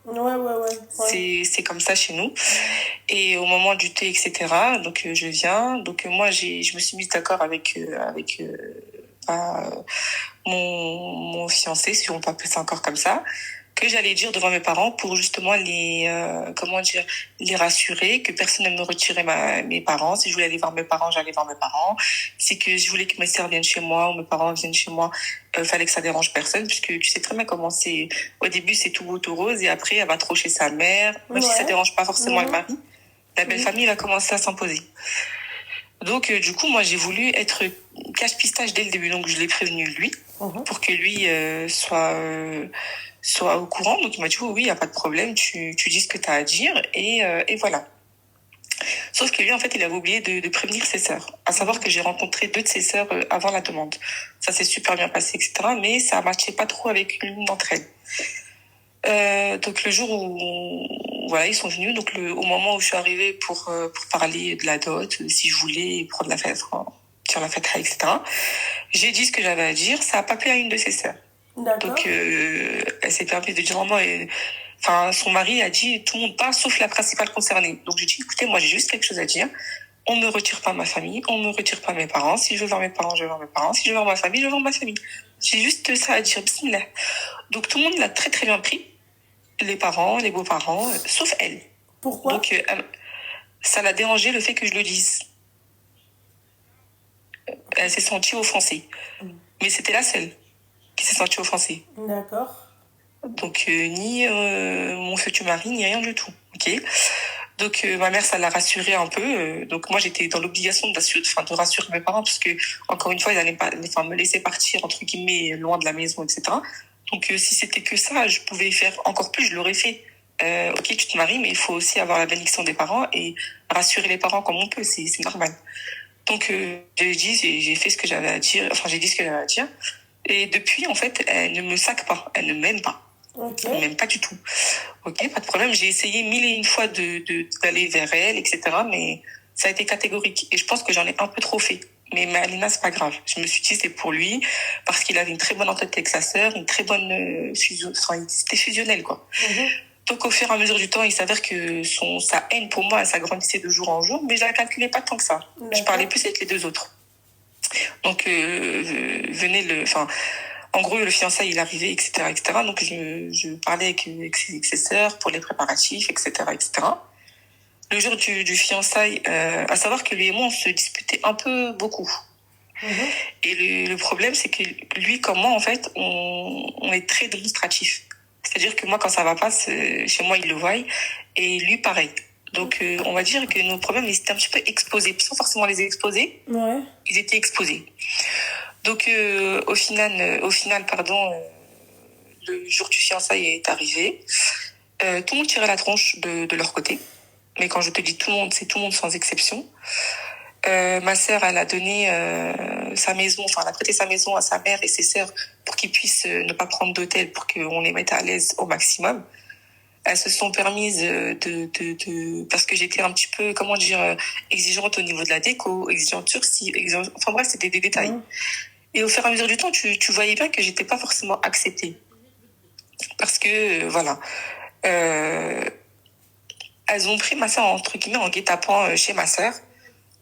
Ouais. C'est comme ça chez nous. Et au moment du thé, etc., donc je viens. Donc moi, je me suis mise d'accord pas, mon fiancé, si on peut appeler ça encore comme ça, que j'allais dire devant mes parents pour justement les rassurer, que personne ne me retirait mes parents. Si je voulais aller voir mes parents, j'allais voir mes parents. Si que je voulais que mes sœurs viennent chez moi ou mes parents viennent chez moi, fallait que ça dérange personne, puisque tu sais très bien comment c'est. Au début, c'est tout beau, tout rose, et après, elle va trop chez sa mère. Même si ça dérange pas forcément le mari, la belle famille va commencer à s'imposer. Donc, du coup, moi, j'ai voulu être cache-pistache dès le début. Donc, je l'ai prévenu, lui, pour que lui soit au courant. Donc, il m'a dit, oui, il n'y a pas de problème, tu dis ce que tu as à dire, et voilà. Sauf que lui, en fait, il avait oublié de prévenir ses sœurs. À savoir que j'ai rencontré 2 de ses sœurs avant la demande. Ça s'est super bien passé, etc. Mais ça ne matchait pas trop avec l'une d'entre elles. Donc, le jour où voilà, ils sont venus, donc au moment où je suis arrivée pour parler de la dot, si je voulais prendre la fête, sur la fête, etc., j'ai dit ce que j'avais à dire. Ça n'a pas plu à une de ses sœurs. Donc, elle s'est permise de dire non, son mari a dit tout le monde part sauf la principale concernée. Donc, j'ai dit écoutez, moi, j'ai juste quelque chose à dire. On ne me retire pas ma famille, on ne me retire pas mes parents. Si je veux voir mes parents, je vais voir mes parents. Si je veux voir ma famille, je vais voir ma famille. J'ai juste ça à dire. Bismillah. Donc, tout le monde l'a très, très bien pris. Les parents, les beaux-parents, sauf elle. Pourquoi? Donc, ça l'a dérangé le fait que je le dise. Elle s'est sentie offensée. Mais c'était la seule qui s'est sentie offensée. D'accord. Donc, ni mon futur mari, ni rien du tout. Ok. Donc, ma mère, ça l'a rassurée un peu. Donc, moi, j'étais dans l'obligation de rassurer mes parents, parce que, encore une fois, ils n'allaient pas me laisser partir, entre guillemets, loin de la maison, etc. Donc, si c'était que ça, je pouvais faire encore plus, je l'aurais fait. Ok, tu te maries, mais il faut aussi avoir la bénédiction des parents et rassurer les parents comme on peut, c'est normal. Donc, j'ai fait ce que j'avais à dire, j'ai dit ce que j'avais à dire. Et depuis, en fait, elle ne me saque pas, elle ne m'aime pas. Okay. Elle ne m'aime pas du tout. Ok, pas de problème. J'ai essayé 1001 fois d'aller vers elle, etc. Mais ça a été catégorique. Et je pense que j'en ai un peu trop fait. Mais Alina, c'est pas grave. Je me suis dit, c'est pour lui, parce qu'il avait une très bonne entente avec sa sœur, une très bonne c'était fusionnel, quoi. Donc, au fur et à mesure du temps, il s'avère que sa haine pour moi, elle s'agrandissait de jour en jour, mais je la calculais pas tant que ça. Je parlais plus avec les 2 autres. Donc, en gros, le fiançailles, il arrivait, etc., etc. Donc, je parlais avec ses sœurs pour les préparatifs, etc., etc. Le jour du fiançailles, à savoir que lui et moi, on se disputait un peu beaucoup. Et le problème, c'est que lui, comme moi, en fait, on est très démonstratif. C'est-à-dire que moi, quand ça va pas, chez moi, il le voit, et lui, pareil. Donc, on va dire que nos problèmes, ils étaient un petit peu exposés. Sans forcément les exposer, ils étaient exposés. Donc, au final, le jour du fiançailles est arrivé. Tout le monde tirait la tronche de leur côté. Mais quand je te dis tout le monde, c'est tout le monde sans exception. Ma sœur, elle a donné sa maison, elle a prêté sa maison à sa mère et ses sœurs pour qu'ils puissent ne pas prendre d'hôtel, pour qu'on les mette à l'aise au maximum. Elles se sont permises parce que j'étais un petit peu, exigeante au niveau de la déco, exigeante sur enfin bref, c'était des détails. Et au fur et à mesure du temps, tu voyais bien que j'étais pas forcément acceptée. Parce que, voilà. Elles ont pris ma sœur, entre guillemets, en guet-apens chez ma sœur,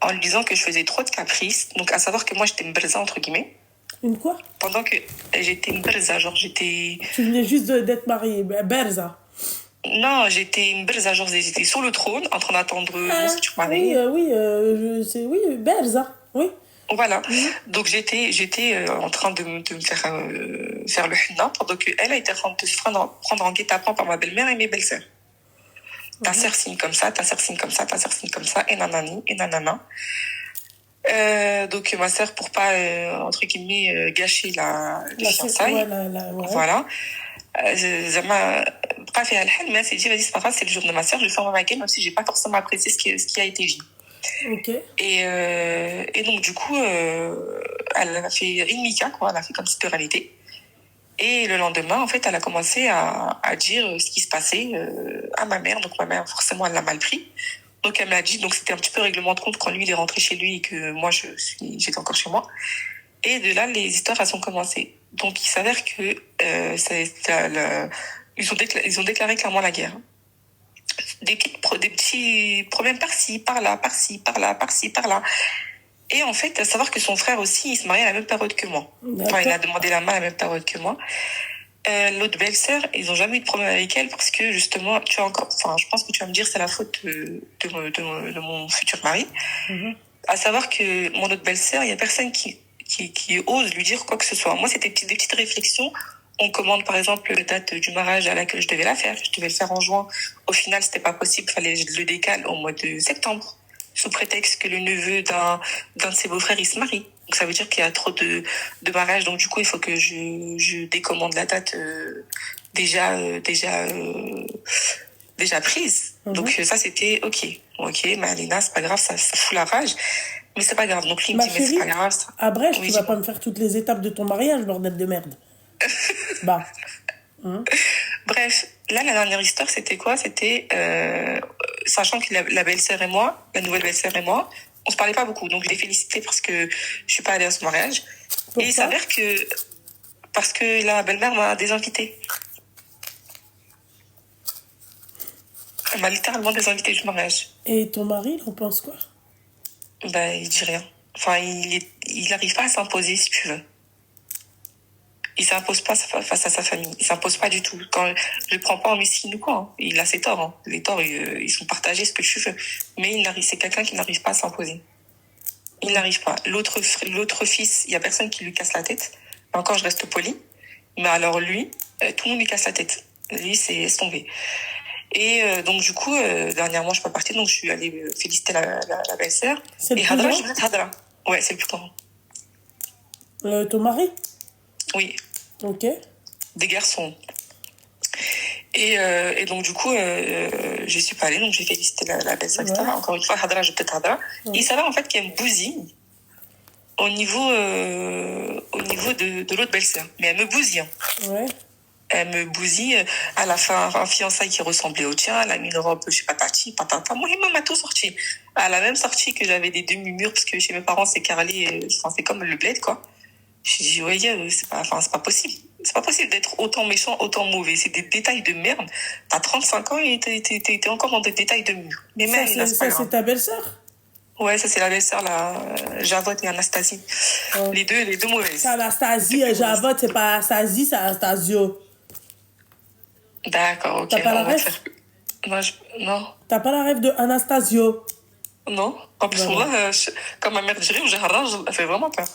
en lui disant que je faisais trop de caprices. Donc, à savoir que moi, j'étais une berza, entre guillemets. Une quoi? Pendant que j'étais une berza, j'étais... Tu venais juste d'être mariée, berza. Non, j'étais une berza, j'étais sur le trône, en train d'attendre mon futur mari. Oui, berza, oui. Voilà. Donc, j'étais en train de me faire le henna, pendant qu'elle a été en train de se prendre en guet-apens par ma belle-mère et mes belles-sœurs. Ta sœur signe comme ça, ta sœur signe comme ça, ta sœur signe comme ça, et nanani, et nanana. Donc, ma sœur, pour pas, entre guillemets, gâcher les fiançailles, voilà. Zama, pas fait al-hal, mais elle s'est dit, vas-y, c'est pas grave, c'est le jour de ma sœur, je vais faire ma game, même si j'ai pas forcément apprécié ce qui a été dit. Et donc, du coup, elle a fait une mika, quoi, elle a fait comme si de réalité. Et le lendemain, en fait, elle a commencé à dire ce qui se passait à ma mère. Donc, ma mère, forcément, elle l'a mal pris. Donc, elle m'a dit, donc c'était un petit peu règlement de compte quand lui, il est rentré chez lui et que moi, j'étais encore chez moi. Et de là, les histoires, elles ont commencé. Donc, il s'avère que ils ont déclaré clairement la guerre. Des petits problèmes par-ci, par-là, par-ci, par-là, par-ci, par-là. Et en fait, à savoir que son frère aussi, il se mariait à la même période que moi. Enfin, il a demandé la main à la même période que moi. L'autre belle-sœur, ils ont jamais eu de problème avec elle parce que justement, tu as encore, enfin, je pense que tu vas me dire c'est la faute de mon futur mari. À savoir que mon autre belle-sœur, il y a personne qui ose lui dire quoi que ce soit. Moi, c'était des petites réflexions. On commande par exemple la date du mariage à laquelle je devais la faire. Je devais le faire en juin. Au final, c'était pas possible. Fallait que je le décale au mois de septembre, sous prétexte que le neveu d'un de ses beaux-frères il se marie. Donc ça veut dire qu'il y a trop de mariages. Donc du coup, il faut que je décommande la date déjà prise. Donc ça c'était ok, mais Alina, c'est pas grave, ça fout la rage. Mais c'est pas grave. Donc lui il me Ma dit mais c'est chérie, pas grave. à Brest, Oui, tu vas pas me faire toutes les étapes de ton mariage, bordel de merde. Bah. Bref, là, la dernière histoire, c'était quoi? C'était, sachant que la belle-sœur et moi, la nouvelle belle-sœur et moi, on se parlait pas beaucoup. Donc, je l'ai félicité parce que je suis pas allée à son mariage. Pourquoi? Et il s'avère que, parce que la belle-mère m'a désinvitée. Elle m'a littéralement désinvitée du mariage. Et ton mari, il en pense quoi? Ben, il dit rien. Enfin, il arrive pas à s'imposer, si tu veux. Il s'impose pas face à sa famille. Il s'impose pas du tout. Quand je le prends pas en mesquine ou quoi, hein. Il a ses torts. Hein. Les torts, ils sont partagés, ce que tu veux. Mais c'est quelqu'un qui n'arrive pas à s'imposer. Il n'arrive pas. L'autre fils, il y a personne qui lui casse la tête. Encore, je reste poli. Mais alors lui, tout le monde lui casse la tête. Lui, c'est laisse tomber. Et donc du coup, dernièrement, je suis pas partie, donc je suis allée féliciter la belle-sœur. C'est le Et plus Hadra, grand? je vais Hadra. Ouais, c'est le plus grand. Ton mari? Oui, Ok. des garçons. Et donc du coup, je suis pas allée, donc j'ai félicité la belle-sœur, etc. Encore une fois, Hadra, je peut-être Hadra. Et il s'avère en fait qu'il y a une bousille au niveau de l'autre belle-sœur. Mais elle me bousille. Hein. Ouais. Elle me bousille. À la fin, un fiançailles qui ressemblait au tien. Elle a mis une robe, je sais pas, tati, patata. Moi, il m'a tout sorti. Elle a même sorti que j'avais des demi-murs, parce que chez mes parents, c'est carrelé, enfin, c'est comme le bled, quoi. J'ai dit, ouais, c'est pas possible. C'est pas possible d'être autant méchant, autant mauvais. C'est des détails de merde. T'as 35 ans et t'es encore dans des détails de mur. Mais même, Ça, c'est ta belle-sœur? Ouais, ça c'est la belle-sœur, là, Javotte et Anastasie. Oh. Les deux mauvaises. C'est Anastasie et Javotte, c'est pas Anastasie, c'est Anastasio. D'accord, ok. T'as pas la ref? Non. T'as pas la ref de Anastasio? Non. En plus, voilà. Comme ma mère dirait, ou Jaharaj, elle fait vraiment peur.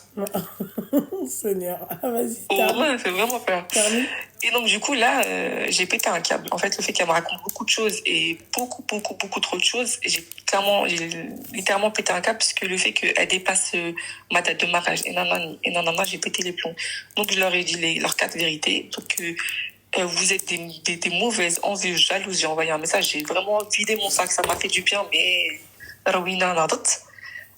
Seigneur, vas-y. Ouais, elle fait vraiment peur. Termine. Et donc, du coup, là, j'ai pété un câble. En fait, le fait qu'elle me raconte beaucoup de choses et beaucoup trop de choses, j'ai littéralement pété un câble parce que le fait qu'elle dépasse ma date de mariage et nanana, j'ai pété les plombs. Donc, je leur ai dit leurs 4 vérités. Donc, vous êtes des mauvaises, envieuses, jalouses. J'ai envoyé un message, j'ai vraiment vidé mon sac, ça m'a fait du bien, mais Rawina Nadat.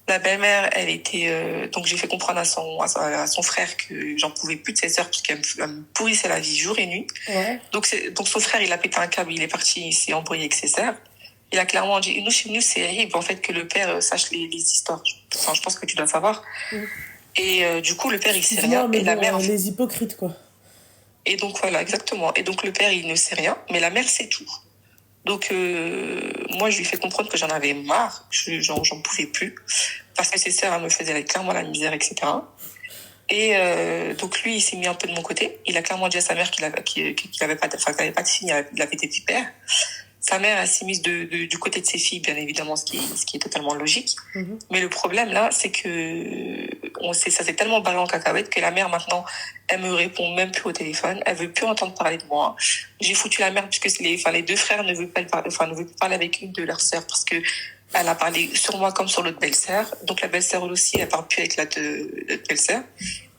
La belle-mère, elle était... donc j'ai fait comprendre à son frère que j'en pouvais plus de ses sœurs parce qu'elle me pourrissait la vie jour et nuit. Ouais. Donc son frère, il a pété un câble, il est parti, il s'est embrouillé avec ses sœurs. Il a clairement dit, nous, chez nous, c'est horrible, en fait, que le père sache les histoires. Enfin, je pense que tu dois savoir. Et du coup, le père, il sait rien. Mais et la mère, les hypocrites, quoi. Et donc, voilà, exactement. Et donc, le père, il ne sait rien, mais la mère sait tout. Donc, moi, je lui fais comprendre que j'en avais marre, j'en pouvais plus, parce que ses sœurs, elles me faisaient clairement la misère, etc. Et donc, lui, il s'est mis un peu de mon côté. Il a clairement dit à sa mère qu'il avait pas de fille, il avait des petits-pères. Sa mère, elle s'est mise du côté de ses filles, bien évidemment, ce qui est totalement logique. Mais le problème, là, c'est que ça s'est tellement barré en cacahuète que la mère, maintenant, elle me répond même plus au téléphone. Elle veut plus entendre parler de moi. J'ai foutu la merde puisque les deux frères ne veulent pas parler avec une de leurs sœurs parce que elle a parlé sur moi comme sur l'autre belle-sœur. Donc la belle-sœur, elle aussi, elle parle plus avec l'autre belle-sœur.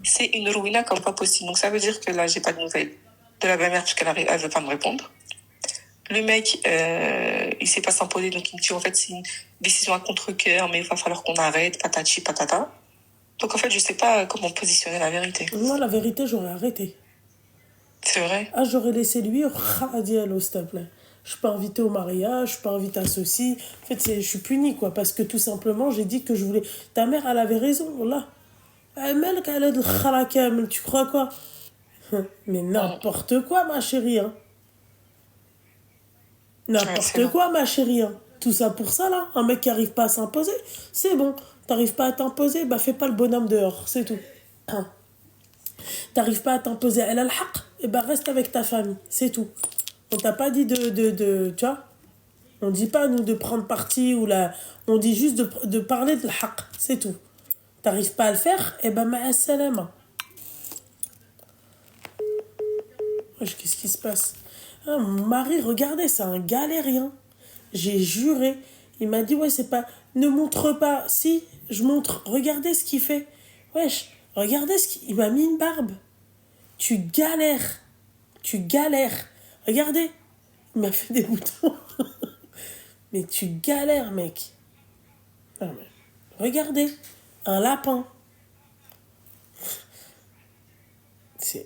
C'est une ruina comme pas possible. Donc ça veut dire que là, j'ai pas de nouvelles de la belle-mère puisqu'elle veut pas me répondre. Le mec, il sait pas s'imposer, donc il me dit en fait c'est une décision à contre-cœur, mais il va falloir qu'on arrête, patati patata. Donc en fait, je sais pas comment positionner la vérité. Moi, la vérité, j'aurais arrêté. C'est vrai? Ah, j'aurais laissé lui, dit allô, s'il te plaît. Je suis pas invitée au mariage, je suis pas invitée à ceci. En fait, je suis punie, quoi, parce que tout simplement, j'ai dit que je voulais... Ta mère, elle avait raison, là. Elle a de kharakem, tu crois quoi? Mais n'importe quoi, ma chérie, hein. c'est N'importe bon. quoi, ma chérie. Hein. Tout ça pour ça, là. Un mec qui arrive pas à s'imposer, c'est bon. T'arrives pas à t'imposer, bah fais pas le bonhomme dehors, c'est tout. T'arrives pas à t'imposer elle a le haq, et bah reste avec ta famille, c'est tout. On t'a pas dit tu vois, on dit pas nous de prendre parti ou la, on dit juste de parler de l'haq, c'est tout. T'arrives pas à le faire, et bah ma'a salama. Wesh, qu'est-ce qui se passe? Ah, mon mari, regardez, c'est un galérien. J'ai juré. Il m'a dit, ouais, c'est pas... Ne montre pas. Si, je montre. Regardez ce qu'il fait. Wesh, regardez ce qu'il... Il m'a mis une barbe. Tu galères. Tu galères. Regardez. Il m'a fait des boutons. Mais tu galères, mec. Non, mais... Regardez. Un lapin.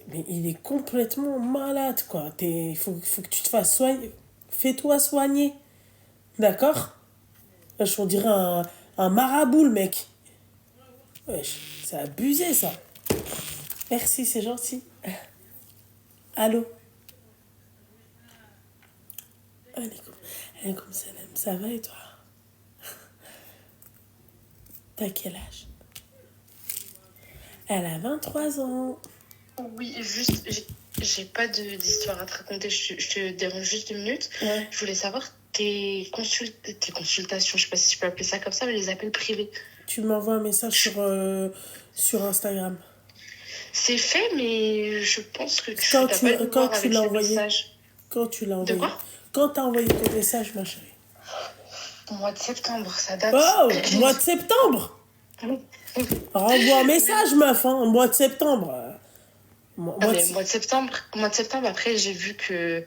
Mais il est complètement malade, quoi. Faut que tu te fasses soigner. Fais-toi soigner. D'accord? Wesh, on dirait un marabout, le mec. Wesh, c'est abusé, ça. Merci, c'est gentil. Allô? Alaikum salam. Ça va et toi? T'as quel âge? Elle a 23 ans. Oui, juste, j'ai pas d'histoire à te raconter. Je te dérange juste 2 minutes. Ouais. Je voulais savoir tes consultations, je sais pas si je peux appeler ça comme ça, mais les appels privés. Tu m'envoies un message sur Instagram. C'est fait, mais je pense que tu Quand t'as tu- pas dû quand voir tu avec l'as les envoyé. messages. Quand tu l'as envoyé. quoi? Quand t'as envoyé ton message, ma chérie. Au mois de septembre, ça date. Oh, mois de septembre. Renvoie un message, meuf, hein, mois de septembre. Mois de septembre, après, j'ai vu que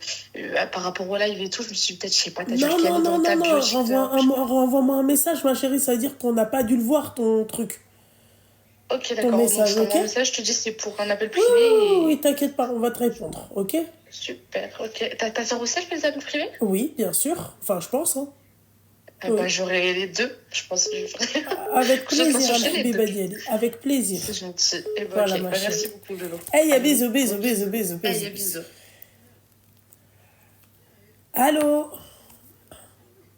par rapport au live et tout, je me suis dit, peut-être, je sais pas, t'as dû Non, regarder dans ta bio. renvoie-moi un message, ma chérie, ça veut dire qu'on n'a pas dû le voir, ton truc. Ok, d'accord. message, Donc, je t'envoie ok? un message, je te dis c'est pour un appel Oui, privé. oui, t'inquiète pas, on va te répondre, ok? Super, ok. T'as 07 les appels privés? Oui, bien sûr, enfin, je pense, hein. Ah bah, j'aurai les deux, je pense. Avec Je pense plaisir, enchaîner les deux. Al-Habib Diali, avec plaisir. C'est gentil. Et bah, Voilà, ok, ma bah, chérie. merci beaucoup, Lolo. Hey, Allez, bisous, bisous, bisous, bisous, Allez, bisous. bisous. Allô?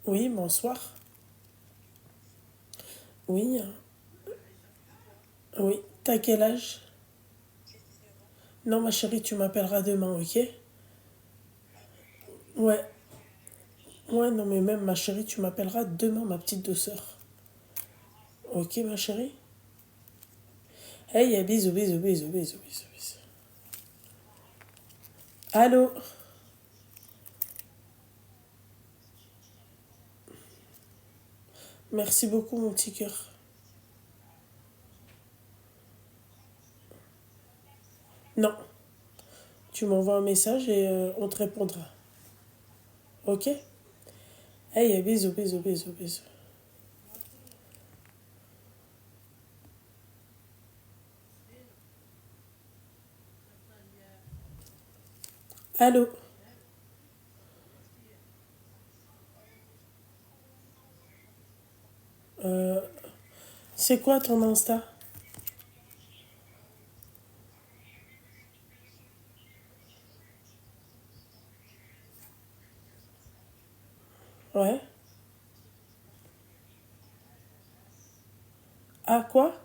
Oui, bonsoir. Oui. Oui, t'as quel âge? Non, ma chérie, tu m'appelleras demain, ok? Ouais. Ouais, non, mais même, ma chérie, tu m'appelleras demain, ma petite douceur. Ok, ma chérie? Hey, bisous, bisous, bisous, bisous, bisous, bisous. Allô? Merci beaucoup, mon petit cœur. Non. Tu m'envoies un message et on te répondra. Ok? Hey, bisous, bisous, bisous, bisous. Allô? C'est quoi ton Insta? Ouais. Ah, quoi?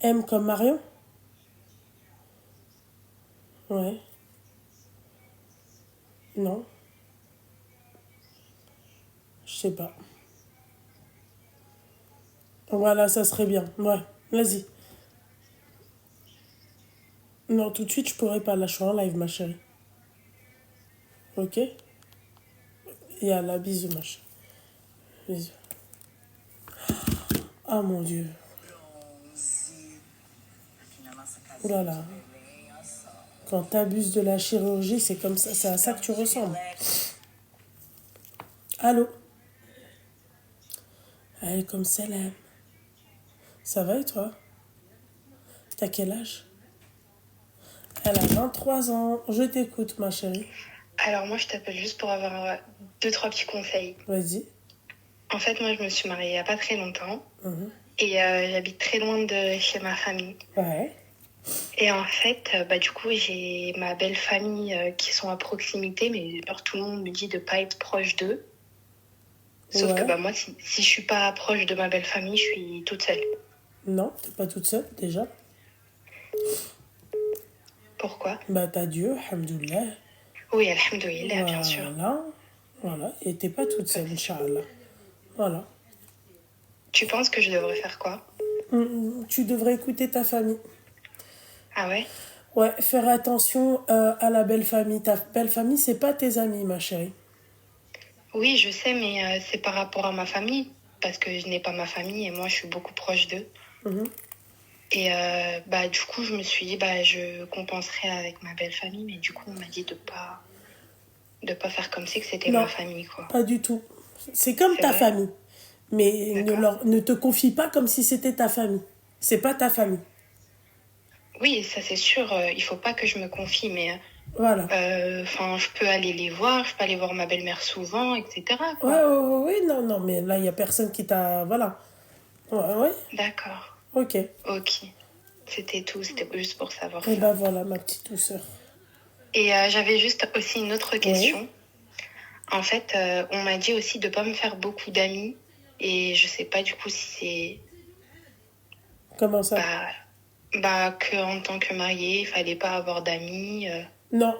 M comme Marion? Ouais. Non. Je sais pas. Voilà, ça serait bien. Ouais, vas-y. Non, tout de suite, je pourrais pas. Là, je suis en live, ma chérie. Ok? Yalla, bisous, ma chérie. Bisous. Ah, mon Dieu. Ouh là là. Quand t'abuses de la chirurgie, c'est comme ça, c'est à ça que tu ressembles. Allô? Alaikum salam. Ça va et toi? T'as quel âge? Elle a 23 ans. Je t'écoute, ma chérie. Alors, moi, je t'appelle juste pour avoir 2-3 petits conseils. Vas-y. En fait, moi, je me suis mariée il y a pas très longtemps. Mhm. Et j'habite très loin de chez ma famille. Ouais. Et en fait, bah, du coup, j'ai ma belle famille qui sont à proximité, mais genre, tout le monde me dit de pas être proche d'eux. Sauf que Ouais. bah, moi, si je suis pas proche de ma belle famille, je suis toute seule. Non, t'es pas toute seule, déjà. Pourquoi? Bah, t'as Dieu, alhamdoulilah. Oui, alhamdoulilah, bien sûr. Voilà. Voilà. Et t'es pas toute seule, Inch'Allah. Voilà. Tu penses que je devrais faire quoi? Tu devrais écouter ta famille. Ah ouais? Ouais, faire attention à la belle famille. Ta belle famille, c'est pas tes amis, ma chérie. Oui, je sais, mais c'est par rapport à ma famille, parce que je n'ai pas ma famille et moi, je suis beaucoup proche d'eux. Mhm. Et bah, du coup, je me suis dit, bah, je compenserai avec ma belle famille, mais du coup, on m'a dit de pas faire comme si que c'était Non, ma famille, quoi. pas du tout. C'est comme C'est ta vrai? famille. Mais D'accord. ne te confie pas comme si c'était ta famille. C'est pas ta famille. Oui, ça c'est sûr, il faut pas que je me confie, mais Voilà. enfin, je peux aller les voir, je peux aller voir ma belle-mère souvent, etc., Ouais, quoi. ouais, ouais, ouais, non, non, mais là, il y a personne qui t'a. Voilà. Ouais, ouais, D'accord. ok. Ok. C'était tout, c'était juste pour savoir Et ça. ben voilà, ma petite douceur. Et j'avais juste aussi une autre Oui. question. En fait, on m'a dit aussi de pas me faire beaucoup d'amis. Et je sais pas du coup si c'est Comment ça? que en tant que mariée, il fallait pas avoir d'amis. Non,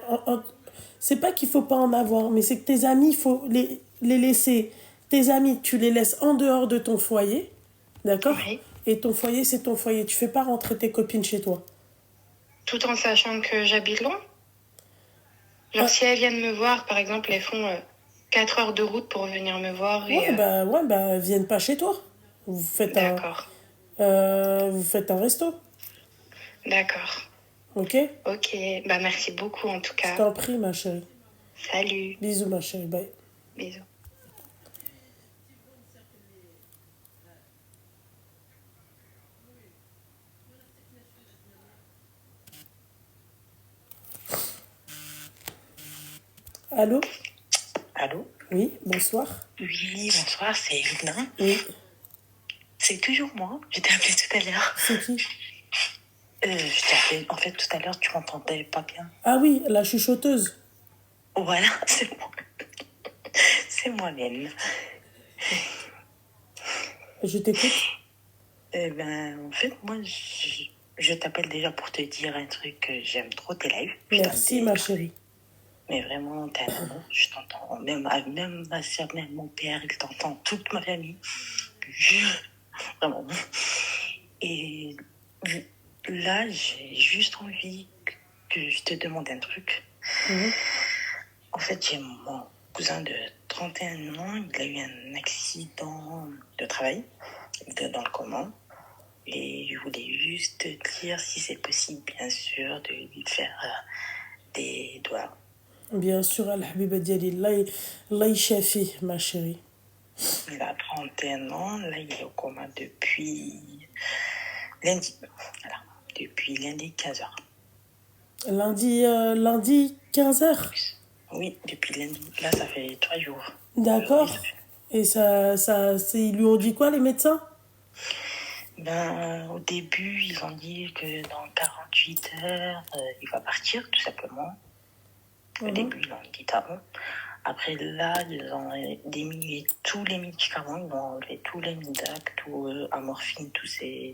c'est pas qu'il faut pas en avoir, mais c'est que tes amis, il faut les laisser. Tes amis, tu les laisses en dehors de ton foyer, d'accord? Oui. Et ton foyer, c'est ton foyer. Tu fais pas rentrer tes copines chez toi. Tout en sachant que j'habite loin. Genre, si elles viennent me voir, par exemple, elles font 4 heures de route pour venir me voir et... Ouais, bah, viennent pas chez toi. Vous faites D'accord. vous faites un resto, D'accord. ok? Ok. Bah, merci beaucoup, en tout Je cas. t'en prie, ma chérie. Salut. Bisous, ma chérie. Bye. Bisous. Allô? Allô? Oui, bonsoir. Oui, bonsoir, c'est Evelyn. Oui, C'est toujours moi. Je t'ai appelé tout à l'heure. c'est qui? Je t'ai appelé, en fait, tout à l'heure, tu m'entendais pas bien. Ah oui, la chuchoteuse. Voilà, c'est moi. C'est moi-même. Je t'écoute. En fait, moi, je t'appelle déjà pour te dire un truc que j'aime trop tes lives. Merci, ma chérie. Mais vraiment, t'es un amour. Je t'entends. Même ma soeur, même mon père, il t'entend. Toute ma famille. Vraiment. Et là, j'ai juste envie que je te demande un truc. Mhm. En fait, j'ai mon cousin de 31 ans, il a eu un accident de travail, il était dans le coma. Et je voulais juste te dire si c'est possible, bien sûr, de lui faire des doigts. Bien sûr, Al-Habiba Diali, Allah Shafi, ma chérie. Il a 31 ans, là, il est au coma depuis lundi. Voilà, depuis lundi 15h. Lundi 15h. Oui, depuis lundi. Là, ça fait 3 jours. D'accord. Aujourd'hui, Et ils lui ont dit quoi, les médecins? au début, ils ont dit que dans 48 heures, il va partir, tout simplement. Au début, ils ont dit ça. Après, là, ils ont diminué tous les médicaments, ils ont enlevé tous les Midac, tout amorphine, tous ces...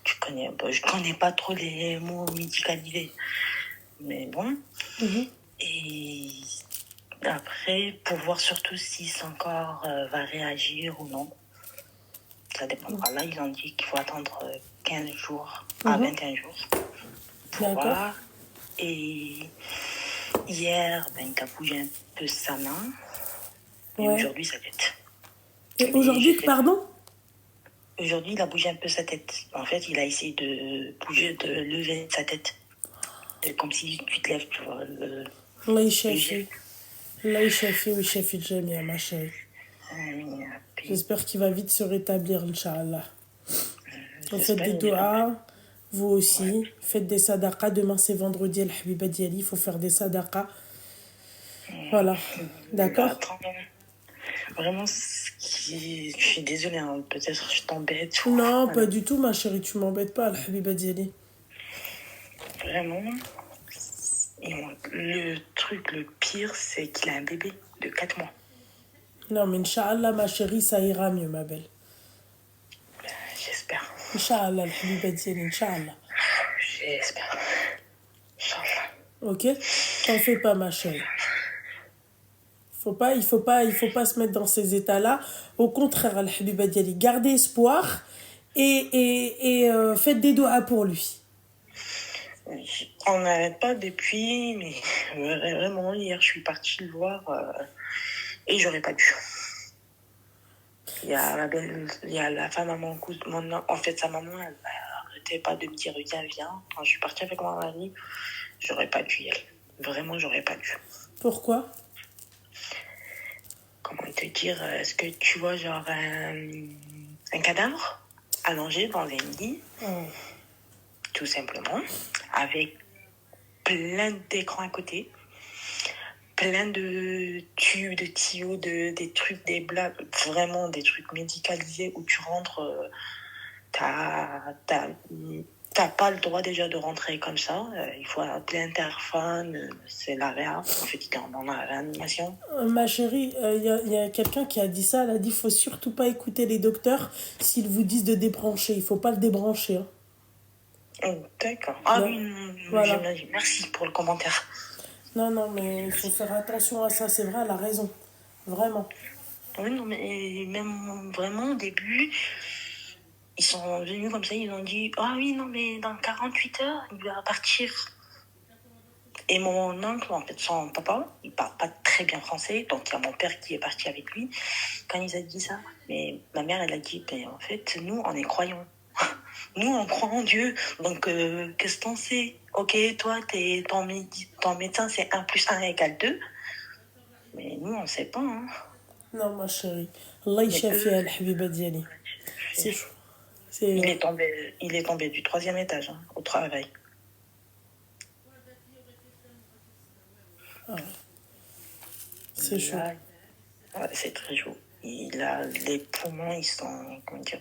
Tu connais, je connais pas trop les mots médicalisés, mais bon. Et après, pour voir surtout si son corps va réagir ou non. Ça dépendra. Là, ils ont dit qu'il faut attendre 15 jours à 21 jours pour voir. Et hier, il a bougé un peu sa main. Et aujourd'hui, sa tête. Et aujourd'hui, pardon? Aujourd'hui, il a bougé un peu sa tête. En fait, il a essayé de bouger, de lever sa tête. C'est comme si tu te lèves, tu vois. Allah Shafi. Allah Shafi ou Shafi Jamia, ma chérie. J'espère qu'il va vite se rétablir, Inch'Allah. Vous faites des doigts, vous aussi. Ouais. Faites des sadaqas. Demain, c'est vendredi, Al-Habiba Diali. Il faut faire des sadaqas. Voilà. D'accord? Vraiment, je suis désolée, hein. Peut-être je t'embête. Non, pas du tout, ma chérie. Tu m'embêtes pas, Al-Habiba Diali. Vraiment. Le truc le pire, c'est qu'il a un bébé de 4 mois. Non, mais Inch'Allah, ma chérie, ça ira mieux, ma belle. J'espère. Inch'Allah, الحبيبة ديالي, Inch'Allah. J'espère. Inch'Allah. Ok? T'en fais pas, ma chérie. Il faut pas se mettre dans ces états-là. Au contraire, الحبيبة ديالي, gardez espoir et faites des doigts pour lui. On n'arrête pas depuis, mais vraiment, hier, je suis partie le voir et j'aurais pas dû. Il y a la femme à mon cousin, en fait, sa maman, elle n'arrêtait pas de me dire, viens. Quand je suis partie avec mon mari, j'aurais pas dû y aller. Vraiment, j'aurais pas dû. Pourquoi? Comment te dire, est-ce que tu vois, genre, un cadavre allongé dans un lit, tout simplement, avec plein d'écrans à côté, plein de tubes, de tuyaux, des trucs, des blagues, vraiment des trucs médicalisés où tu rentres, t'as pas le droit déjà de rentrer comme ça. Il faut appeler interphone, c'est la réa. En fait, il est dans la réanimation. Ma chérie, y a quelqu'un qui a dit ça. Elle a dit, faut surtout pas écouter les docteurs s'ils vous disent de débrancher. Il faut pas le débrancher. Hein. Oh, d'accord. Ah Non. oui, Voilà. j'imagine. Merci pour le commentaire. Non, mais il faut faire attention à ça. C'est vrai, elle a raison. Vraiment. Oui, non, mais même vraiment au début, ils sont venus comme ça, ils ont dit, ah oui, non, mais dans 48 heures, il va partir. Et mon oncle, en fait, son papa, il parle pas très bien français, donc il y a mon père qui est parti avec lui. Quand ils ont dit ça, mais ma mère, elle a dit, ben, en fait, nous, on est croyants. Nous, on croit en Dieu, donc qu'est-ce qu'on sait? Ok, toi, ton médecin, c'est 1 + 1 = 2. Mais nous, on sait pas, hein. Non, ma chérie. Allah يشافيها الحبيبة ديالي. C'est chaud. Il est tombé du 3e étage, hein, au travail. Ah ouais. C'est chaud. Ouais, c'est très chaud. Les poumons, ils sont, comment dire,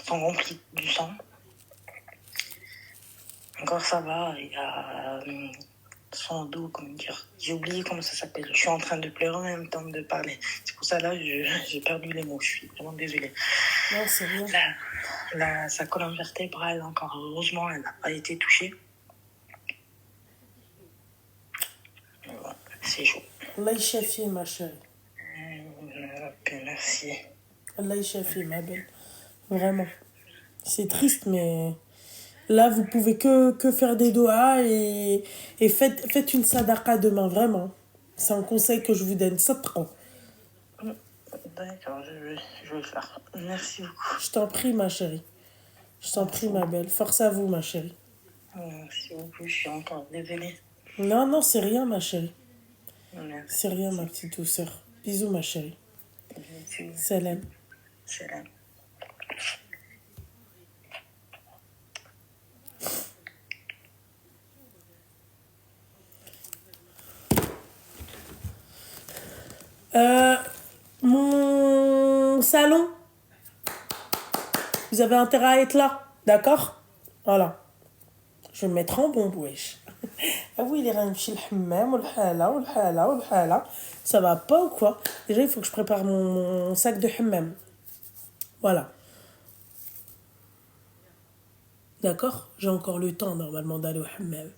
sont remplis du sang. Encore ça va, il y a son dos, comment dire, j'ai oublié comment ça s'appelle. Je suis en train de pleurer en même temps de parler. C'est pour ça là, j'ai perdu les mots. Je suis vraiment désolée. Non, c'est rien. Sa colonne vertébrale, encore heureusement, elle n'a pas été touchée. Voilà, c'est chaud. Allah يشافيه, ma chérie. Merci. Allah يشافيه, ma belle. Vraiment. C'est triste, mais là, vous pouvez que faire des doigts et faites une sadaqa demain, vraiment. C'est un conseil que je vous donne. Sadaqa. D'accord, je vais le faire. Merci beaucoup. Je t'en prie, ma chérie. Je t'en prie, ma belle. Force à vous, ma chérie. Merci beaucoup, je suis encore désolée. Non, c'est rien, ma chérie. Merci. C'est rien, ma petite douceur. Bisous, ma chérie. Bisous. Salam. Salam. Mon salon, vous avez intérêt à être là, d'accord? Voilà. Je vais me mettre en bombe, wesh. Ah oui, les غنمشي للحمام والحالة. Ça va pas ou quoi? Déjà, il faut que je prépare mon sac de hammam. Voilà. D'accord? J'ai encore le temps, normalement, d'aller au hammam.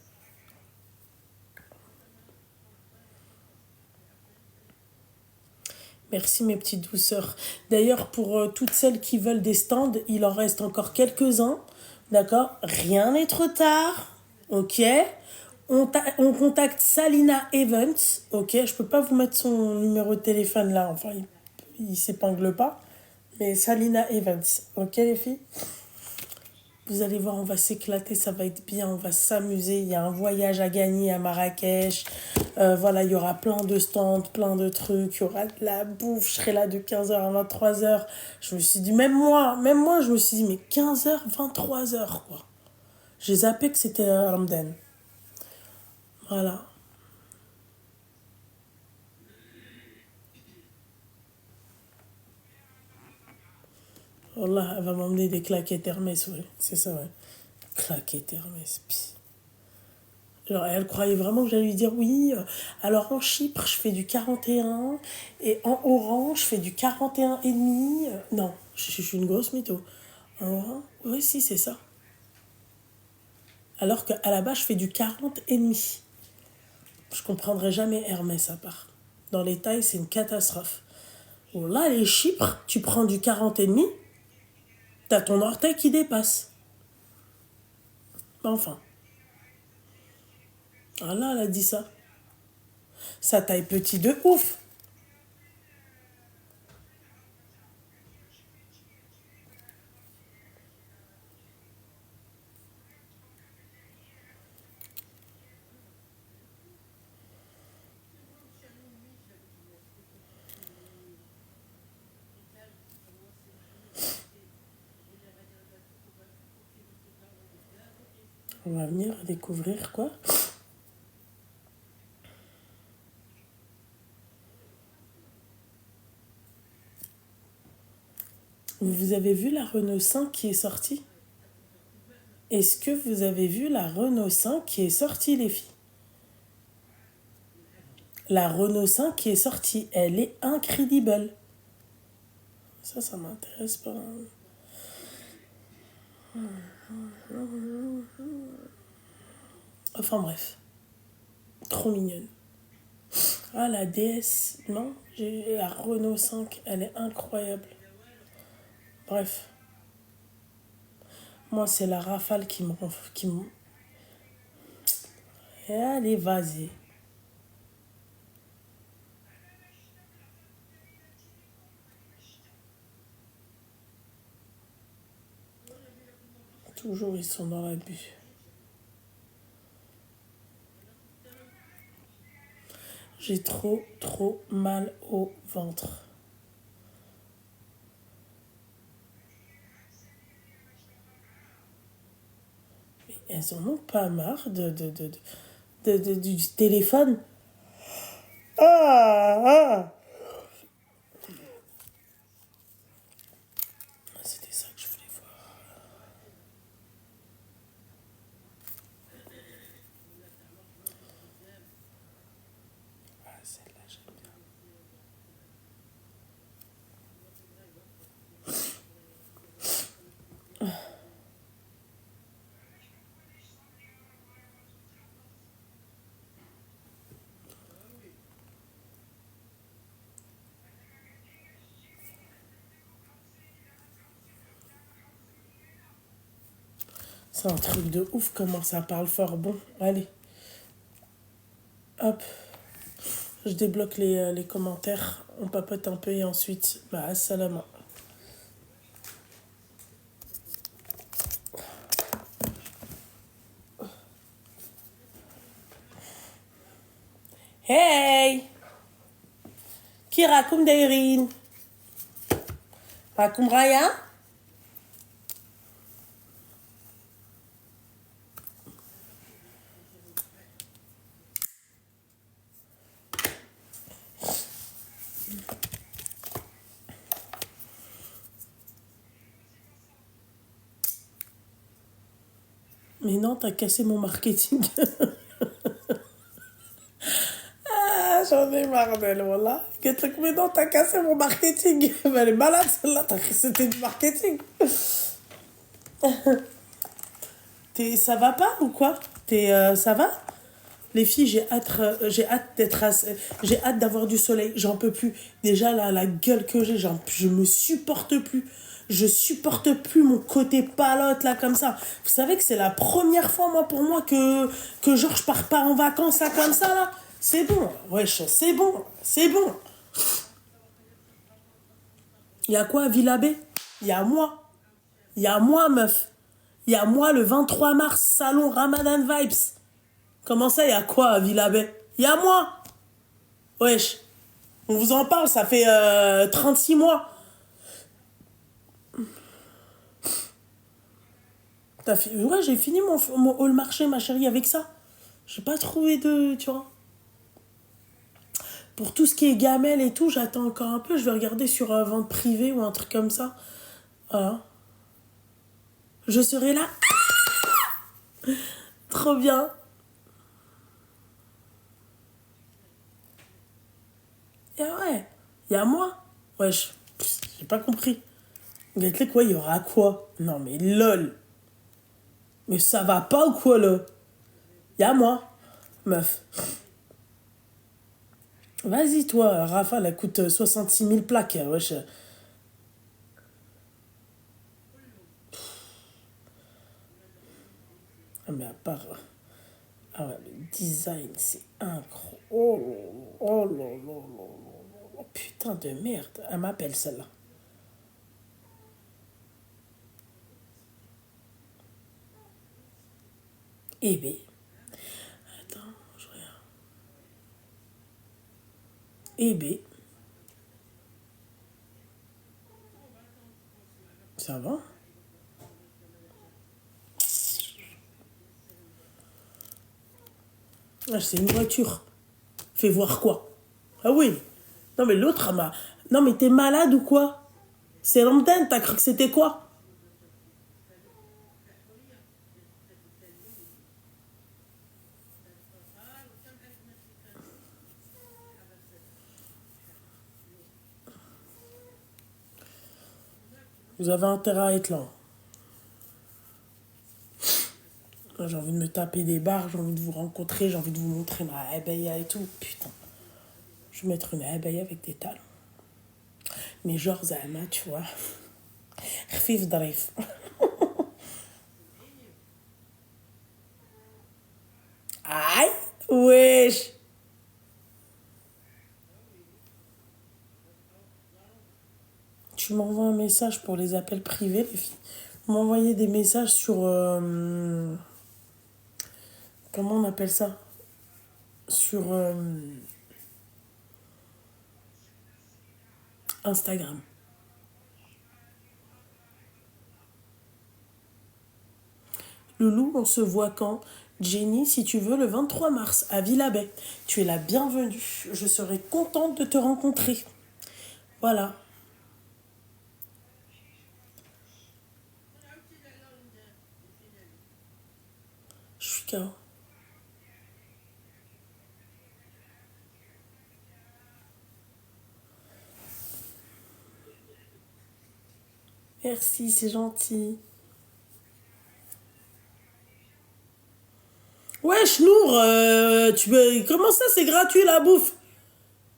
Merci mes petites douceurs. D'ailleurs, pour toutes celles qui veulent des stands, il en reste encore quelques-uns. D'accord? Rien n'est trop tard. Ok? On contacte Salina Evans. Ok? Je peux pas vous mettre son numéro de téléphone là. Enfin, il s'épingle pas. Mais Salina Evans. Ok les filles? Vous allez voir, on va s'éclater, ça va être bien, on va s'amuser. Il y a un voyage à gagner à Marrakech. Voilà, il y aura plein de stands, plein de trucs. Il y aura de la bouffe. Je serai là de 15h à 23h. Je me suis dit, même moi, je me suis dit, mais 15h, 23h, quoi. J'ai zappé que c'était Ramadan. Voilà. Wallah, elle va m'emmener des claquettes Hermès, ouais. C'est ça, ouais. Claquette Hermès. Pis. Genre, elle croyait vraiment que j'allais lui dire oui. Alors en Chypre, je fais du 41 et en orange, je fais du 41 et demi. Non, je suis une grosse mytho. En orange, oui, si, c'est ça. Alors qu'à la base, je fais du 40 et demi. Je comprendrai jamais Hermès à part. Dans les tailles, c'est une catastrophe. Bon, là, les Chypres, tu prends du 40 et demi, t'as ton orteil qui dépasse. Enfin. Ah là, elle a dit ça. Ça taille petit de ouf. On va venir découvrir quoi? Vous avez vu la Renault 5 qui est sortie? Est-ce que vous avez vu la Renault 5 qui est sortie, les filles? La Renault 5 qui est sortie, elle est incredible. Ça m'intéresse pas. Enfin bref. Trop mignonne. Ah, la DS, non, j'ai la Renault 5, elle est incroyable. Bref. Moi, c'est la Rafale qui me... Allez, vas-y. Toujours, ils sont dans l'abus. J'ai trop mal au ventre. Mais elles en ont pas marre du téléphone. Ah. C'était ça que je voulais voir. Ah, celle-là, j'aime bien. C'est un truc de ouf comment ça parle fort. Bon, allez. Hop. Je débloque les commentaires. On papote un peu et ensuite, bah, assalam. Hey! Qui raconte Dairin? Raconte rien? Mais non, t'as cassé mon marketing. Ah, j'en ai marre d'elle, voilà. Quel truc, mais non, t'as cassé mon marketing. Elle est malade, celle-là, t'as cru que c'était du marketing. Ça va pas ou quoi? Ça va? Les filles, j'ai hâte d'avoir du soleil. J'en peux plus. Déjà, là, la gueule que j'ai, je me supporte plus. Je supporte plus mon côté palote, là, comme ça. Vous savez que c'est la première fois, pour moi, que genre, je pars pas en vacances, là, comme ça, là. C'est bon. Wesh, c'est bon. C'est bon. Il y a quoi à Villa B? Il y a moi. Il y a moi, meuf. Il y a moi, le 23 mars, salon Ramadan Vibes. Comment ça, il y a quoi à Villa Bay? Il y a moi. Wesh. On vous en parle, ça fait 36 mois. Ouais, j'ai fini mon hall marché, ma chérie, avec ça. J'ai pas trouvé de... Tu vois. Pour tout ce qui est gamelle et tout, j'attends encore un peu. Je vais regarder sur vente privée ou un truc comme ça. Voilà. Je serai là. Trop bien. Et ouais, il y a moi. Wesh, j'ai pas compris. Regarde, quoi, il y aura quoi? Non, mais lol. Mais ça va pas ou quoi, là? Il y a moi, meuf. Vas-y, toi, Rafa, elle coûte 66 000 plaques. Wesh. Ah, mais à part. Ah ouais, le design, c'est incroyable. Oh là là là là là. Putain de merde. Elle m'appelle celle-là. Eh ben. Attends, je regarde. Eh ben. Ça va? Ah, c'est une voiture. Fais voir quoi? Ah oui. Non mais l'autre, elle m'a... Non mais t'es malade ou quoi? C'est l'antenne, t'as cru que c'était quoi? Vous avez intérêt à être là. J'ai envie de me taper des barres, j'ai envie de vous rencontrer, j'ai envie de vous montrer ma abaya et tout. Putain. Je vais mettre une abaya avec des talons. Mais genre Zama, tu vois. Khfif Drif. Aïe, wesh. Tu m'envoies un message pour les appels privés, les filles. Vous m'envoyez des messages sur... comment on appelle ça? Sur Instagram. Loulou, on se voit quand? Jenny, si tu veux, le 23 mars, à Villabay. Tu es la bienvenue. Je serai contente de te rencontrer. Voilà. Je suis KO. Merci, c'est gentil. Wesh, Nour, comment ça, c'est gratuit, la bouffe?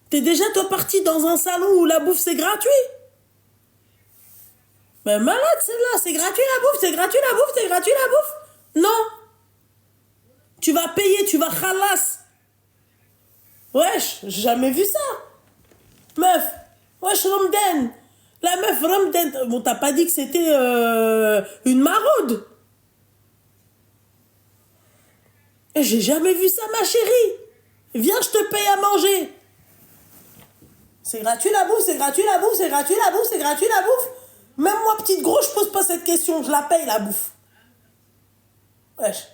T'es déjà, toi, parti dans un salon où la bouffe, c'est gratuit? Mais malade, celle-là, c'est gratuit, la bouffe, c'est gratuit, la bouffe, c'est gratuit, la bouffe? Non. Tu vas payer, tu vas khalas. Wesh, j'ai jamais vu ça. Meuf, wesh, Ramdan. La meuf, Ramdan. Bon, t'as pas dit que c'était une maraude. Et j'ai jamais vu ça, ma chérie. Viens, je te paye à manger. C'est gratuit la bouffe, c'est gratuit la bouffe, c'est gratuit la bouffe, c'est gratuit la bouffe. Même moi, petite grosse, je pose pas cette question, je la paye la bouffe. Wesh.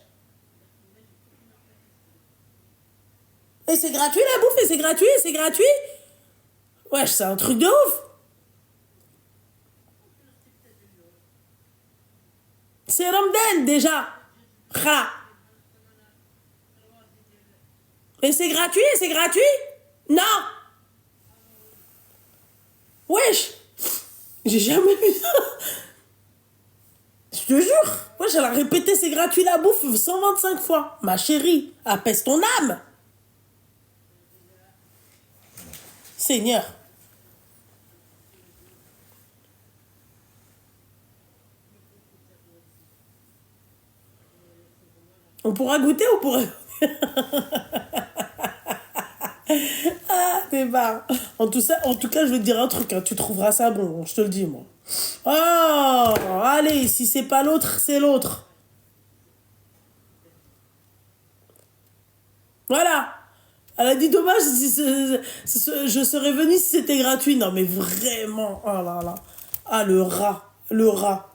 Et c'est gratuit la bouffe, et c'est gratuit, et c'est gratuit. Wesh, c'est un truc de ouf. C'est Ramadan déjà. Khala. Et c'est gratuit, et c'est gratuit. Non. Wesh. J'ai jamais vu ça. Je te jure. Wesh, elle a répété c'est gratuit la bouffe 125 fois. Ma chérie, apaise ton âme. Seigneur. On pourra goûter, on pourra... Ah, t'es barre. En tout cas, je vais te dire un truc, hein, tu trouveras ça bon, je te le dis, moi. Oh, allez, si c'est pas l'autre, c'est l'autre. Voilà. Elle a dit dommage, je serais venue si c'était gratuit. Non, mais vraiment, oh là là. Ah, le rat, le rat.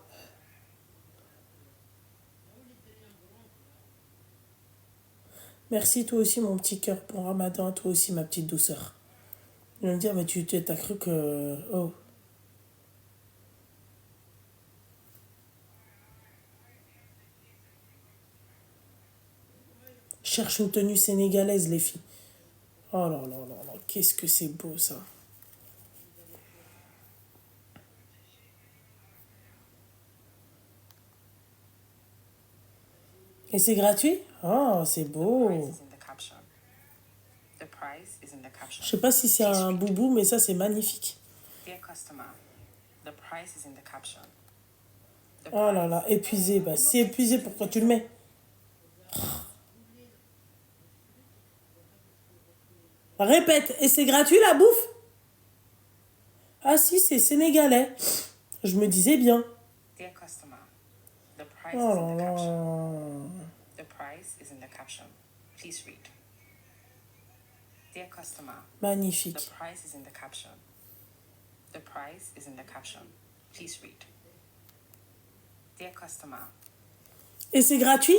Merci, toi aussi, mon petit cœur, pour Ramadan, toi aussi, ma petite douceur. Je vais me dire, mais tu t'as cru que... Oh. cherche une tenue sénégalaise, les filles. Oh là là là là, qu'est-ce que c'est beau ça. Et c'est gratuit? Oh, c'est beau. Je sais pas si c'est un boubou, mais ça c'est magnifique. Oh là là, épuisé. Bah, si épuisé, pourquoi tu le mets? Répète, et c'est gratuit la bouffe? Ah si, c'est sénégalais. Je me disais bien. Oh là là. Magnifique. Et c'est gratuit?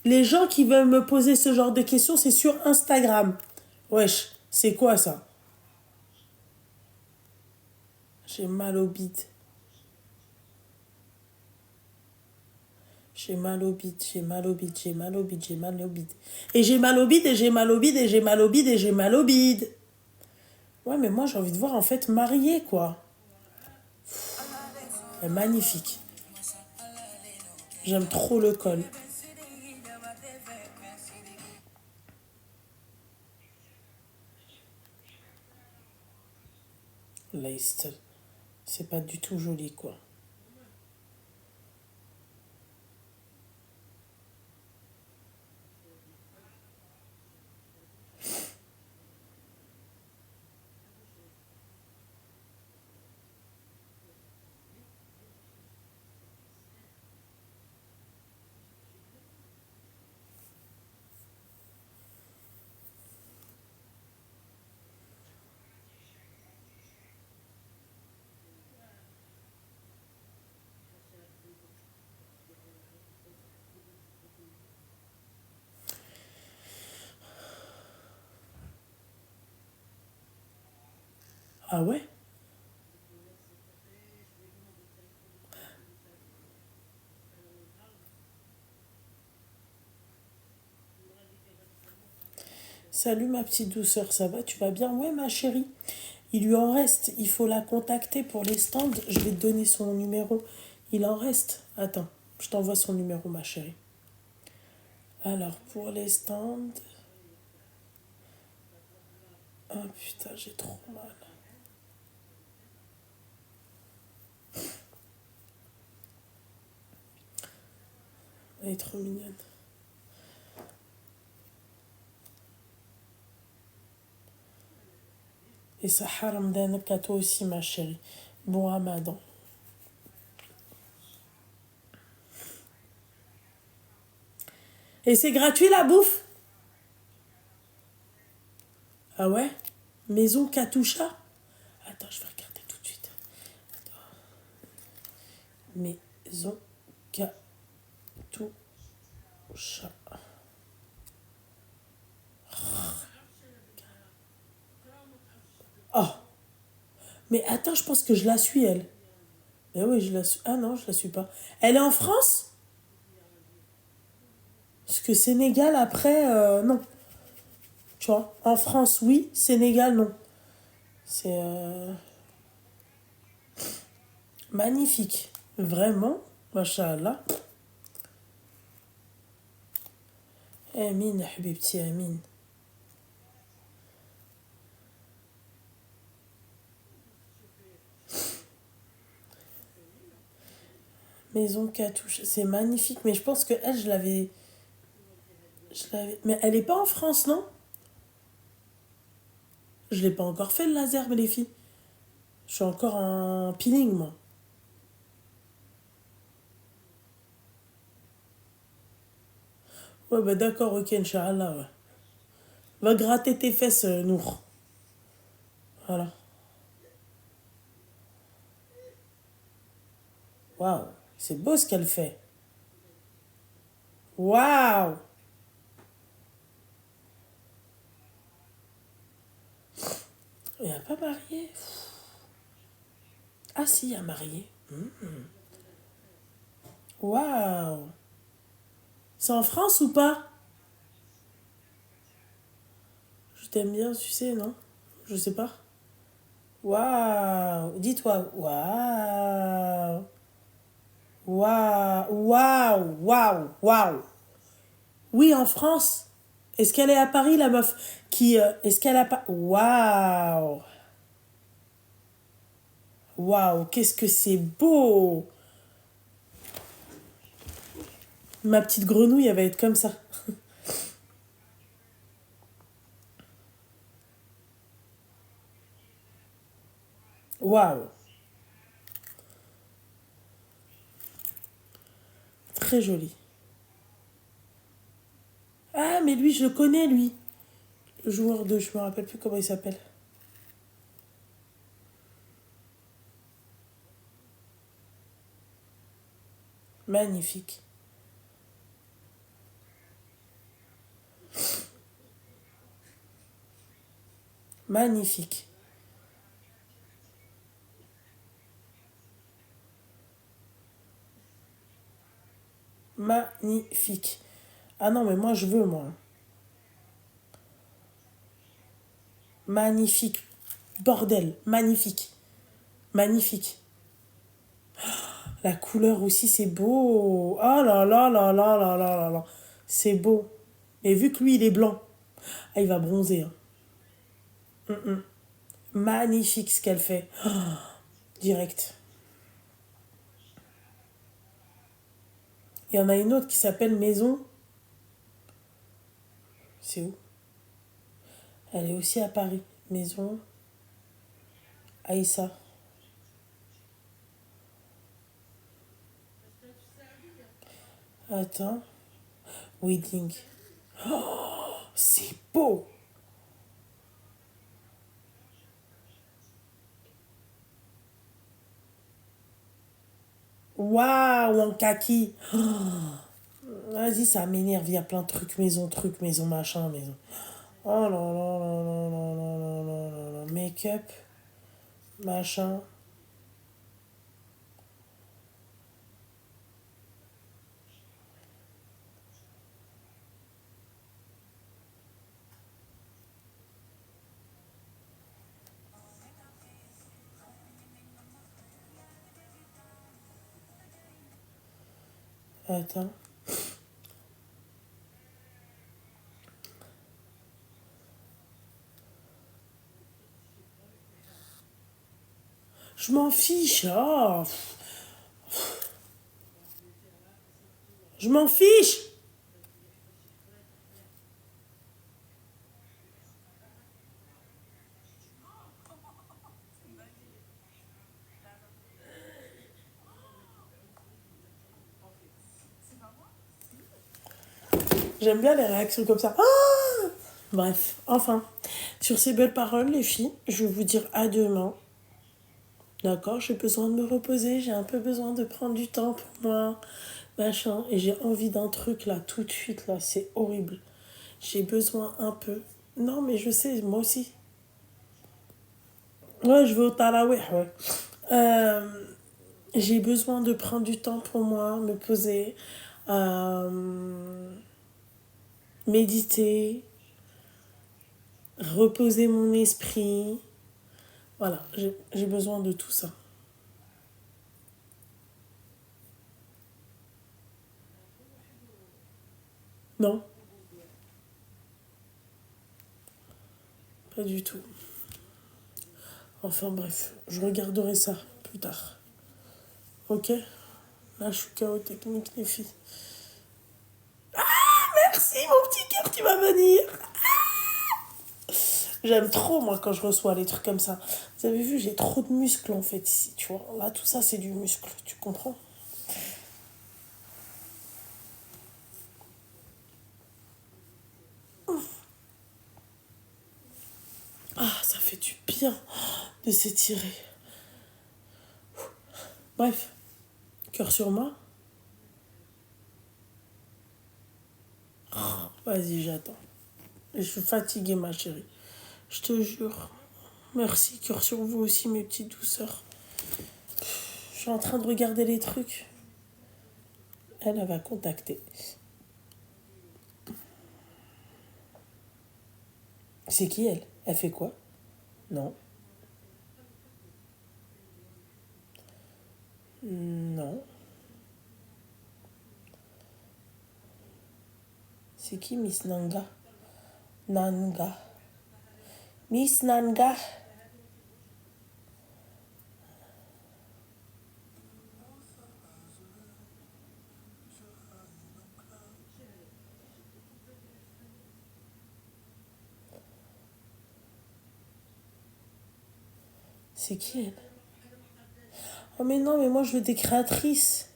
Les gens qui veulent me poser ce genre de questions, c'est sur Instagram. Wesh, c'est quoi ça? J'ai mal au bide. J'ai mal au bide, j'ai mal au bide, j'ai mal au bide, j'ai mal au bide. Et j'ai mal au bide, et j'ai mal au bide, et j'ai mal au bide, et j'ai mal au bide. Ouais, mais moi j'ai envie de voir en fait mariée, quoi. Elle est magnifique. J'aime trop le col. Leicester. C'est pas du tout joli, quoi. Ah ouais? Salut ma petite douceur, ça va? Tu vas bien? Ouais ma chérie. Il lui en reste, il faut la contacter pour les stands. Je vais te donner son numéro. Il en reste. Attends, je t'envoie son numéro ma chérie. Alors pour les stands... Oh putain, j'ai trop mal. Elle est trop mignonne. Et ça haram d'anak à toi aussi ma chérie. Bon ramadan. Et c'est gratuit la bouffe? Ah ouais? Maison Katusha? Attends, je vais regarder tout de suite. Attends. Maison Katusha. Oh! Mais attends, je pense que je la suis, elle. Mais oui, je la suis. Ah non, je la suis pas. Elle est en France? Parce que Sénégal, après, non. Tu vois, en France, oui. Sénégal, non. C'est magnifique. Vraiment. Masha'Allah. Amin, habibti, amin. Maison Catouche, c'est magnifique, mais je pense que elle, je l'avais. Mais elle est pas en France, non? Je l'ai pas encore fait le laser, mais les filles. Je suis encore en peeling, moi. Ouais, bah d'accord, ok, Inch'Allah, ouais. Va gratter tes fesses, Nour. Voilà. Waouh, c'est beau ce qu'elle fait. Waouh! Il n'y a pas marié? Ah si, il y a marié. Waouh. C'est en France ou pas? Je t'aime bien, tu sais, non? Je sais pas. Waouh. Dis-toi. Waouh. Waouh. Waouh. Waouh. Waouh. Oui, en France. Est-ce qu'elle est à Paris, la meuf qui... est-ce qu'elle a pas... Waouh. Waouh, qu'est-ce que c'est beau. Ma petite grenouille, elle va être comme ça. Waouh. Très joli. Ah, mais lui, je le connais, lui. Le joueur de... Je me rappelle plus comment il s'appelle. Magnifique. Magnifique. Magnifique. Ah non, mais moi, je veux, moi. Magnifique. Bordel. Magnifique. Magnifique. La couleur aussi, c'est beau. Oh là là là là là là là là. C'est beau. Et vu que lui, il est blanc, ah, il va bronzer, hein. Magnifique ce qu'elle fait. Oh, direct. Il y en a une autre qui s'appelle Maison. C'est où? Elle est aussi à Paris. Maison Aïssa. Attends. Wedding. C'est beau. Waouh, en kaki. Vas-y, ça m'énerve. Il y a plein de trucs, maison, machin, maison. Oh là là là là là là là là là là. Make-up, machin. Attends. Je m'en fiche. Oh, je m'en fiche. J'aime bien les réactions comme ça. Ah, bref, enfin. Sur ces belles paroles, les filles, je vais vous dire à demain. D'accord, j'ai besoin de me reposer, j'ai un peu besoin de prendre du temps pour moi, machin. Et j'ai envie d'un truc là, tout de suite, là, c'est horrible. J'ai besoin un peu. Non, mais je sais, moi aussi. Ouais, je vais au Tarawih, ouais. Euh, j'ai besoin de prendre du temps pour moi, me poser, méditer, reposer mon esprit. Voilà, j'ai besoin de tout ça. Non, pas du tout. Enfin bref, je regarderai ça plus tard. Ok? Là, je suis KO technique, les filles. Merci, mon petit cœur, tu vas venir. J'aime trop, moi, quand je reçois les trucs comme ça. Vous avez vu, j'ai trop de muscles, en fait, ici, tu vois. Là, tout ça, c'est du muscle, tu comprends? Ah, ça fait du bien de s'étirer. Bref, cœur sur main. Vas-y, j'attends. Je suis fatiguée, ma chérie. Je te jure. Merci, cœur sur vous aussi, mes petites douceurs. Je suis en train de regarder les trucs. Elle va contacter. C'est qui elle? Elle fait quoi? Non. Non. C'est qui Miss Nanga? Nanga. Miss Nanga. C'est qui elle? Oh mais non, mais moi je veux des créatrices.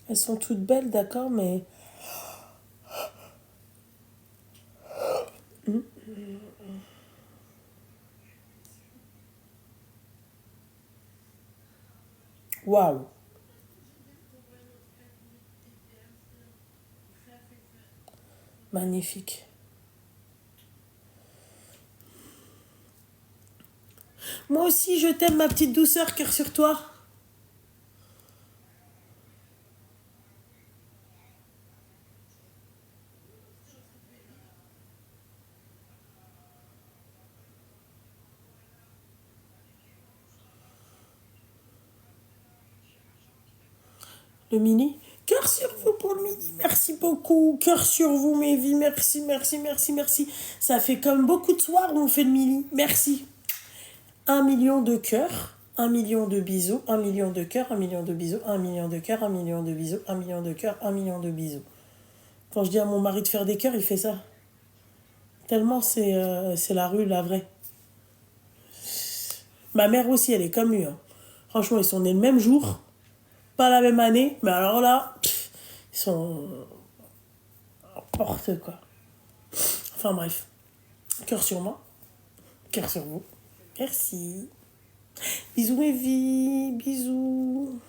Elles sont toutes belles, d'accord, mais... Waouh. Magnifique. Moi aussi, je t'aime, ma petite douceur, cœur sur toi. Le mini. Cœur sur vous pour le mini. Merci beaucoup. Cœur sur vous, mes vies. Merci, merci, merci, merci. Ça fait comme beaucoup de soirs où on fait le mini. Merci. 1 million de cœurs. 1 million de bisous. 1 million de cœurs. 1 million de bisous. 1 million de cœurs. 1 million de bisous. 1 million de cœurs. 1 million de bisous. Quand je dis à mon mari de faire des cœurs, il fait ça. Tellement c'est la rue, la vraie. Ma mère aussi, elle est comme lui. Hein. Franchement, ils sont nés le même jour. Pas la même année. Mais alors là, ils sont... n'importe quoi. Enfin bref. Cœur sur moi. Cœur sur vous. Merci. Bisous mes vies. Bisous.